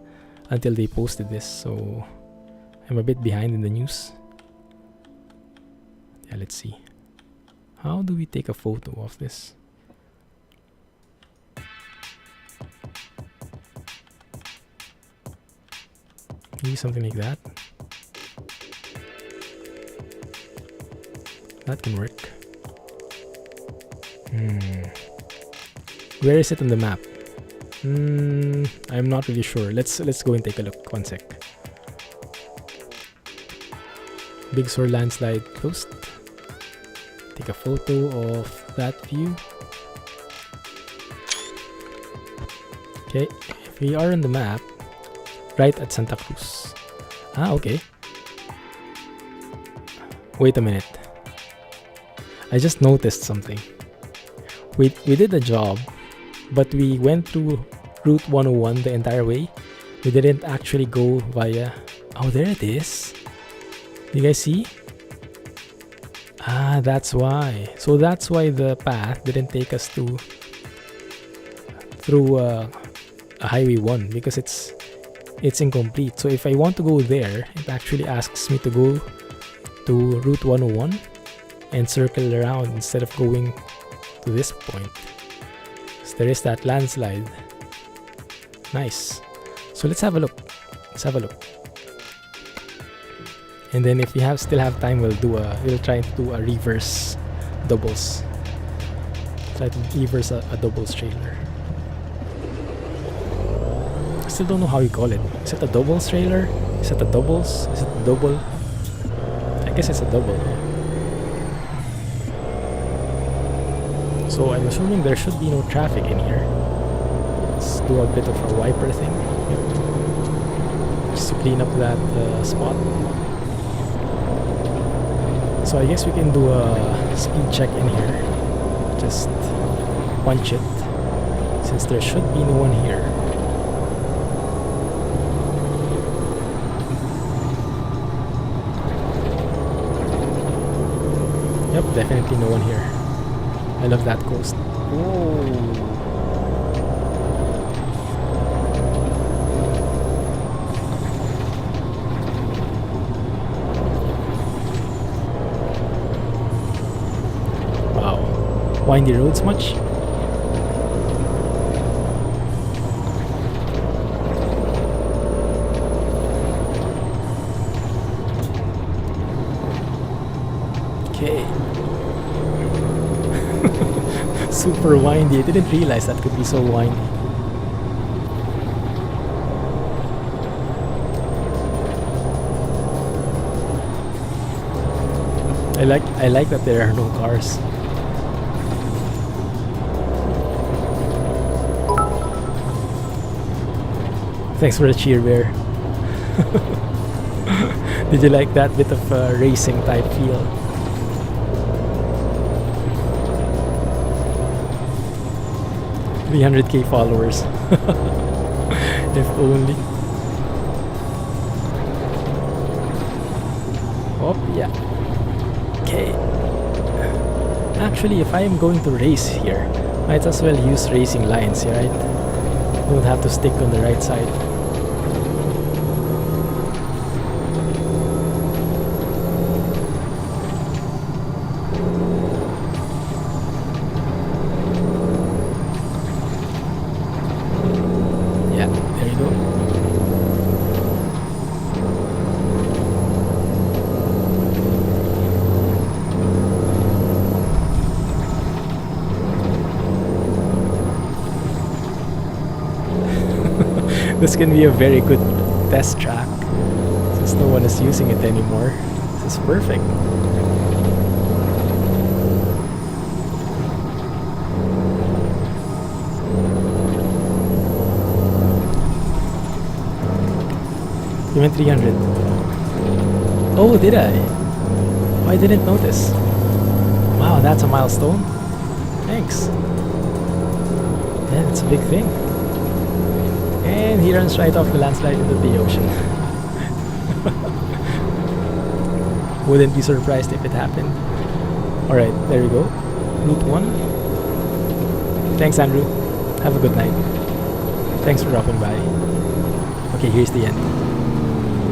they posted this, so I'm a bit behind in the news. Yeah, let's see. How do we take a photo of this? Maybe something like that. That can work. Where is it on the map? I'm not really sure. Let's go and take a look. 1 sec. Big Sur landslide closed. Take a photo of that view. Okay, if we are on the map, right at Santa Cruz. Okay. Wait a minute. I just noticed something. We did a job, but we went to Route 101 the entire way. We didn't actually go via... Oh, there it is. You guys see? That's why. So that's why the path didn't take us through a Highway 1, because it's incomplete. So if I want to go there, it actually asks me to go to Route 101 and circle around instead of going to this point. So there is that landslide. Nice. So let's have a look. And then if we still have time, we'll try to do a reverse doubles. Try to reverse a doubles trailer. I still don't know how you call it. Is it a doubles trailer? Is it a doubles? Is it a double? I guess it's a double. So I'm assuming there should be no traffic in here. Let's do a bit of a wiper thing. Just to clean up that spot. So I guess we can do a speed check in here. Just punch it, since there should be no one here. Yep, definitely no one here. I love that coast. Whoa. Windy roads much? Okay. Super windy. I didn't realize that could be so windy. I like that there are no cars. Thanks for the cheer, Bear. Did you like that bit of racing type feel? $300k followers. If only. Oh, yeah. Okay. Actually, if I am going to race here, might as well use racing lines, right? Don't have to stick on the right side. This can be a very good test track since no one is using it anymore. This is perfect. You went 300. Oh, did I? Oh, I didn't notice. Wow, that's a milestone. Thanks. Yeah, that's a big thing. And he runs right off the landslide into the ocean. Wouldn't be surprised if it happened. Alright, there we go. Route 1. Thanks, Andrew. Have a good night. Thanks for dropping by. Okay, here's the end.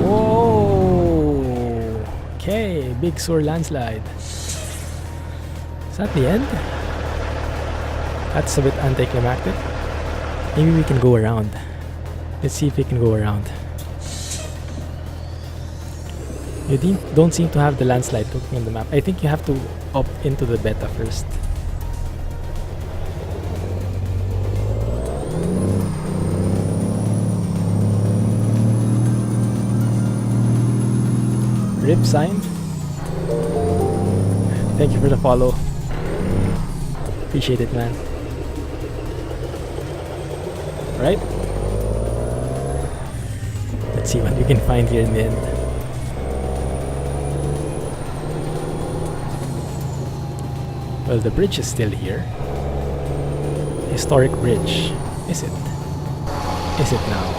Whoa! Okay, Big Sur landslide. Is that the end? That's a bit anticlimactic. Maybe we can go around. Let's see if we can go around. You don't seem to have the landslide looking on the map. I think you have to opt into the beta first. sub sign. Thank you for the follow. Appreciate it, man. Right? Let's see what we can find here in the end. Well, the bridge is still here. Historic bridge. Is it? Is it now?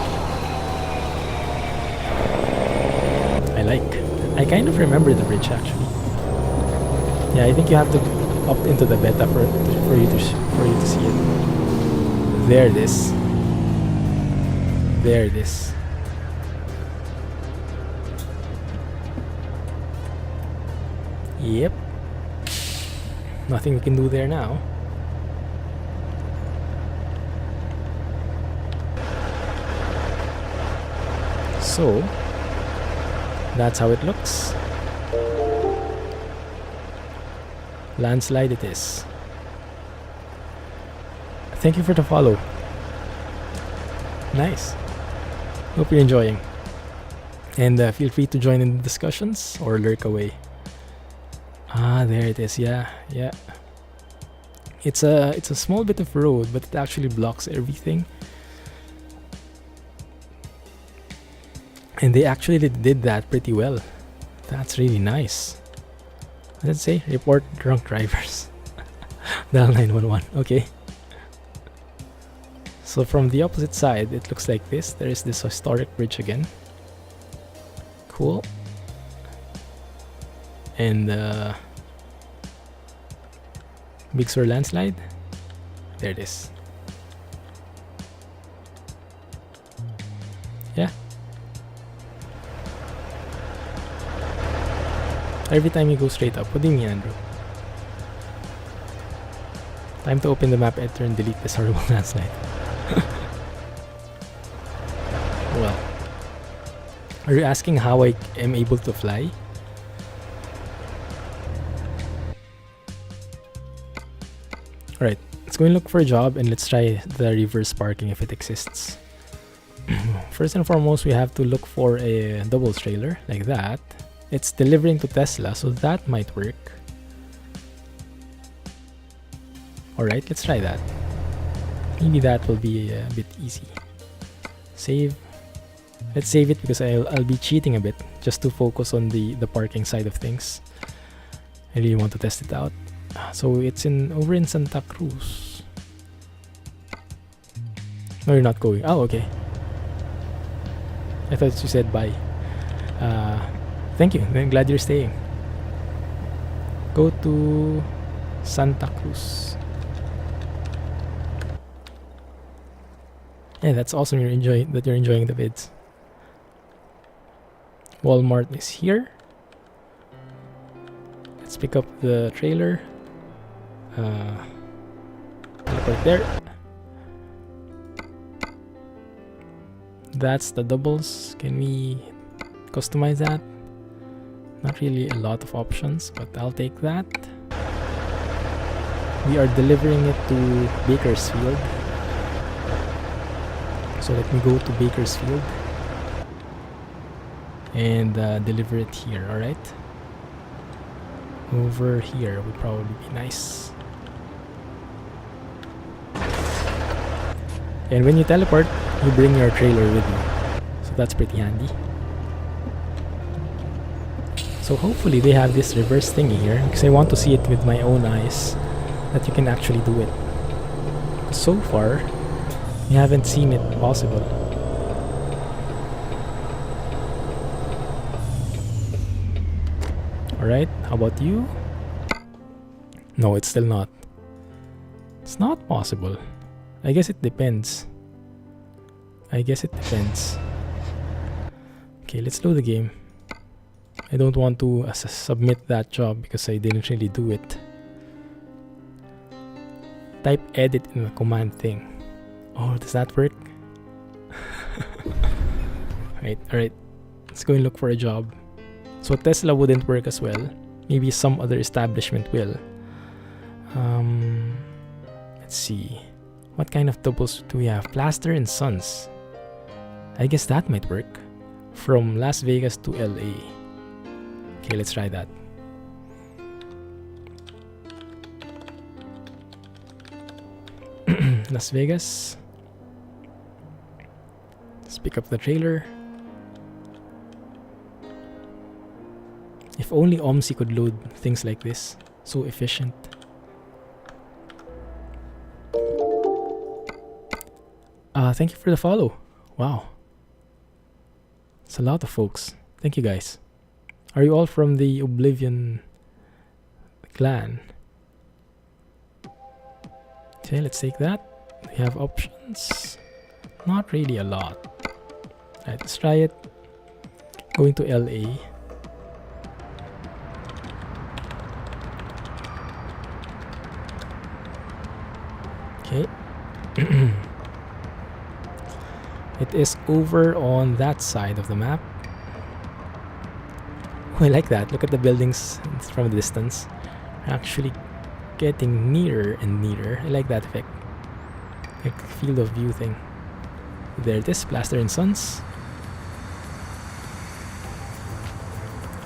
I kind of remember the bridge actually. Yeah, I think you have to opt into the beta for you to see it. There it is. There it is. Yep. Nothing we can do there now. So that's how it looks. Landslide it is. Thank you for the follow. Nice. Hope you're enjoying. And feel free to join in the discussions or lurk away. Ah, there it is. Yeah, yeah. It's a small bit of road, but it actually blocks everything. And they actually did that pretty well. That's really nice. Let's say report drunk drivers. Dial 911. Okay. So from the opposite side, it looks like this. There is this historic bridge again. Cool. And Big Sur landslide. There it is. Yeah. Every time you go straight up. What do you mean, Andrew? Time to open the map editor and delete this horrible landslide. Well, are you asking how I am able to fly? Alright, let's go and look for a job and let's try the reverse parking if it exists. First and foremost, we have to look for a double trailer like that. It's delivering to Tesla, so that might work. Alright, let's try that. Maybe that will be a bit easy. Save. Let's save it because I'll be cheating a bit just to focus on the parking side of things. I really want to test it out. So it's over in Santa Cruz. No, you're not going. Oh, okay. I thought you said bye. Thank you. I'm glad you're staying. Go to Santa Cruz. Yeah, that's awesome. You're enjoying the vids. Walmart is here. Let's pick up the trailer. Teleport there. That's the doubles. Can we customize that? Not really a lot of options, but I'll take that. We are delivering it to Bakersfield. So let me go to Bakersfield and deliver it here, alright? Over here would probably be nice. And when you teleport, you bring your trailer with you. So that's pretty handy. So hopefully they have this reverse thingy here, because I want to see it with my own eyes, that you can actually do it. So far, we haven't seen it possible. Alright, how about you? No, it's still not. It's not possible. I guess it depends. Okay, let's load the game. I don't want to submit that job because I didn't really do it. Type edit in the command thing. Oh, does that work? Alright. Let's go and look for a job. So Tesla wouldn't work as well. Maybe some other establishment will. Let's see. What kind of doubles do we have? Plaster and Sons. I guess that might work. From Las Vegas to LA. Okay, let's try that. Las Vegas. Let's pick up the trailer. If only OMSI could load things like this. So efficient. Thank you for the follow. Wow. It's a lot of folks. Thank you guys. Are you all from the Oblivion clan? Okay, let's take that. We have options. Not really a lot. Alright, let's try it. Going to LA. Okay. It is over on that side of the map. Oh, I like that. Look at the buildings from a distance. Actually getting nearer and nearer. I like that effect. Like field of view thing. There it is. Plaster and Sons.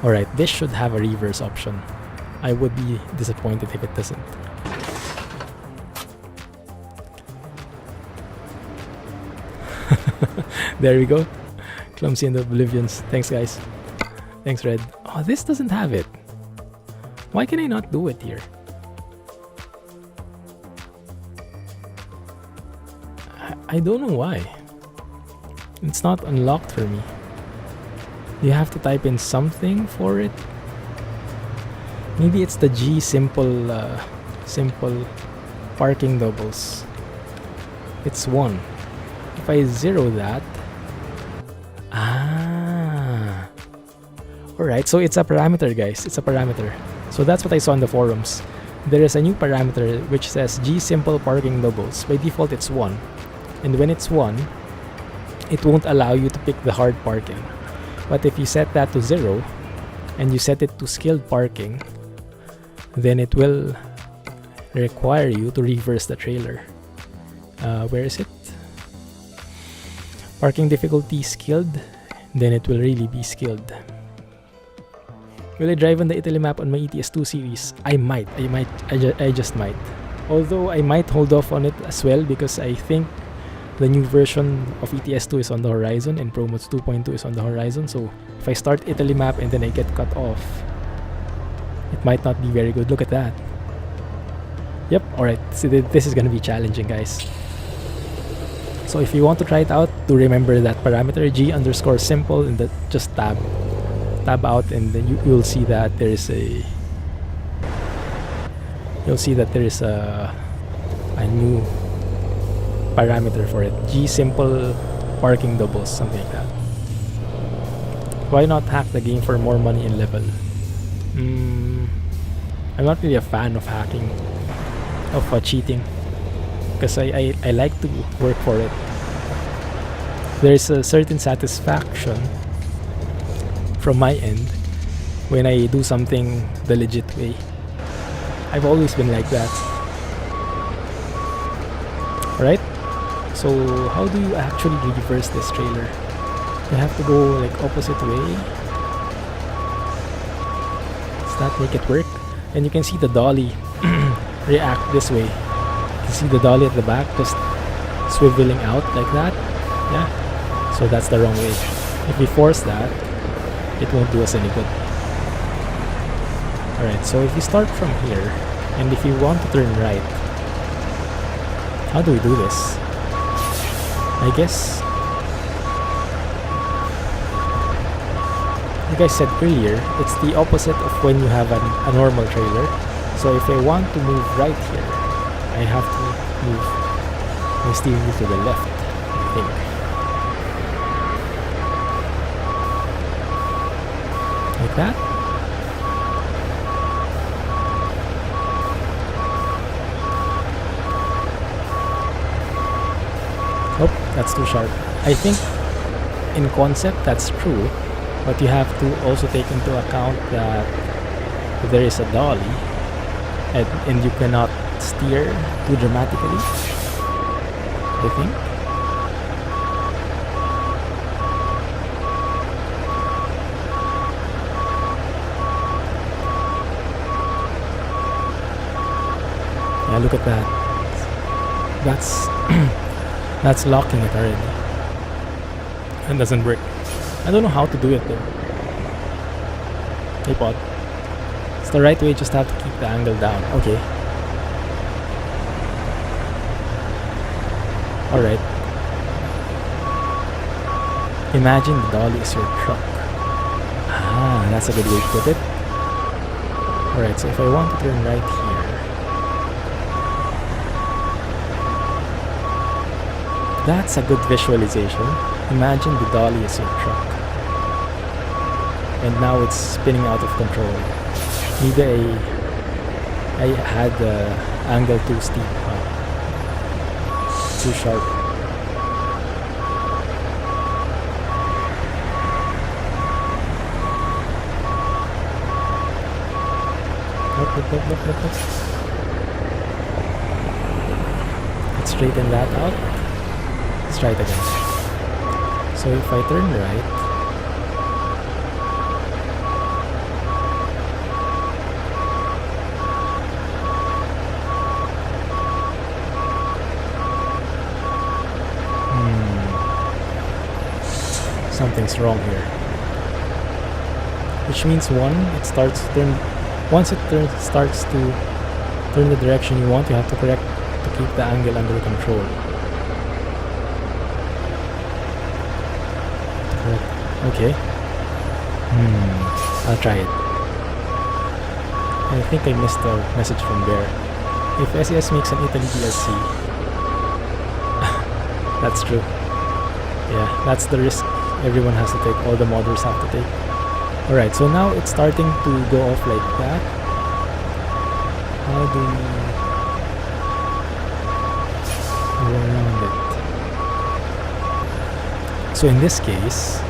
Alright, this should have a reverse option. I would be disappointed if it doesn't. There we go. Clumsy and the Oblivions. Thanks, guys. Thanks, Red. Oh, this doesn't have it. Why can I not do it here? I don't know why. It's not unlocked for me. You have to type in something for it. Maybe it's the G simple parking doubles. It's 1. If I zero that, alright, so it's a parameter, guys. It's a parameter. So that's what I saw in the forums. There is a new parameter which says G simple parking doubles. By default, it's 1. And when it's 1, it won't allow you to pick the hard parking. But if you set that to 0 and you set it to skilled parking, then it will require you to reverse the trailer. Where is it? Parking difficulty skilled, then it will really be skilled. Will I drive on the Italy map on my ETS2 series? I just might. Although I might hold off on it as well because I think the new version of ETS2 is on the horizon and Promotes 2.2 is on the horizon. So if I start Italy map and then I get cut off, it might not be very good. Look at that. Yep, alright. So this is gonna be challenging, guys. So if you want to try it out, do remember that parameter G underscore simple and that just tab out, and then you'll see that there is a new parameter for it. G simple parking doubles, something like that. Why not hack the game for more money and level? I'm not really a fan of hacking, of cheating, because I like to work for it. There's a certain satisfaction from my end when I do something the legit way. I've always been like that. Alright? So how do you actually reverse this trailer? You have to go like opposite way. Does that make it work? And you can see the dolly react this way. You can see the dolly at the back just swiveling out like that. Yeah. So that's the wrong way. If we force that, it won't do us any good. Alright, so if we start from here, and if you want to turn right, how do we do this? I guess, like I said earlier, it's the opposite of when you have a normal trailer. So if I want to move right here, I have to move my steering wheel to the left, I think. Like that. Oh, that's too sharp. I think in concept that's true, but you have to also take into account that there is a dolly and you cannot steer too dramatically, I think. Yeah, look at that. That's that's locking it already. And doesn't break. I don't know how to do it though. Hey pod. It's the right way, just have to keep the angle down. Okay. Alright. Imagine the dolly is your truck. Ah, that's a good way to put it. Alright, so if I want to turn right here, that's a good visualization. Imagine the dolly is your truck. And now it's spinning out of control. Maybe I had the angle too steep, too sharp. Look. Let's straighten that out. Let's try it again. So if I turn right, something's wrong here. Which means once it starts to turn the direction you want, you have to correct to keep the angle under control. Okay. I'll try it. I think I missed a message from Bear. If SCS makes an Italy DLC, that's true. Yeah, that's the risk everyone has to take, all the modders have to take. Alright, so now it's starting to go off like that. How do we go around it? So in this case,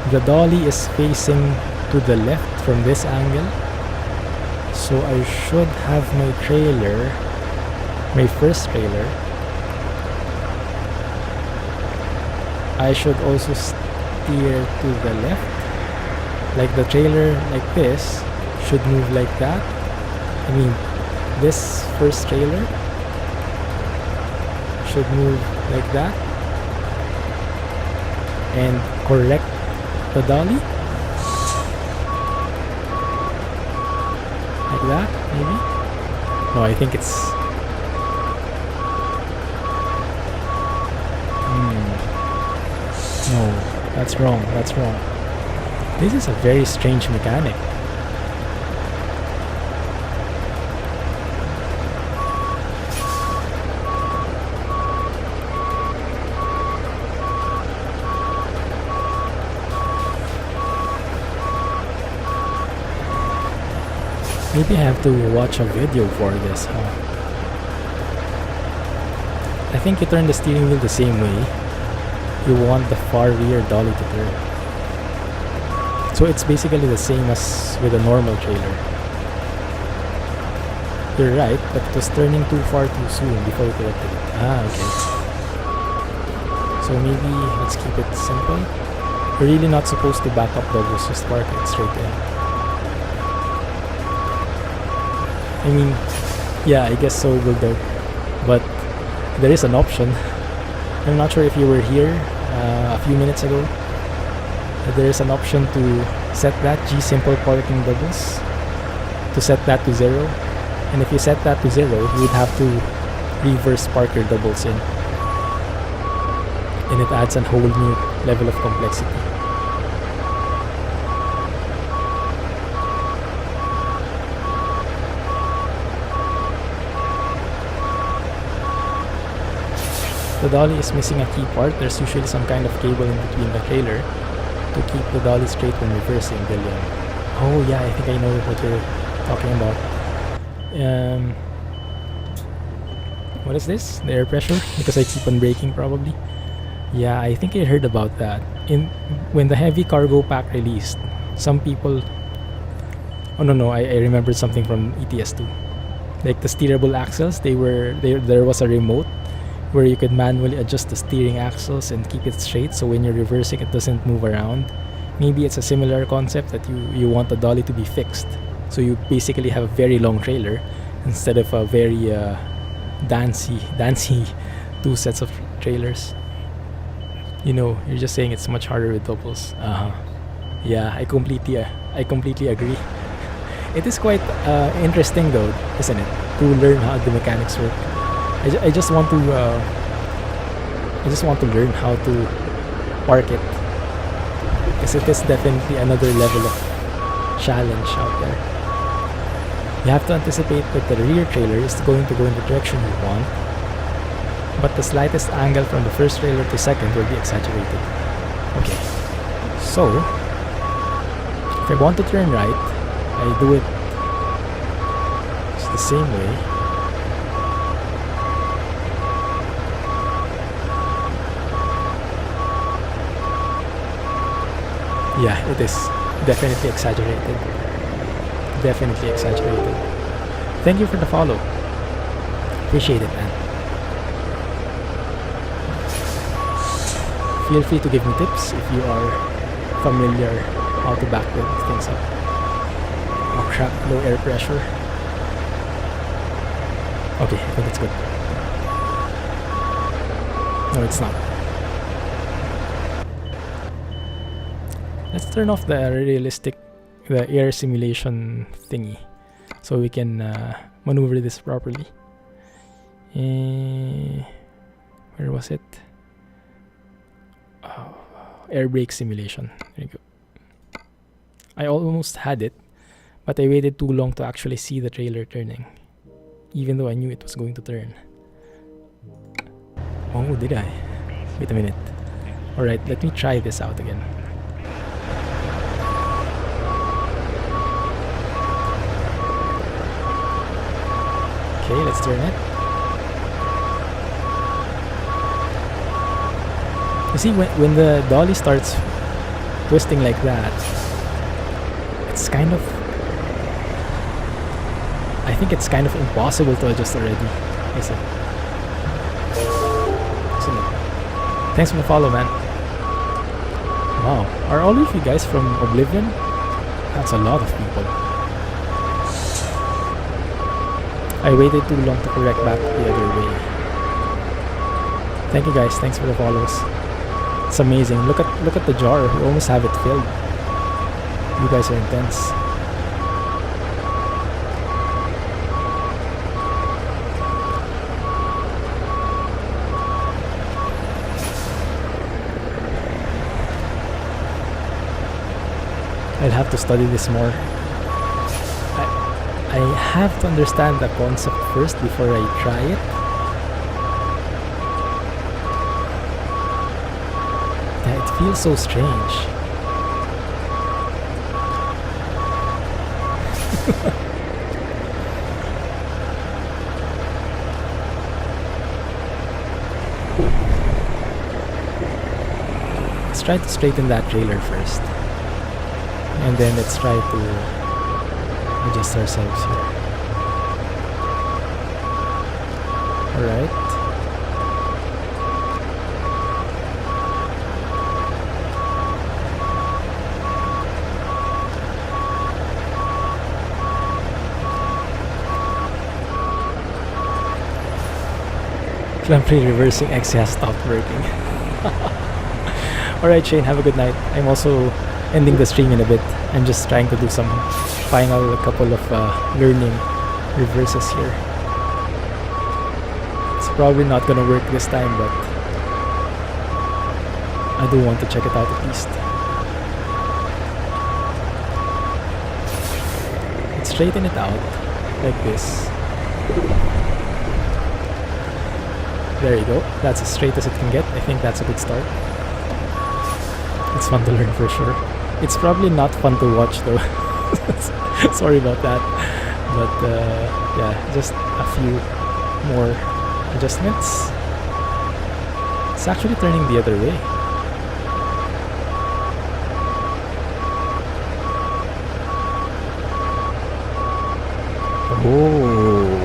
the dolly is facing to the left from this angle. So I should have my trailer, my first trailer. I should also steer to the left. Like the trailer like this should move like that. I mean, this first trailer should move like that. And correct the dolly. Like that, maybe? No, I think it's... No, that's wrong, that's wrong. This is a very strange mechanic. Maybe I have to watch a video for this, huh? I think you turn the steering wheel the same way. You want the far rear dolly to turn. So it's basically the same as with a normal trailer. You're right, but it was turning too far too soon before we corrected it. Ah, okay. So maybe let's keep it simple. You're really not supposed to back up doubles, just park it straight in. I mean, yeah, I guess so will do. But there is an option. I'm not sure if you were here a few minutes ago. There is an option to set that G simple parking doubles, to set that to 0. And if you set that to 0, you would have to reverse park your doubles in. And it adds a whole new level of complexity. The dolly is missing a key part. There's usually some kind of cable in between the trailer to keep the dolly straight when reversing, William. Oh yeah, I think I know what you're talking about. What is this? The air pressure? Because I keep on braking probably. Yeah, I think I heard about that. When the heavy cargo pack released, some people... Oh no, I remembered something from ETS2. Like the steerable axles, there was a remote where you could manually adjust the steering axles and keep it straight, so when you're reversing it doesn't move around. Maybe it's a similar concept that you want the dolly to be fixed. So you basically have a very long trailer, instead of a very dancy 2 sets of trailers. You know, you're just saying it's much harder with doubles. Yeah, I completely agree. It is quite interesting though, isn't it, to learn how the mechanics work. I just want to learn how to park it, because it is definitely another level of challenge out there. You have to anticipate that the rear trailer is going to go in the direction you want, but the slightest angle from the first trailer to second will be exaggerated. Okay, so if I want to turn right, I do it just the same way. Yeah, it is definitely exaggerated. Definitely exaggerated. Thank you for the follow. Appreciate it, man. Feel free to give me tips if you are familiar how to back things up. Oh crap, low air pressure. Okay, I think it's good. No, it's not. Let's turn off the air simulation thingy, so we can maneuver this properly. Where was it? Oh, air brake simulation. There you go. I almost had it, but I waited too long to actually see the trailer turning, even though I knew it was going to turn. Oh, did I? Wait a minute. Alright, let me try this out again. Okay, let's turn it. You see, when the dolly starts twisting like that, it's kind of... I think it's kind of impossible to adjust already. Is it? Excellent. Thanks for the follow, man. Wow, are all of you guys from Oblivion? That's a lot of people. I waited too long to correct back the other way. Thank you guys, thanks for the follows. It's amazing. Look at the jar. We almost have it filled. You guys are intense. I'll have to study this more. I have to understand the concept first before I try it. Yeah, it feels so strange. Let's try to straighten that trailer first. And then let's try to adjust ourselves here. Alright. Clumsy reversing X has stopped working. Alright Shane, have a good night. I'm also ending the stream in a bit. I'm just trying to do some final couple of learning reverses here. It's probably not gonna work this time, but I do want to check it out at least. Let's straighten it out like this. There you go. That's as straight as it can get. I think that's a good start. It's fun to learn for sure. It's probably not fun to watch though. Sorry about that. But yeah, just a few more adjustments. It's actually turning the other way. Oh,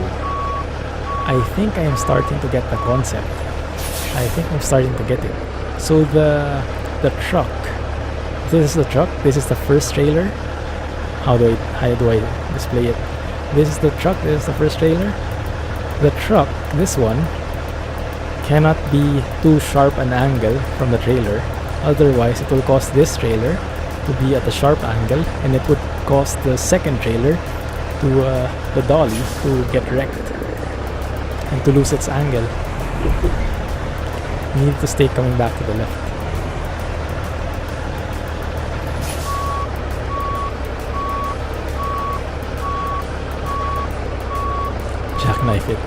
I think I am starting to get the concept. I think I'm starting to get it. So the truck. This is the truck. This is the first trailer. How do I display it? This is the truck, this is the first trailer. The truck, this one, cannot be too sharp an angle from the trailer. Otherwise, it will cause this trailer to be at a sharp angle, and it would cause the second trailer to the dolly to get wrecked and to lose its angle. You need to stay coming back to the left. Jackknife it.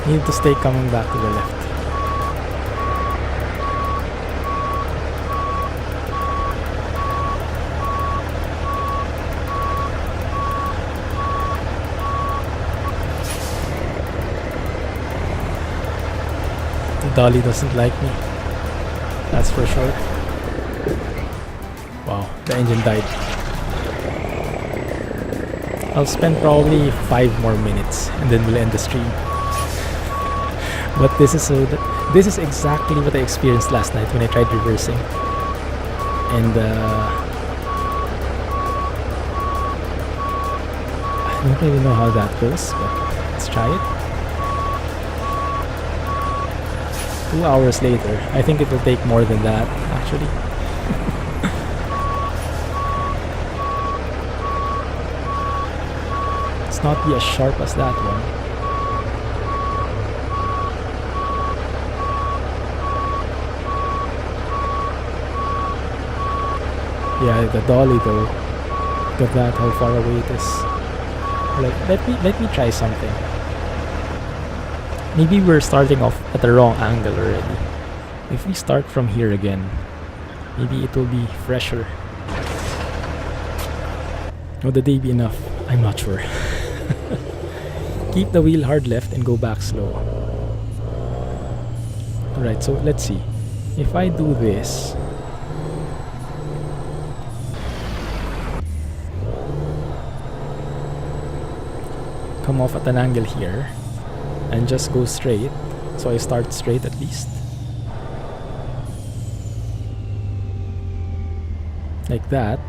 You need to stay coming back to the left. Dolly doesn't like me, that's for sure. Wow, the engine died. I'll spend probably 5 more minutes and then we'll end the stream. But this is exactly what I experienced last night when I tried reversing. And I don't really know how that goes, but let's try it. 2 hours later. I think it will take more than that, actually. It's not be as sharp as that one. Yeah, the dolly though. Look at that, how far away it is. Like, let me try something. Maybe we're starting off at the wrong angle already. If we start from here again, maybe it will be fresher. Would the day be enough? I'm not sure. Keep the wheel hard left and go back slow. Alright, so let's see. If I do this, come off at an angle here and just go straight, so I start straight at least, like that.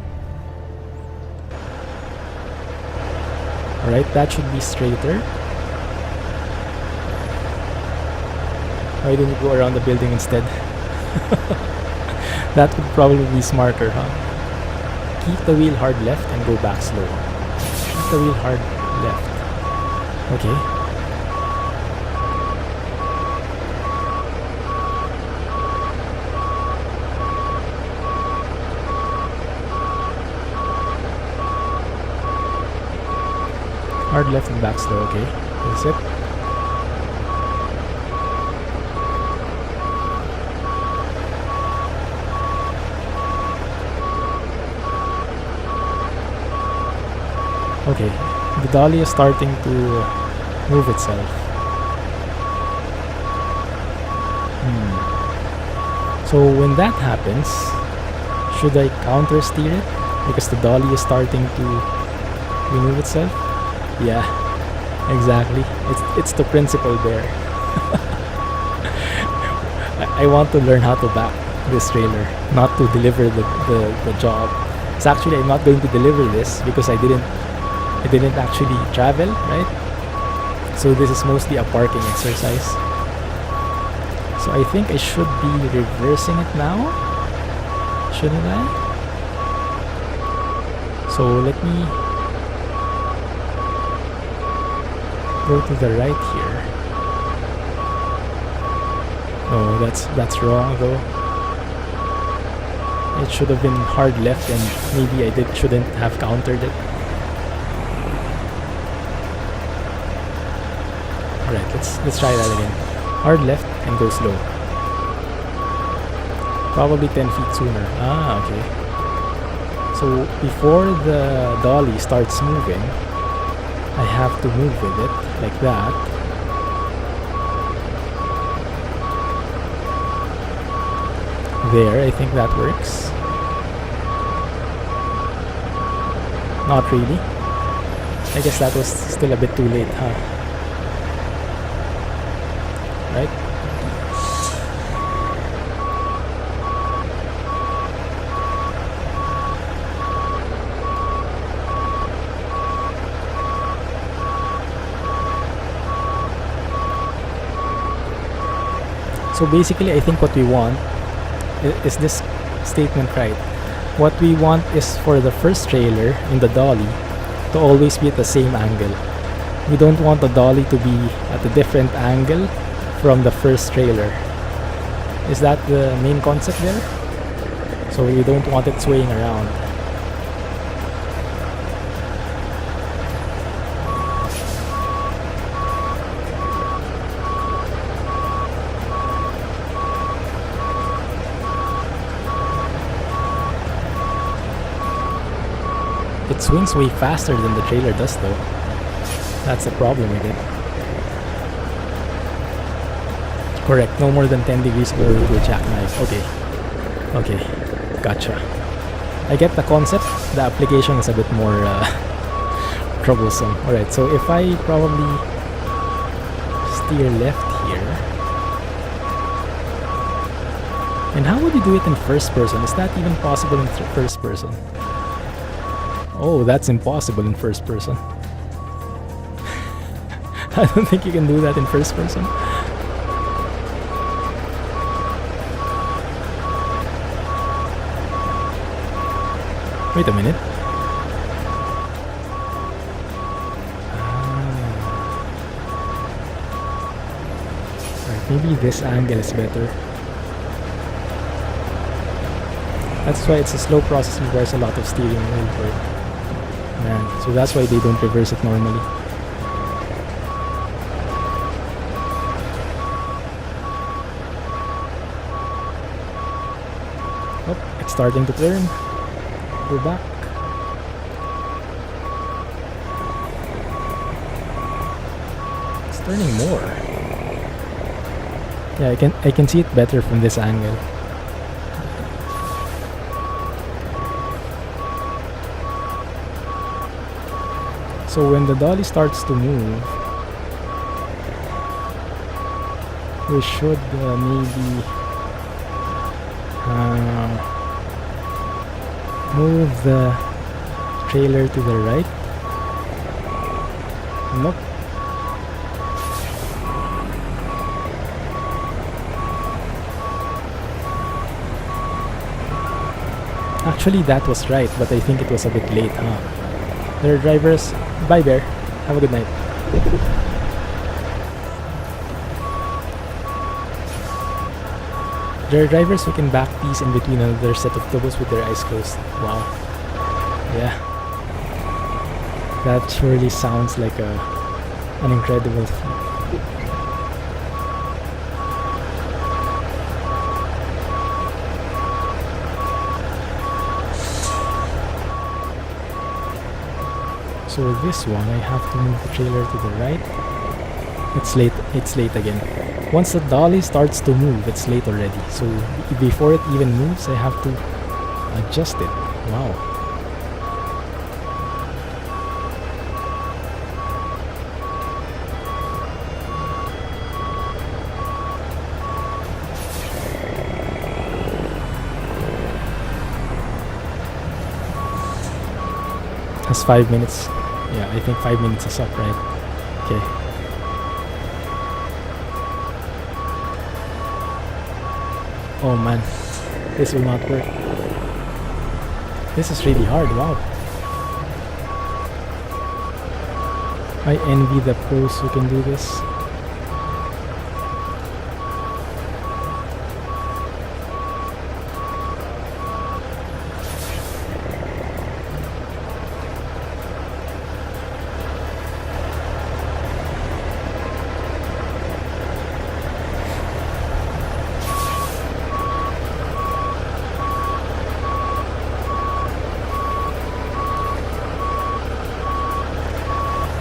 Alright, that should be straighter. Why didn't you go around the building instead? That would probably be smarter, huh? Keep the wheel hard left and go back slow. Keep the wheel hard left. Okay. Hard left and back slow, okay. This is it. Okay, the dolly is starting to move itself. So when that happens, should I counter steer it? Because the dolly is starting to remove itself? Yeah, exactly. It's the principle there. I want to learn how to back this trailer, not to deliver the job. It's actually, I'm not going to deliver this because I didn't actually travel, right? So this is mostly a parking exercise. So I think I should be reversing it now, shouldn't I? So let me go to the right here. No, that's wrong though. It should have been hard left, and maybe I shouldn't have countered it. Alright, let's try that again. Hard left and go slow. Probably 10 feet sooner. Ah, okay. So before the dolly starts moving, I have to move with it like that. There, I think that works. Not really. I guess that was still a bit too late, huh? Right? So basically, I think what we want is this statement right. What we want is for the first trailer in the dolly to always be at the same angle. We don't want the dolly to be at a different angle from the first trailer. Is that the main concept there? So we don't want it swaying around. It swings way faster than the trailer does though. That's the problem with it. Correct, no more than 10 degrees or to jackknife. Okay, gotcha. I get the concept. The application is a bit more troublesome. Alright, so if I probably steer left here. And how would you do it in first person? Is that even possible in first person? Oh, that's impossible in first person. I don't think you can do that in first person. Wait a minute. Right, maybe this angle is better. That's why it's a slow process, requires a lot of steering wheel for it. Man, so that's why they don't reverse it normally. Oh, it's starting to turn. Go back. It's turning more. Yeah, I can see it better from this angle. So when the dolly starts to move, we should maybe move the trailer to the right. Nope. Actually, that was right, but I think it was a bit late, huh? There are drivers. Bye, Bear. Have a good night. There are drivers who can back piece in between another set of turbos with their eyes closed. Wow. Yeah. That surely sounds like an incredible feat. So this one, I have to move the trailer to the right. It's late again. Once the dolly starts to move, it's late already. So before it even moves, I have to adjust it. Wow. Has 5 minutes. Yeah, I think 5 minutes is up, right? Okay. Oh man, this will not work. This is really hard, wow. I envy the pros who can do this.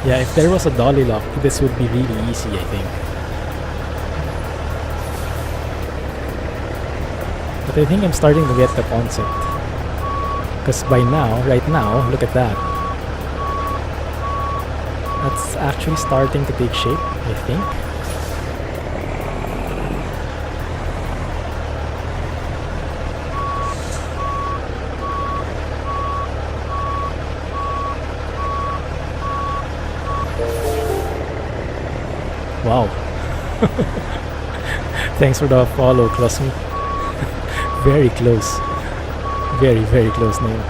Yeah, if there was a dolly lock, this would be really easy, I think. But I think I'm starting to get the concept. Because right now, look at that. That's actually starting to take shape, I think. Wow. Thanks for the follow, Clumsy. Very close. Very, very close name.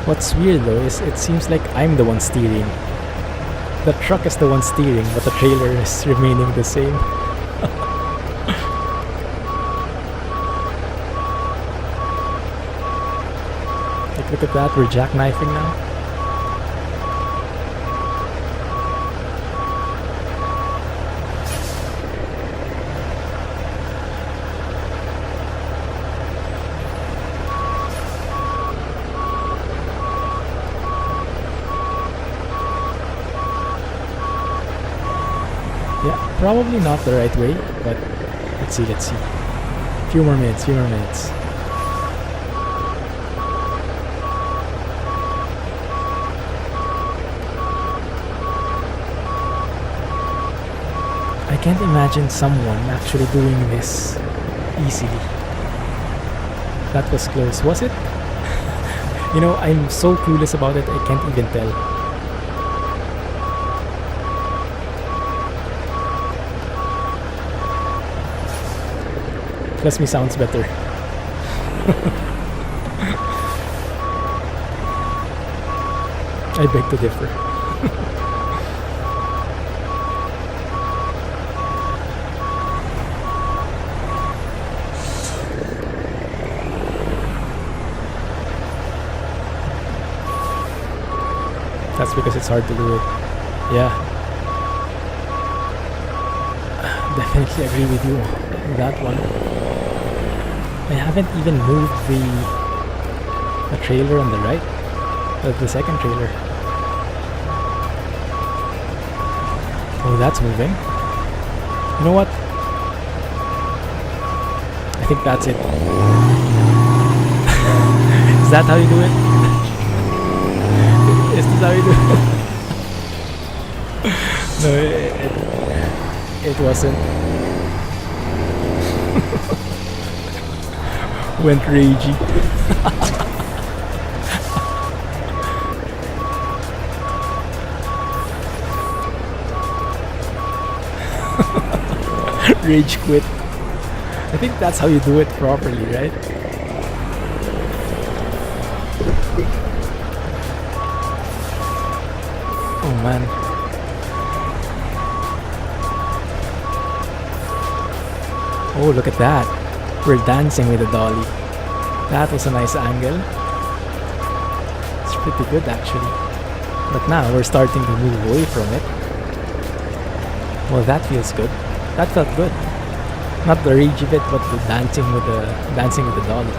What's weird though is it seems like I'm the one steering. The truck is the one steering, but the trailer is remaining the same. Like, look at that, we're jackknifing now. Yeah, probably not the right way, but let's see. Few more minutes. I can't imagine someone actually doing this easily. That was close, was it? You know, I'm so clueless about it, I can't even tell. Clumsy sounds better. I beg to differ. That's because it's hard to do it. Yeah. Definitely agree with you on that one. I haven't even moved the trailer on the right. The second trailer. Oh, that's moving. You know what? I think that's it. Is that how you do it? Is this how you do it? No, it wasn't. Went ragey. Rage quit. I think that's how you do it properly, right? Oh man. Oh, look at that. We're dancing with the dolly. That was a nice angle. It's pretty good actually. But now we're starting to move away from it. Well, that feels good. That felt good. Not the ragey bit, but the dancing with the dolly.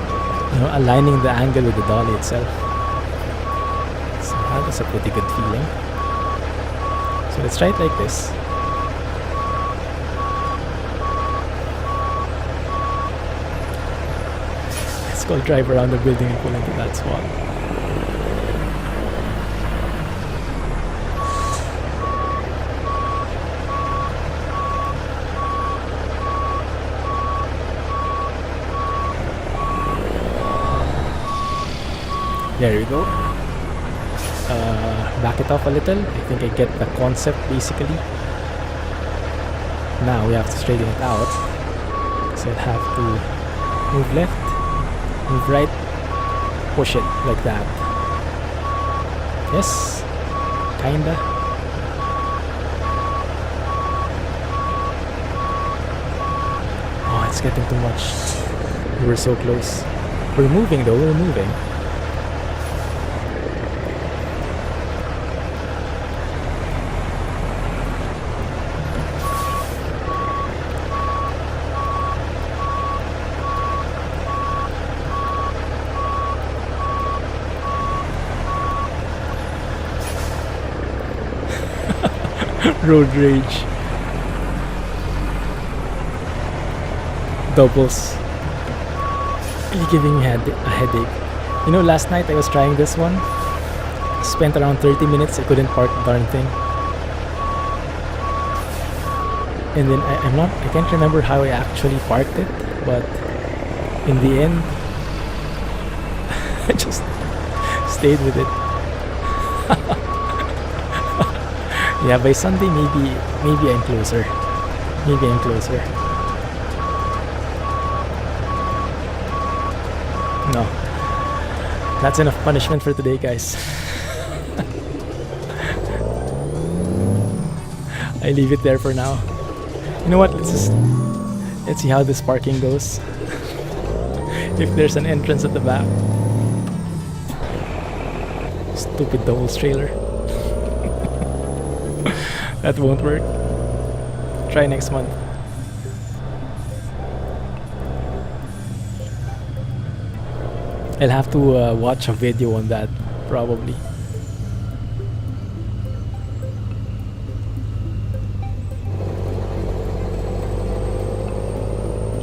You know, aligning the angle with the dolly itself. So that was a pretty good feeling. So let's try it like this. Let's go drive around the building and pull into that spot. There we go. Back it off a little. I think I get the concept basically. Now we have to straighten it out. So I have to move left, move right, push it like that. Yes, kinda. Oh, it's getting too much. We were so close. We're moving though, we're moving. Road rage. doubles. Really giving me a headache. You know, last night I was trying this one. Spent around 30 minutes. I couldn't park the darn thing. And then I can't remember how I actually parked it, but in the end, I just stayed with it. Yeah, by Sunday maybe I'm closer. Maybe I'm closer. No. That's enough punishment for today, guys. I leave it there for now. You know what? Let's see how this parking goes. If there's an entrance at the back. Stupid doubles trailer. That won't work. Try next month. I'll have to watch a video on that, probably.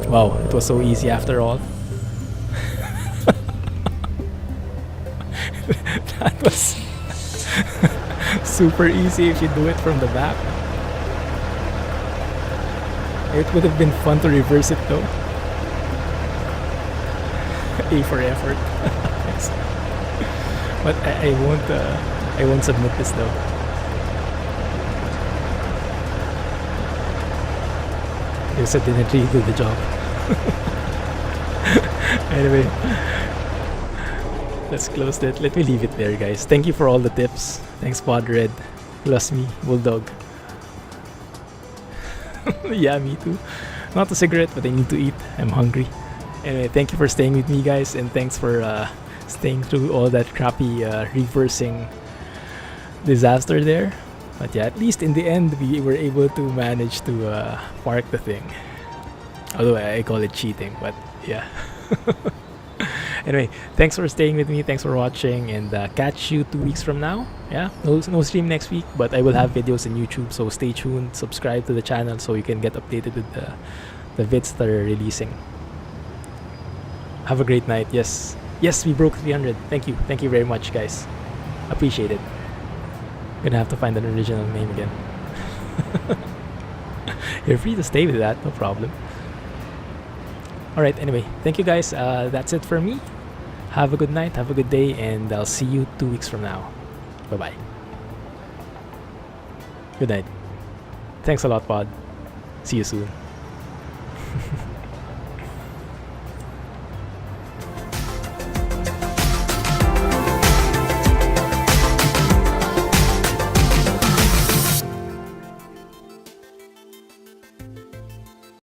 Wow, it was so easy after all. That was super easy if you do it from the back. It would have been fun to reverse it though. A for effort. But I won't submit this though. Because I didn't really do the job. Anyway, let's close that. Let me leave it there, guys. Thank you for all the tips. Thanks, Podred, Clumsy, Bulldog. Yeah, me too. Not a cigarette, but I need to eat. I'm hungry. Anyway, thank you for staying with me, guys, and thanks for staying through all that crappy reversing disaster there. But yeah, at least in the end, we were able to manage to park the thing. Although I call it cheating, but yeah. Anyway, thanks for staying with me. Thanks for watching, and catch you 2 weeks from now. Yeah, no stream next week, but I will have videos on YouTube, so stay tuned. Subscribe to the channel so you can get updated with the vids that are releasing. Have a great night. Yes, we broke 300. Thank you very much, guys. Appreciate it. Gonna have to find an original name again. You're free to stay with that, no problem. Alright, anyway, thank you guys. That's it for me. Have a good night, have a good day, and I'll see you 2 weeks from now. Bye-bye. Good night. Thanks a lot, Pod. See you soon.